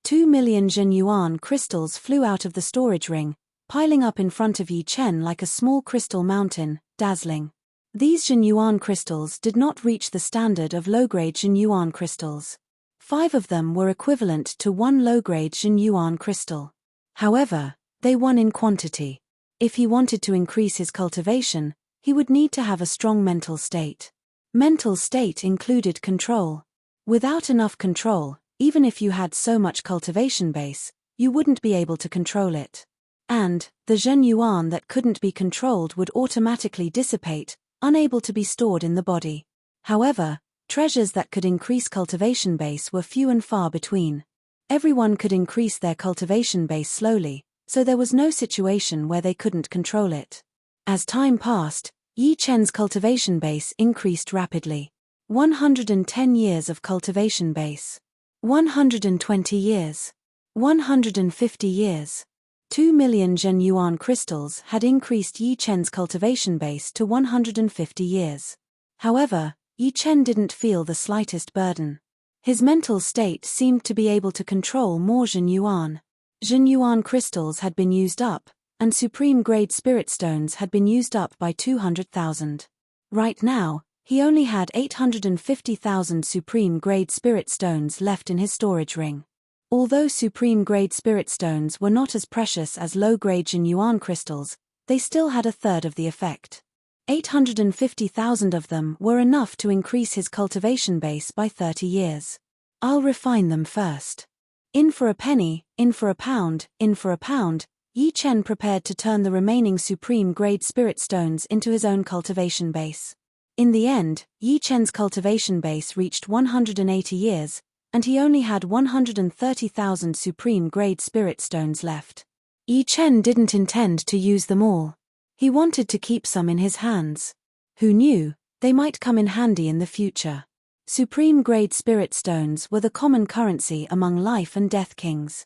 Speaker 1: 2 million Jin Yuan crystals flew out of the storage ring, piling up in front of Yi Chen like a small crystal mountain, dazzling. These Jin Yuan crystals did not reach the standard of low-grade Jin Yuan crystals. 5 of them were equivalent to 1 low-grade Jin Yuan crystal. However, they won in quantity. If he wanted to increase his cultivation, he would need to have a strong mental state. Mental state included control. Without enough control, even if you had so much cultivation base, you wouldn't be able to control it. And, the Zhen Yuan that couldn't be controlled would automatically dissipate, unable to be stored in the body. However, treasures that could increase cultivation base were few and far between. Everyone could increase their cultivation base slowly, so there was no situation where they couldn't control it. As time passed, Yi Chen's cultivation base increased rapidly. 110 years of cultivation base. 120 years. 150 years. 2 million Zhen Yuan crystals had increased Yi Chen's cultivation base to 150 years. However, Yi Chen didn't feel the slightest burden. His mental state seemed to be able to control more Zhen Yuan. Zhen Yuan crystals had been used up, and supreme-grade spirit stones had been used up by 200,000. Right now, he only had 850,000 supreme-grade spirit stones left in his storage ring. Although supreme-grade spirit stones were not as precious as low-grade Jin Yuan crystals, they still had a third of the effect. 850,000 of them were enough to increase his cultivation base by 30 years. I'll refine them first. In for a penny, in for a pound, in for a pound, Yi Chen prepared to turn the remaining supreme-grade spirit stones into his own cultivation base. In the end, Yi Chen's cultivation base reached 180 years, and he only had 130,000 supreme-grade spirit stones left. Yi Chen didn't intend to use them all. He wanted to keep some in his hands. Who knew, they might come in handy in the future. Supreme-grade spirit stones were the common currency among life and death kings.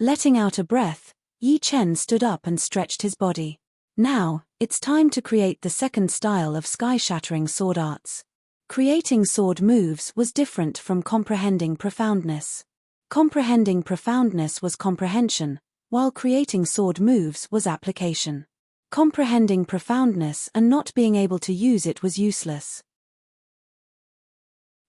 Speaker 1: Letting out a breath, Yi Chen stood up and stretched his body. Now, it's time to create the second style of sky-shattering sword arts. Creating sword moves was different from comprehending profoundness. Comprehending profoundness was comprehension, while creating sword moves was application. Comprehending profoundness and not being able to use it was useless.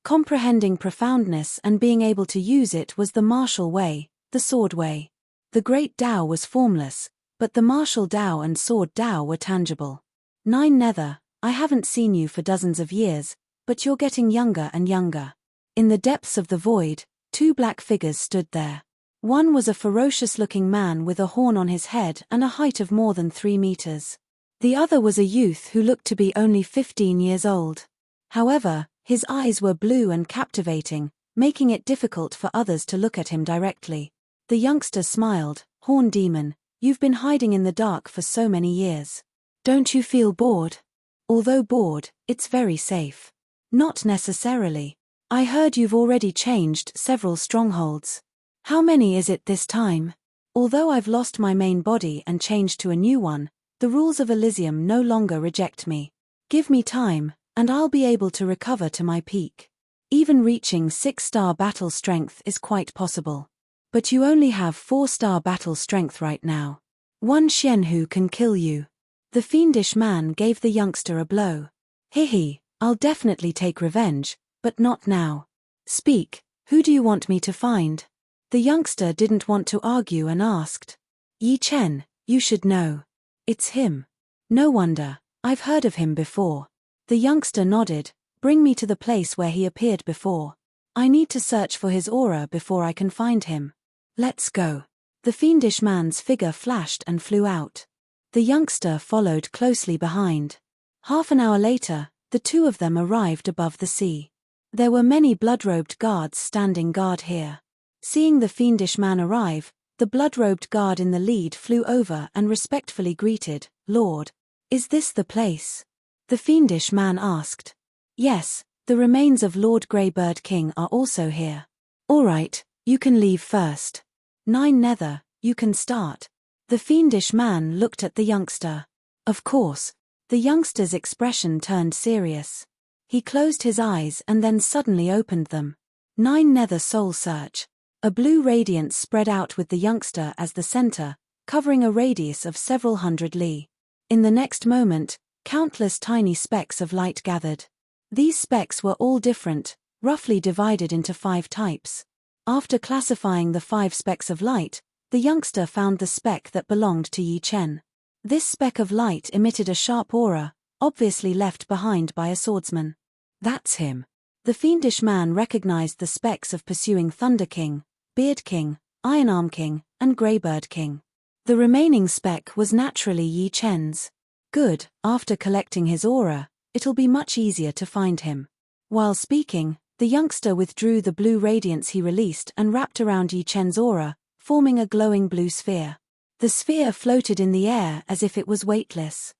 Speaker 1: Comprehending profoundness and being able to use it was the martial way, the sword way. The great Tao was formless, but the martial Tao and sword Tao were tangible. 9 Nether, I haven't seen you for dozens of years, but you're getting younger and younger. In the depths of the void, 2 black figures stood there. One was a ferocious-looking man with a horn on his head and a height of more than 3 meters. The other was a youth who looked to be only 15 years old. However, his eyes were blue and captivating, making it difficult for others to look at him directly. The youngster smiled. Horn Demon, you've been hiding in the dark for so many years. Don't you feel bored? Although bored, it's very safe. Not necessarily. I heard you've already changed several strongholds. How many is it this time? Although I've lost my main body and changed to a new one, the rules of Elysium no longer reject me. Give me time, and I'll be able to recover to my peak. Even reaching 6-star battle strength is quite possible. But you only have 4-star battle strength right now. 1 Xianhu can kill you. The fiendish man gave the youngster a blow. Hihi, I'll definitely take revenge, but not now. Speak, who do you want me to find? The youngster didn't want to argue and asked. Yi Chen, you should know. It's him. No wonder, I've heard of him before. The youngster nodded. Bring me to the place where he appeared before. I need to search for his aura before I can find him. Let's go. The fiendish man's figure flashed and flew out. The youngster followed closely behind. Half an hour later, the 2 of them arrived above the sea. There were many blood-robed guards standing guard here. Seeing the fiendish man arrive, the blood-robed guard in the lead flew over and respectfully greeted, "Lord, is this the place?" The fiendish man asked. "Yes, the remains of Lord Greybird King are also here." "All right, you can leave first." "Nine Nether, you can start." The fiendish man looked at the youngster. Of course. The youngster's expression turned serious. He closed his eyes and then suddenly opened them. Nine Nether Soul Search. A blue radiance spread out with the youngster as the center, covering a radius of several hundred li. In the next moment, countless tiny specks of light gathered. These specks were all different, roughly divided into 5 types. After classifying the 5 specks of light, the youngster found the speck that belonged to Yi Chen. This speck of light emitted a sharp aura, obviously left behind by a swordsman. "That's him." The fiendish man recognized the specks of pursuing Thunder King, Beard King, Ironarm King, and Greybird King. The remaining speck was naturally Yi Chen's. Good, after collecting his aura, it'll be much easier to find him. While speaking, the youngster withdrew the blue radiance he released and wrapped around Yi Chen's aura, forming a glowing blue sphere. The sphere floated in the air as if it was weightless.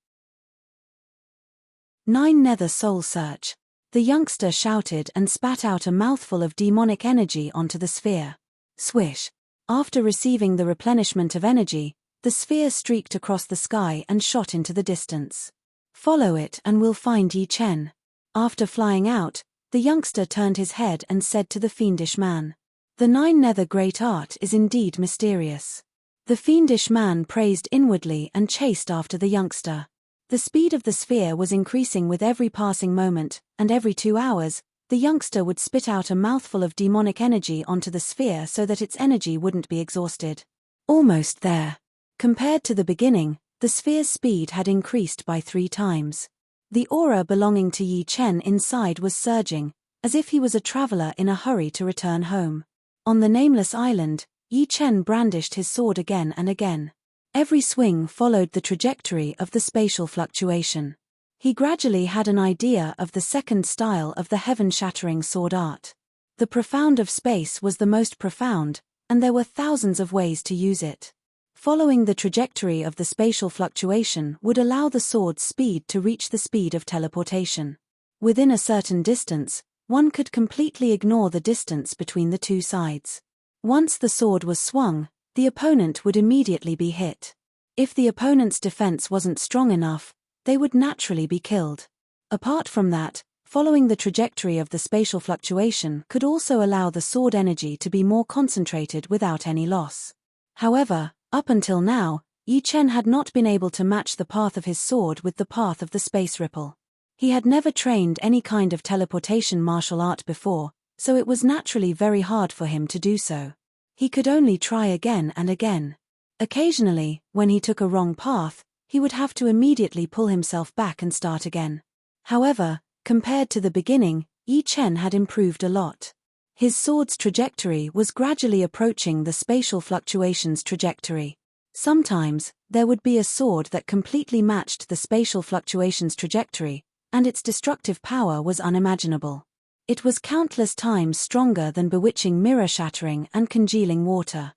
Speaker 1: Nine Nether Soul Search. The youngster shouted and spat out a mouthful of demonic energy onto the sphere. Swish. After receiving the replenishment of energy, the sphere streaked across the sky and shot into the distance. "Follow it and we'll find Yi Chen." After flying out, the youngster turned his head and said to the fiendish man, "The Nine Nether Great Art is indeed mysterious." The fiendish man praised inwardly and chased after the youngster. The speed of the sphere was increasing with every passing moment, and every 2 hours, the youngster would spit out a mouthful of demonic energy onto the sphere so that its energy wouldn't be exhausted. Almost there. Compared to the beginning, the sphere's speed had increased by 3 times. The aura belonging to Yi Chen inside was surging, as if he was a traveler in a hurry to return home. On the nameless island, Yi Chen brandished his sword again and again. Every swing followed the trajectory of the spatial fluctuation. He gradually had an idea of the second style of the heaven-shattering sword art. The profound of space was the most profound, and there were thousands of ways to use it. Following the trajectory of the spatial fluctuation would allow the sword's speed to reach the speed of teleportation. Within a certain distance, one could completely ignore the distance between the 2 sides. Once the sword was swung, the opponent would immediately be hit. If the opponent's defense wasn't strong enough, they would naturally be killed. Apart from that, following the trajectory of the spatial fluctuation could also allow the sword energy to be more concentrated without any loss. However, up until now, Yi Chen had not been able to match the path of his sword with the path of the space ripple. He had never trained any kind of teleportation martial art before, so it was naturally very hard for him to do so. He could only try again and again. Occasionally, when he took a wrong path, he would have to immediately pull himself back and start again. However, compared to the beginning, Yi Chen had improved a lot. His sword's trajectory was gradually approaching the spatial fluctuation's trajectory. Sometimes, there would be a sword that completely matched the spatial fluctuation's trajectory, and its destructive power was unimaginable. It was countless times stronger than bewitching mirror-shattering and congealing water.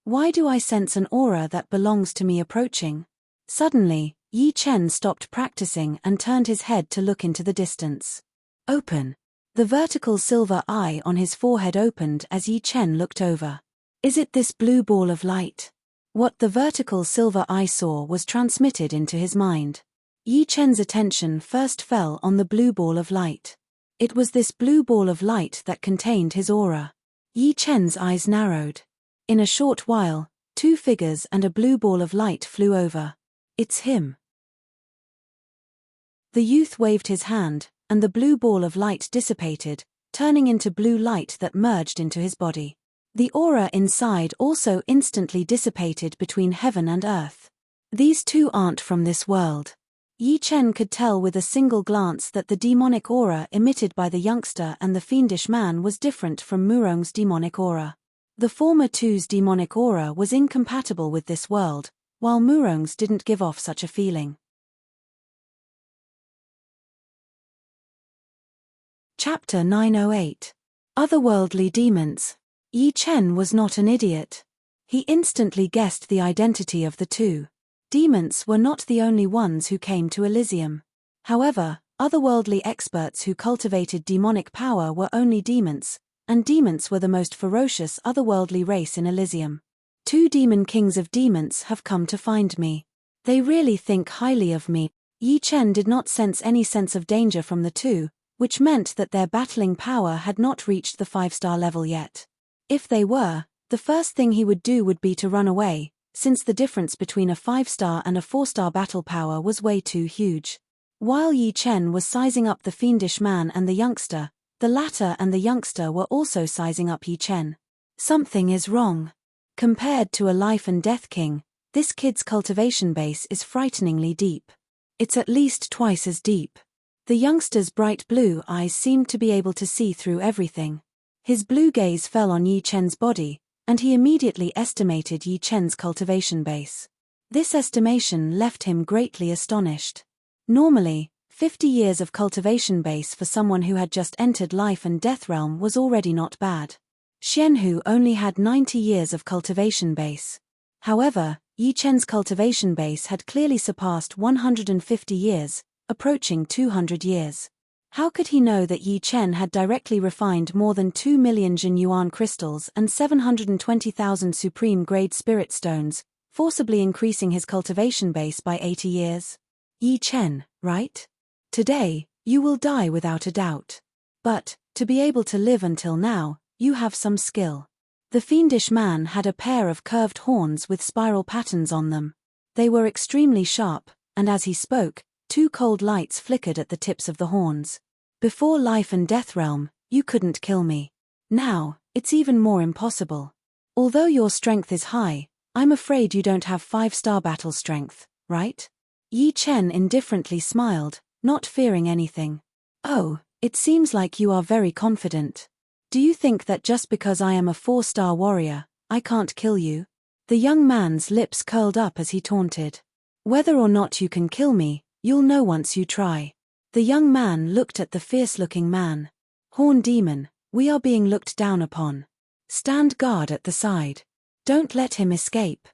Speaker 1: Why do I sense an aura that belongs to me approaching? Suddenly, Yi Chen stopped practicing and turned his head to look into the distance. Open. The vertical silver eye on his forehead opened as Yi Chen looked over. Is it this blue ball of light? What the vertical silver eye saw was transmitted into his mind. Yi Chen's attention first fell on the blue ball of light. It was this blue ball of light that contained his aura. Yi Chen's eyes narrowed. In a short while, 2 figures and a blue ball of light flew over. It's him. The youth waved his hand, and the blue ball of light dissipated, turning into blue light that merged into his body. The aura inside also instantly dissipated between heaven and earth. These 2 aren't from this world. Yi Chen could tell with a single glance that the demonic aura emitted by the youngster and the fiendish man was different from Murong's demonic aura. The former two's demonic aura was incompatible with this world, while Murong's didn't give off such a feeling. Chapter 908. Otherworldly Demons. Yi Chen was not an idiot. He instantly guessed the identity of the two. Demons were not the only ones who came to Elysium. However, otherworldly experts who cultivated demonic power were only demons, and demons were the most ferocious otherworldly race in Elysium. 2 demon kings of demons have come to find me. They really think highly of me. Yi Chen did not sense any sense of danger from the two, which meant that their battling power had not reached the 5-star level yet. If they were, the first thing he would do would be to run away, since the difference between a 5-star and a 4-star battle power was way too huge. While Yi Chen was sizing up the fiendish man and the youngster, the latter and the youngster were also sizing up Yi Chen. Something is wrong. Compared to a life and death king, this kid's cultivation base is frighteningly deep. It's at least twice as deep. The youngster's bright blue eyes seemed to be able to see through everything. His blue gaze fell on Yi Chen's body, and he immediately estimated Yi Chen's cultivation base. This estimation left him greatly astonished. Normally, 50 years of cultivation base for someone who had just entered life and death realm was already not bad. Xianhu only had 90 years of cultivation base. However, Yi Chen's cultivation base had clearly surpassed 150 years, approaching 200 years. How could he know that Yi Chen had directly refined more than 2 million Jin Yuan crystals and 720,000 supreme-grade spirit stones, forcibly increasing his cultivation base by 80 years? Yi Chen, right? Today, you will die without a doubt. But, to be able to live until now, you have some skill. The fiendish man had a pair of curved horns with spiral patterns on them. They were extremely sharp, and as he spoke, 2 cold lights flickered at the tips of the horns. Before life and death realm, you couldn't kill me. Now, it's even more impossible. Although your strength is high, I'm afraid you don't have 5-star battle strength, right? Yi Chen indifferently smiled, not fearing anything. Oh, it seems like you are very confident. Do you think that just because I am a 4-star warrior, I can't kill you? The young man's lips curled up as he taunted. Whether or not you can kill me, you'll know once you try. The young man looked at the fierce-looking man. Horn demon, we are being looked down upon. Stand guard at the side. Don't let him escape.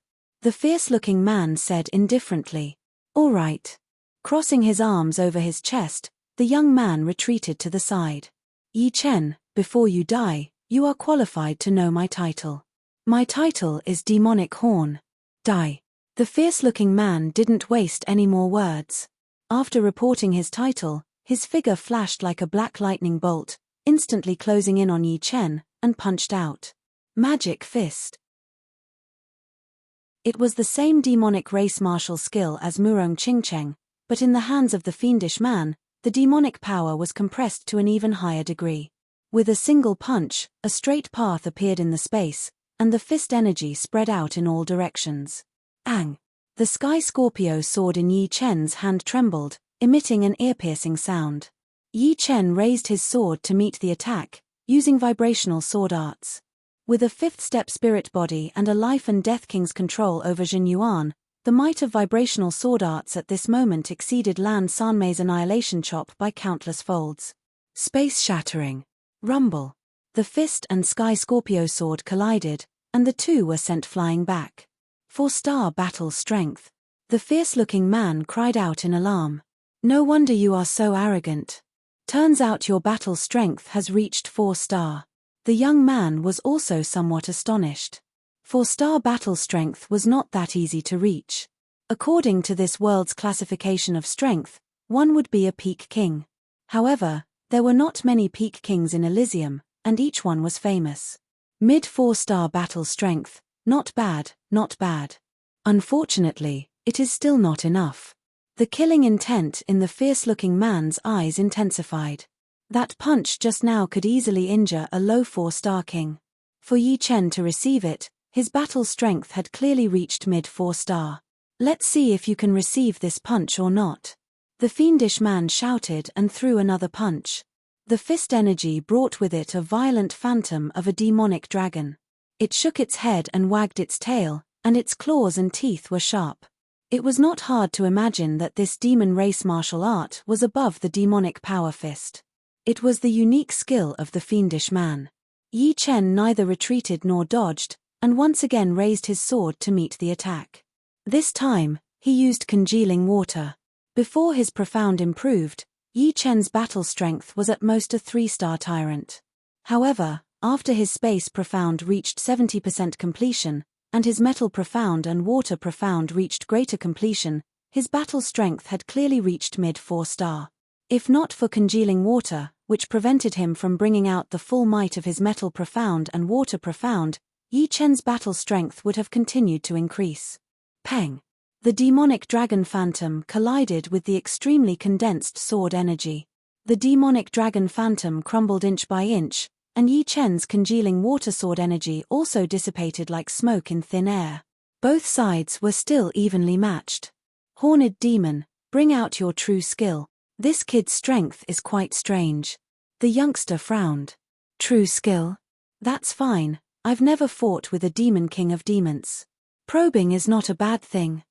Speaker 1: The fierce-looking man said indifferently. All right. Crossing his arms over his chest, the young man retreated to the side. Yi Chen, before you die, you are qualified to know my title. My title is Demonic Horn. Die. The fierce-looking man didn't waste any more words. After reporting his title, his figure flashed like a black lightning bolt, instantly closing in on Yi Chen, and punched out. Magic Fist. It was the same demonic race martial skill as Murong Qingcheng, but in the hands of the fiendish man, the demonic power was compressed to an even higher degree. With a single punch, a straight path appeared in the space, and the fist energy spread out in all directions. Ang! The Sky Scorpio sword in Yi Chen's hand trembled, emitting an ear-piercing sound. Yi Chen raised his sword to meet the attack, using vibrational sword arts. With a 5th-step spirit body and a life and death king's control over Jin Yuan, the might of vibrational sword arts at this moment exceeded Lan Sanmei's annihilation chop by countless folds. Space-shattering. Rumble. The fist and Sky Scorpio sword collided, and the two were sent flying back. 4-star battle strength. The fierce-looking man cried out in alarm. No wonder you are so arrogant. Turns out your battle strength has reached 4-star. The young man was also somewhat astonished. 4-star battle strength was not that easy to reach. According to this world's classification of strength, one would be a peak king. However, there were not many peak kings in Elysium, and each one was famous. Mid 4-star battle strength, not bad, not bad. Unfortunately, it is still not enough. The killing intent in the fierce-looking man's eyes intensified. That punch just now could easily injure a low 4-star king. For Yi Chen to receive it, his battle strength had clearly reached mid 4-star. Let's see if you can receive this punch or not. The fiendish man shouted and threw another punch. The fist energy brought with it a violent phantom of a demonic dragon. It shook its head and wagged its tail, and its claws and teeth were sharp. It was not hard to imagine that this demon race martial art was above the demonic power fist. It was the unique skill of the fiendish man. Yi Chen neither retreated nor dodged, and once again raised his sword to meet the attack. This time, he used congealing water. Before his profound improved, Yi Chen's battle strength was at most a 3-star tyrant. However, after his space profound reached 70% completion, and his metal profound and water profound reached greater completion, his battle strength had clearly reached mid 4-star. If not for congealing water, which prevented him from bringing out the full might of his metal profound and water profound, Yi Chen's battle strength would have continued to increase. Peng! The demonic dragon phantom collided with the extremely condensed sword energy. The demonic dragon phantom crumbled inch by inch, and Yi Chen's congealing water sword energy also dissipated like smoke in thin air. Both sides were still evenly matched. Horned demon, bring out your true skill. This kid's strength is quite strange. The youngster frowned. True skill? That's fine, I've never fought with a demon king of demons. Probing is not a bad thing.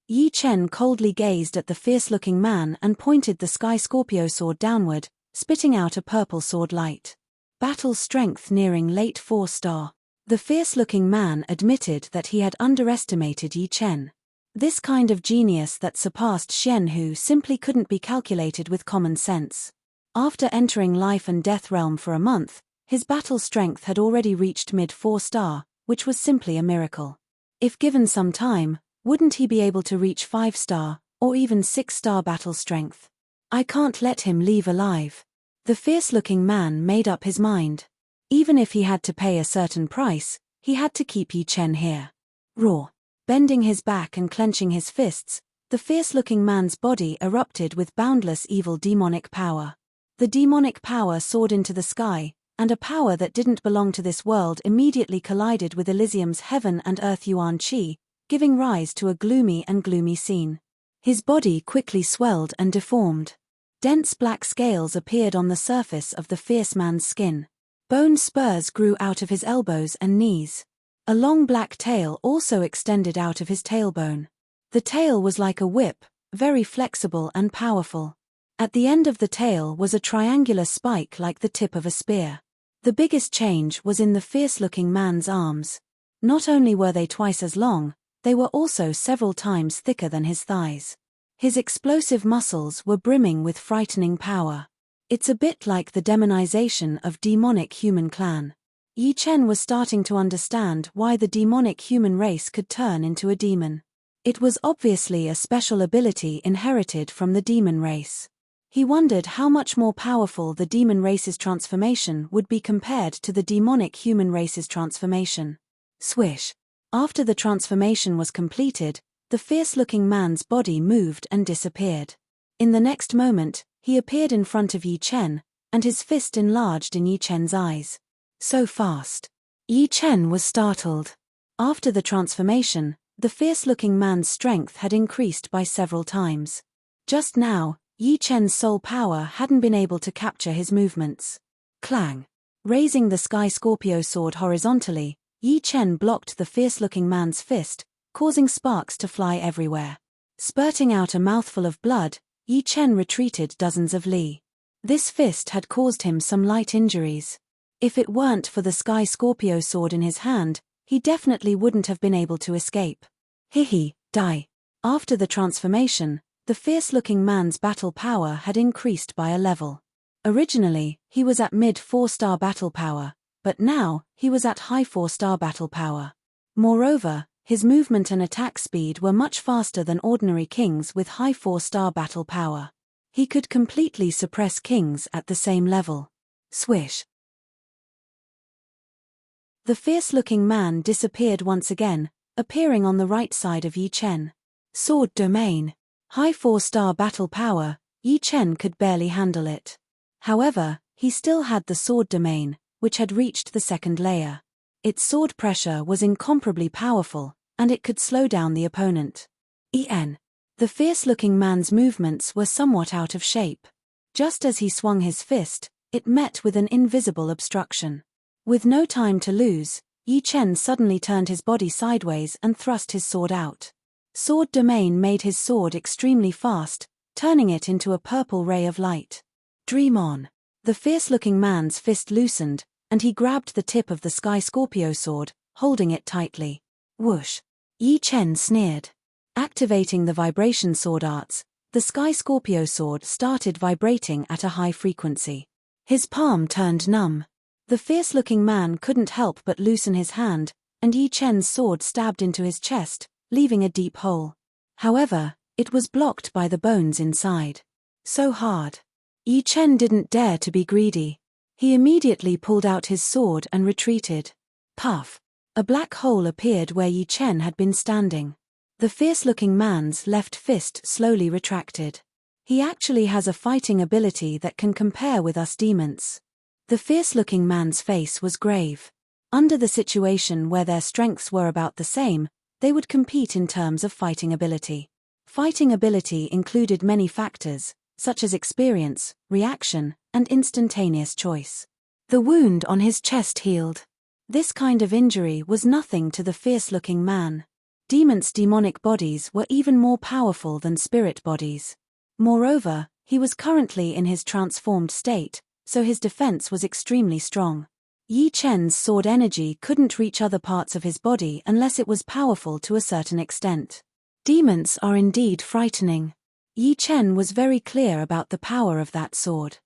Speaker 1: Yi Chen coldly gazed at the fierce-looking man and pointed the Sky Scorpio sword downward, spitting out a purple sword light. Battle strength nearing late 4-star. The fierce-looking man admitted that he had underestimated Yi Chen. This kind of genius that surpassed Xian Hu simply couldn't be calculated with common sense. After entering life and death realm for a month, his battle strength had already reached mid 4-star, which was simply a miracle. If given some time, wouldn't he be able to reach 5-star, or even 6-star battle strength? I can't let him leave alive. The fierce-looking man made up his mind. Even if he had to pay a certain price, he had to keep Yi Chen here. Roar! Bending his back and clenching his fists, the fierce-looking man's body erupted with boundless evil demonic power. The demonic power soared into the sky, and a power that didn't belong to this world immediately collided with Elysium's heaven and earth Yuan Qi, giving rise to a gloomy scene. His body quickly swelled and deformed. Dense black scales appeared on the surface of the fierce man's skin. Bone spurs grew out of his elbows and knees. A long black tail also extended out of his tailbone. The tail was like a whip, very flexible and powerful. At the end of the tail was a triangular spike like the tip of a spear. The biggest change was in the fierce-looking man's arms. Not only were they twice as long, they were also several times thicker than his thighs. His explosive muscles were brimming with frightening power. It's a bit like the demonization of demonic human clan. Yi Chen was starting to understand why the demonic human race could turn into a demon. It was obviously a special ability inherited from the demon race. He wondered how much more powerful the demon race's transformation would be compared to the demonic human race's transformation. Swish! After the transformation was completed, the fierce-looking man's body moved and disappeared. In the next moment, he appeared in front of Yi Chen, and his fist enlarged in Yi Chen's eyes. So fast. Yi Chen was startled. After the transformation, the fierce-looking man's strength had increased by several times. Just now, Yi Chen's soul power hadn't been able to capture his movements. Clang! Raising the Sky Scorpio sword horizontally, Yi Chen blocked the fierce-looking man's fist, causing sparks to fly everywhere. Spurting out a mouthful of blood, Yi Chen retreated dozens of li. This fist had caused him some light injuries. If it weren't for the Sky Scorpio sword in his hand, he definitely wouldn't have been able to escape. Hihi, die. After the transformation, the fierce-looking man's battle power had increased by a level. Originally, he was at mid 4-star battle power, but now, he was at high 4-star battle power. Moreover, his movement and attack speed were much faster than ordinary kings with high 4-star battle power. He could completely suppress kings at the same level. Swish! The fierce-looking man disappeared once again, appearing on the right side of Yi Chen. Sword domain. High 4-star battle power, Yi Chen could barely handle it. However, he still had the sword domain, which had reached the second layer. Its sword pressure was incomparably powerful, and it could slow down the opponent. En. The fierce-looking man's movements were somewhat out of shape. Just as he swung his fist, it met with an invisible obstruction. With no time to lose, Yi Chen suddenly turned his body sideways and thrust his sword out. Sword domain made his sword extremely fast, turning it into a purple ray of light. Dream on. The fierce-looking man's fist loosened, and he grabbed the tip of the Sky Scorpio sword, holding it tightly. Whoosh! Yi Chen sneered. Activating the vibration sword arts, the Sky Scorpio sword started vibrating at a high frequency. His palm turned numb. The fierce-looking man couldn't help but loosen his hand, and Yi Chen's sword stabbed into his chest, leaving a deep hole. However, it was blocked by the bones inside. So hard. Yi Chen didn't dare to be greedy. He immediately pulled out his sword and retreated. Puff! A black hole appeared where Yi Chen had been standing. The fierce-looking man's left fist slowly retracted. He actually has a fighting ability that can compare with us demons. The fierce-looking man's face was grave. Under the situation where their strengths were about the same, they would compete in terms of fighting ability. Fighting ability included many factors, such as experience, reaction, and instantaneous choice. The wound on his chest healed. This kind of injury was nothing to the fierce-looking man. Demons' demonic bodies were even more powerful than spirit bodies. Moreover, he was currently in his transformed state, so his defense was extremely strong. Yi Chen's sword energy couldn't reach other parts of his body unless it was powerful to a certain extent. Demons are indeed frightening. Yi Chen was very clear about the power of that sword.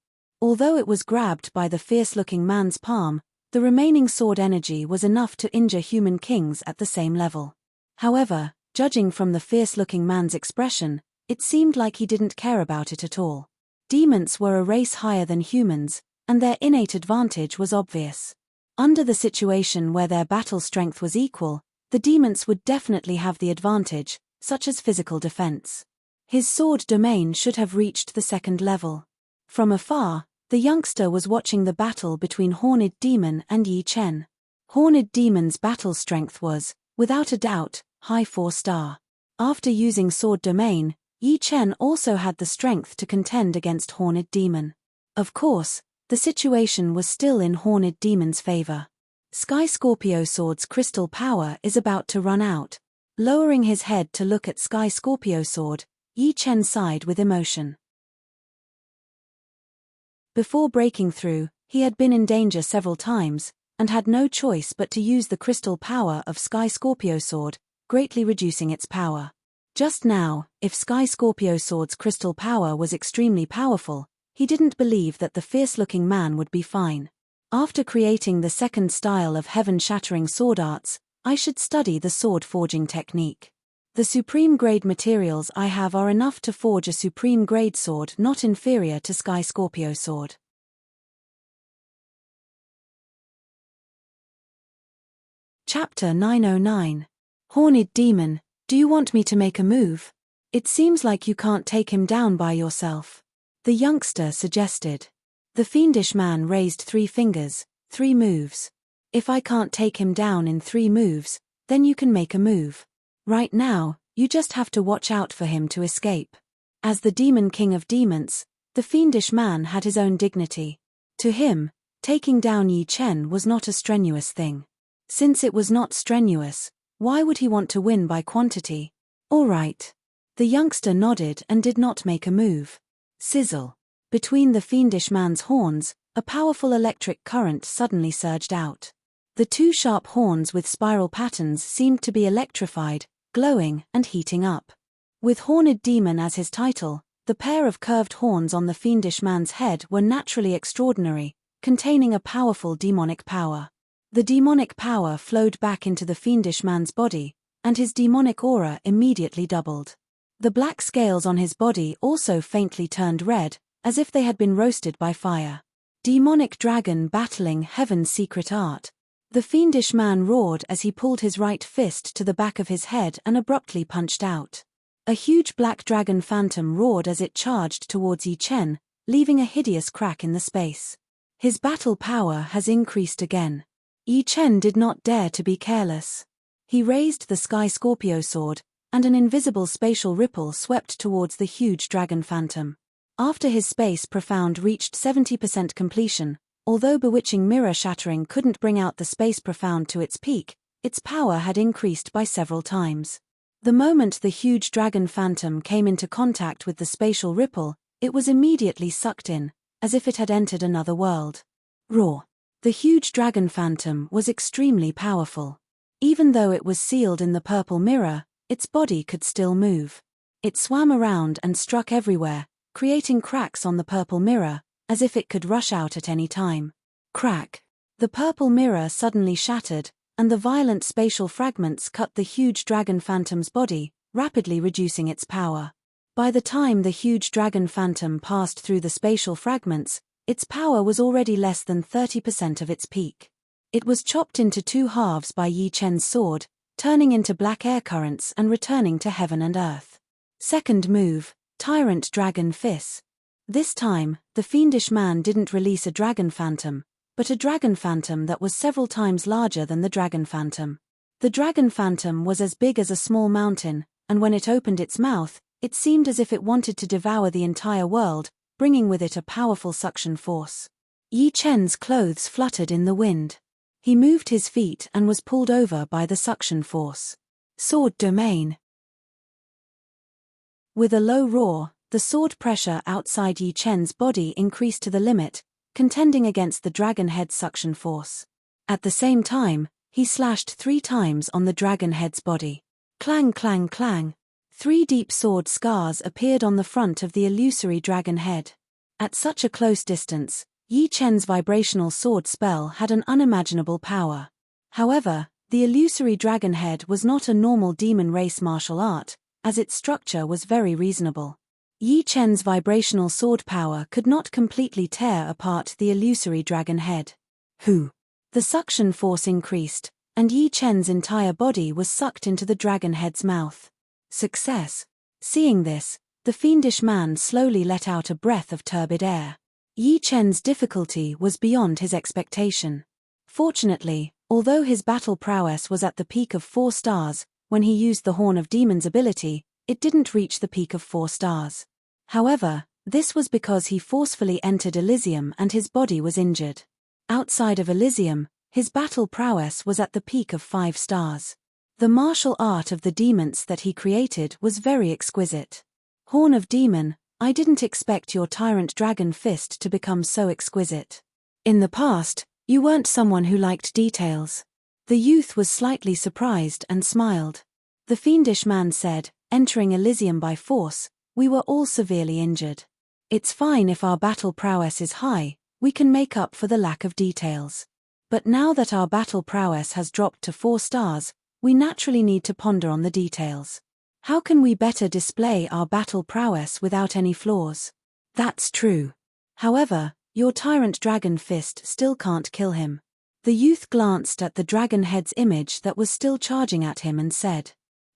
Speaker 1: Although it was grabbed by the fierce-looking man's palm, the remaining sword energy was enough to injure human kings at the same level. However, judging from the fierce-looking man's expression, it seemed like he didn't care about it at all. Demons were a race higher than humans, and their innate advantage was obvious. Under the situation where their battle strength was equal, the demons would definitely have the advantage, such as physical defense. His sword domain should have reached the second level. From afar, the youngster was watching the battle between Horned Demon and Yi Chen. Horned Demon's battle strength was, without a doubt, high 4-star. After using sword domain, Yi Chen also had the strength to contend against Horned Demon. Of course, the situation was still in Horned Demon's favor. Sky Scorpio Sword's crystal power is about to run out. Lowering his head to look at Sky Scorpio Sword, Yi Chen sighed with emotion. Before breaking through, he had been in danger several times, and had no choice but to use the crystal power of Sky Scorpio Sword, greatly reducing its power. Just now, if Sky Scorpio Sword's crystal power was extremely powerful, he didn't believe that the fierce-looking man would be fine. After creating the second style of heaven-shattering sword arts, I should study the sword forging technique. The supreme-grade materials I have are enough to forge a supreme-grade sword not inferior to Sky Scorpio Sword. Chapter 909. Horned Demon, do you want me to make a move? It seems like you can't take him down by yourself. The youngster suggested. The fiendish man raised 3 fingers, 3 moves. If I can't take him down in 3 moves, then you can make a move. Right now, you just have to watch out for him to escape. As the demon king of demons, the fiendish man had his own dignity. To him, taking down Yi Chen was not a strenuous thing. Since it was not strenuous, why would he want to win by quantity? All right. The youngster nodded and did not make a move. Sizzle. Between the fiendish man's horns, a powerful electric current suddenly surged out. The 2 sharp horns with spiral patterns seemed to be electrified, glowing and heating up. With Horned Demon as his title, the pair of curved horns on the fiendish man's head were naturally extraordinary, containing a powerful demonic power. The demonic power flowed back into the fiendish man's body, and his demonic aura immediately doubled. The black scales on his body also faintly turned red, as if they had been roasted by fire. Demonic dragon battling heaven's secret art. The fiendish man roared as he pulled his right fist to the back of his head and abruptly punched out. A huge black dragon phantom roared as it charged towards Yi Chen, leaving a hideous crack in the space. His battle power has increased again. Yi Chen did not dare to be careless. He raised the Sky Scorpio Sword, and an invisible spatial ripple swept towards the huge dragon phantom. After his space profound reached 70% completion, although bewitching mirror shattering couldn't bring out the space profound to its peak, its power had increased by several times. The moment the huge dragon phantom came into contact with the spatial ripple, it was immediately sucked in, as if it had entered another world. Roar. The huge dragon phantom was extremely powerful. Even though it was sealed in the purple mirror, its body could still move. It swam around and struck everywhere, creating cracks on the purple mirror, as if it could rush out at any time. Crack. The purple mirror suddenly shattered, and the violent spatial fragments cut the huge dragon phantom's body, rapidly reducing its power. By the time the huge dragon phantom passed through the spatial fragments, its power was already less than 30% of its peak. It was chopped into two halves by Yi Chen's sword, turning into black air currents and returning to heaven and earth. Second move, Tyrant Dragon Fist. This time, the fiendish man didn't release a dragon phantom, but a dragon phantom that was several times larger than the dragon phantom. The dragon phantom was as big as a small mountain, and when it opened its mouth, it seemed as if it wanted to devour the entire world, bringing with it a powerful suction force. Yi Chen's clothes fluttered in the wind. He moved his feet and was pulled over by the suction force. Sword domain. With a low roar, the sword pressure outside Yi Chen's body increased to the limit, contending against the dragon head's suction force. At the same time, he slashed 3 times on the dragon head's body. Clang clang clang. 3 deep sword scars appeared on the front of the illusory dragon head. At such a close distance, Yi Chen's vibrational sword spell had an unimaginable power. However, the illusory dragon head was not a normal demon race martial art, as its structure was very reasonable. Yi Chen's vibrational sword power could not completely tear apart the illusory dragon head. Hoo! The suction force increased, and Yi Chen's entire body was sucked into the dragon head's mouth. Success. Seeing this, the fiendish man slowly let out a breath of turbid air. Yi Chen's difficulty was beyond his expectation. Fortunately, although his battle prowess was at the peak of 4 stars, when he used the Horn of Demons ability, it didn't reach the peak of 4 stars. However, this was because he forcefully entered Elysium and his body was injured. Outside of Elysium, his battle prowess was at the peak of 5 stars. The martial art of the demons that he created was very exquisite. Horn of Demon, I didn't expect your Tyrant Dragon Fist to become so exquisite. In the past, you weren't someone who liked details. The youth was slightly surprised and smiled. The fiendish man said, entering Elysium by force, we were all severely injured. It's fine if our battle prowess is high, we can make up for the lack of details. But now that our battle prowess has dropped to 4 stars, we naturally need to ponder on the details. How can we better display our battle prowess without any flaws? That's true. However, your Tyrant Dragon Fist still can't kill him. The youth glanced at the dragon head's image that was still charging at him and said,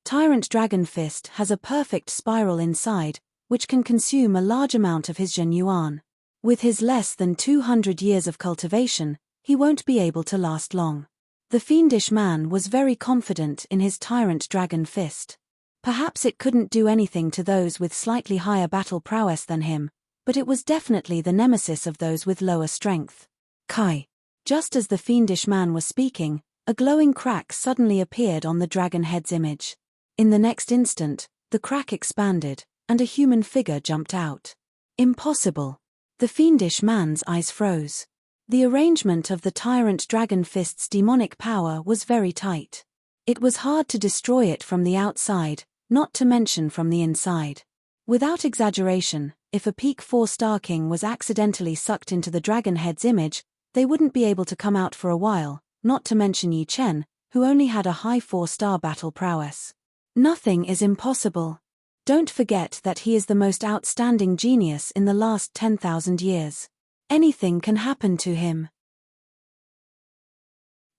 Speaker 1: Tyrant Dragon Fist has a perfect spiral inside, which can consume a large amount of his Yuan. With his less than 200 years of cultivation, he won't be able to last long. The fiendish man was very confident in his Tyrant Dragon Fist. Perhaps it couldn't do anything to those with slightly higher battle prowess than him, but it was definitely the nemesis of those with lower strength. Kai. Just as the fiendish man was speaking, a glowing crack suddenly appeared on the dragon head's image. In the next instant, the crack expanded, and a human figure jumped out. Impossible. The fiendish man's eyes froze. The arrangement of the Tyrant Dragon Fist's demonic power was very tight. It was hard to destroy it from the outside, not to mention from the inside. Without exaggeration, if a peak 4-star king was accidentally sucked into the dragon head's image, they wouldn't be able to come out for a while, not to mention Yi Chen, who only had a high 4-star battle prowess. Nothing is impossible. Don't forget that he is the most outstanding genius in the last 10,000 years. Anything can happen to him.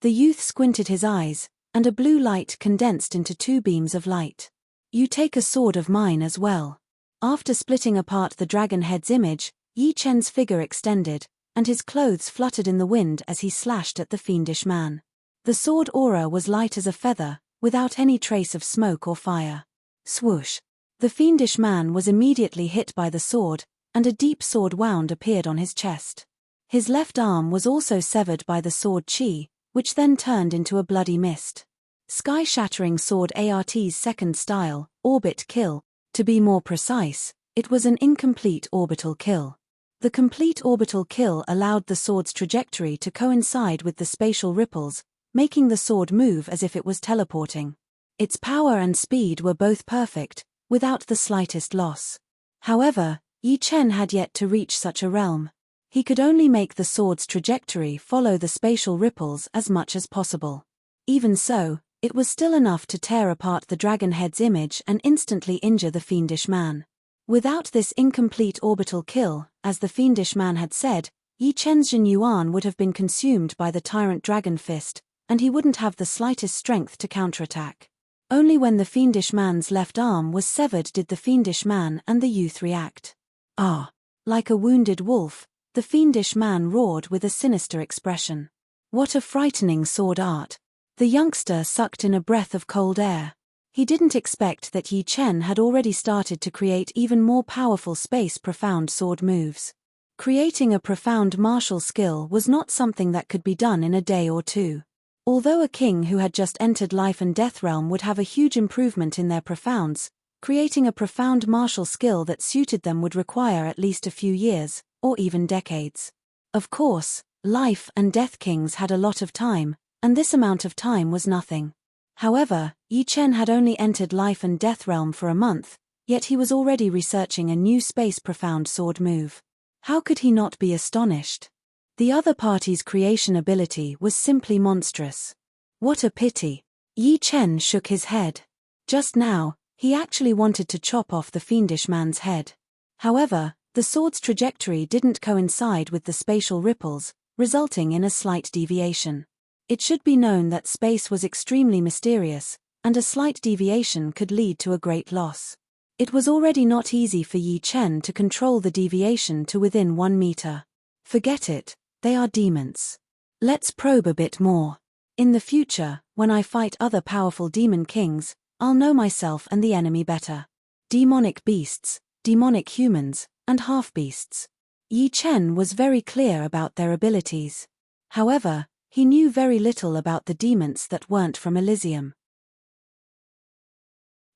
Speaker 1: The youth squinted his eyes, and a blue light condensed into 2 beams of light. You take a sword of mine as well. After splitting apart the dragon head's image, Yi Chen's figure extended, and his clothes fluttered in the wind as he slashed at the fiendish man. The sword aura was light as a feather, without any trace of smoke or fire. Swoosh! The fiendish man was immediately hit by the sword, and a deep sword wound appeared on his chest. His left arm was also severed by the sword chi, which then turned into a bloody mist. Sky-shattering sword ART's second style, orbit kill. To be more precise, it was an incomplete orbital kill. The complete orbital kill allowed the sword's trajectory to coincide with the spatial ripples, making the sword move as if it was teleporting. Its power and speed were both perfect, without the slightest loss. However, Yi Chen had yet to reach such a realm. He could only make the sword's trajectory follow the spatial ripples as much as possible. Even so, it was still enough to tear apart the dragon head's image and instantly injure the fiendish man. Without this incomplete orbital kill, as the fiendish man had said, Yi Chen's Jin Yuan would have been consumed by the tyrant dragon fist, and he wouldn't have the slightest strength to counterattack. Only when the fiendish man's left arm was severed did the fiendish man and the youth react. Ah! Like a wounded wolf, the fiendish man roared with a sinister expression. What a frightening sword art! The youngster sucked in a breath of cold air. He didn't expect that Yi Chen had already started to create even more powerful space-profound sword moves. Creating a profound martial skill was not something that could be done in a day or two. Although a king who had just entered life and death realm would have a huge improvement in their profounds, creating a profound martial skill that suited them would require at least a few years, or even decades. Of course, life and death kings had a lot of time, and this amount of time was nothing. However, Yi Chen had only entered life and death realm for a month, yet he was already researching a new space-profound sword move. How could he not be astonished? The other party's creation ability was simply monstrous. What a pity! Yi Chen shook his head. Just now, he actually wanted to chop off the fiendish man's head. However, the sword's trajectory didn't coincide with the spatial ripples, resulting in a slight deviation. It should be known that space was extremely mysterious, and a slight deviation could lead to a great loss. It was already not easy for Yi Chen to control the deviation to within 1 meter. Forget it, they are demons. Let's probe a bit more. In the future, when I fight other powerful demon kings, I'll know myself and the enemy better. Demonic beasts, demonic humans, and half-beasts. Yi Chen was very clear about their abilities. However, he knew very little about the demons that weren't from Elysium.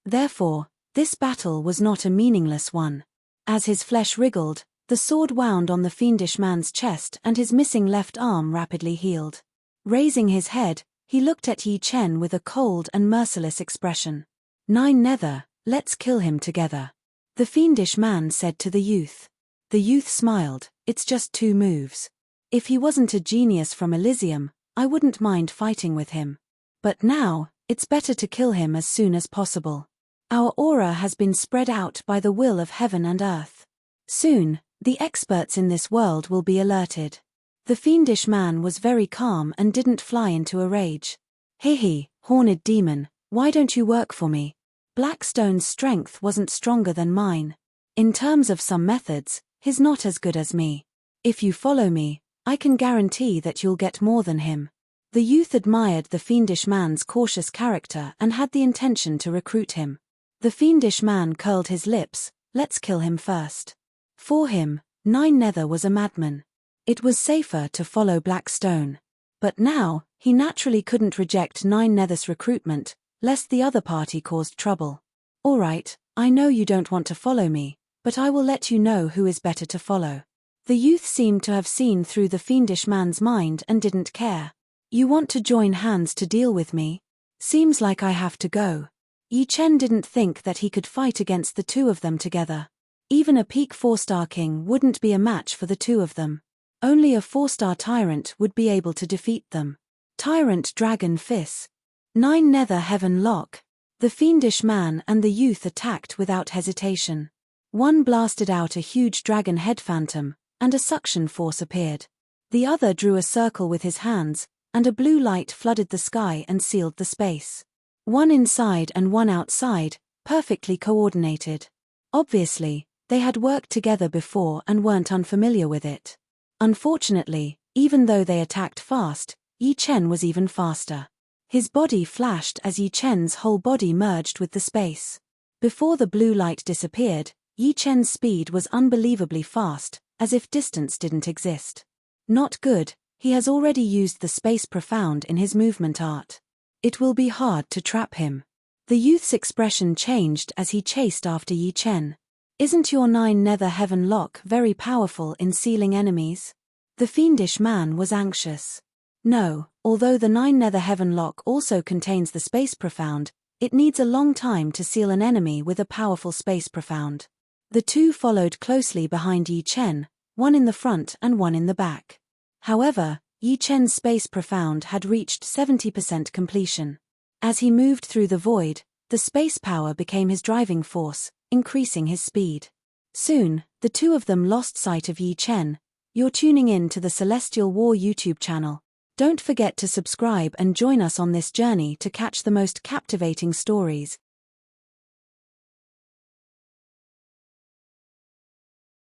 Speaker 1: Therefore, this battle was not a meaningless one. As his flesh wriggled, the sword wound on the fiendish man's chest and his missing left arm rapidly healed. Raising his head, he looked at Yi Chen with a cold and merciless expression. "Nine Nether, let's kill him together," the fiendish man said to the youth. The youth smiled. "It's just 2 moves. If he wasn't a genius from Elysium, I wouldn't mind fighting with him. But now, it's better to kill him as soon as possible. Our aura has been spread out by the will of heaven and earth. Soon, the experts in this world will be alerted." The fiendish man was very calm and didn't fly into a rage. "Hehe, horned demon, why don't you work for me? Blackstone's strength wasn't stronger than mine. In terms of some methods, he's not as good as me. If you follow me, I can guarantee that you'll get more than him." The youth admired the fiendish man's cautious character and had the intention to recruit him. The fiendish man curled his lips. "Let's kill him first." For him, Nine Nether was a madman. It was safer to follow Blackstone. But now, he naturally couldn't reject Nine Nether's recruitment, lest the other party caused trouble. "All right, I know you don't want to follow me, but I will let you know who is better to follow." The youth seemed to have seen through the fiendish man's mind and didn't care. "You want to join hands to deal with me? Seems like I have to go." Yi Chen didn't think that he could fight against the 2 of them together. Even a peak 4-star king wouldn't be a match for the 2 of them. Only a 4-star tyrant would be able to defeat them. Tyrant Dragon Fist. Nine Nether Heaven Lock. The fiendish man and the youth attacked without hesitation. One blasted out a huge dragon head phantom, and a suction force appeared. The other drew a circle with his hands, and a blue light flooded the sky and sealed the space. One inside and one outside, perfectly coordinated. Obviously, they had worked together before and weren't unfamiliar with it. Unfortunately, even though they attacked fast, Yi Chen was even faster. His body flashed as Yi Chen's whole body merged with the space. Before the blue light disappeared, Yi Chen's speed was unbelievably fast, as if distance didn't exist. Not good, he has already used the space profound in his movement art. It will be hard to trap him. The youth's expression changed as he chased after Yi Chen. Isn't your 9 nether heaven lock very powerful in sealing enemies? The fiendish man was anxious. No, although the 9 nether heaven lock also contains the space profound, it needs a long time to seal an enemy with a powerful space profound. The two followed closely behind Yi Chen, one in the front and one in the back. However, Yi Chen's space profound had reached 70% completion. As he moved through the void, the space power became his driving force, increasing his speed. Soon, the two of them lost sight of Yi Chen. You're tuning in to the Celestial War YouTube channel. Don't forget to subscribe and join us on this journey to catch the most captivating stories.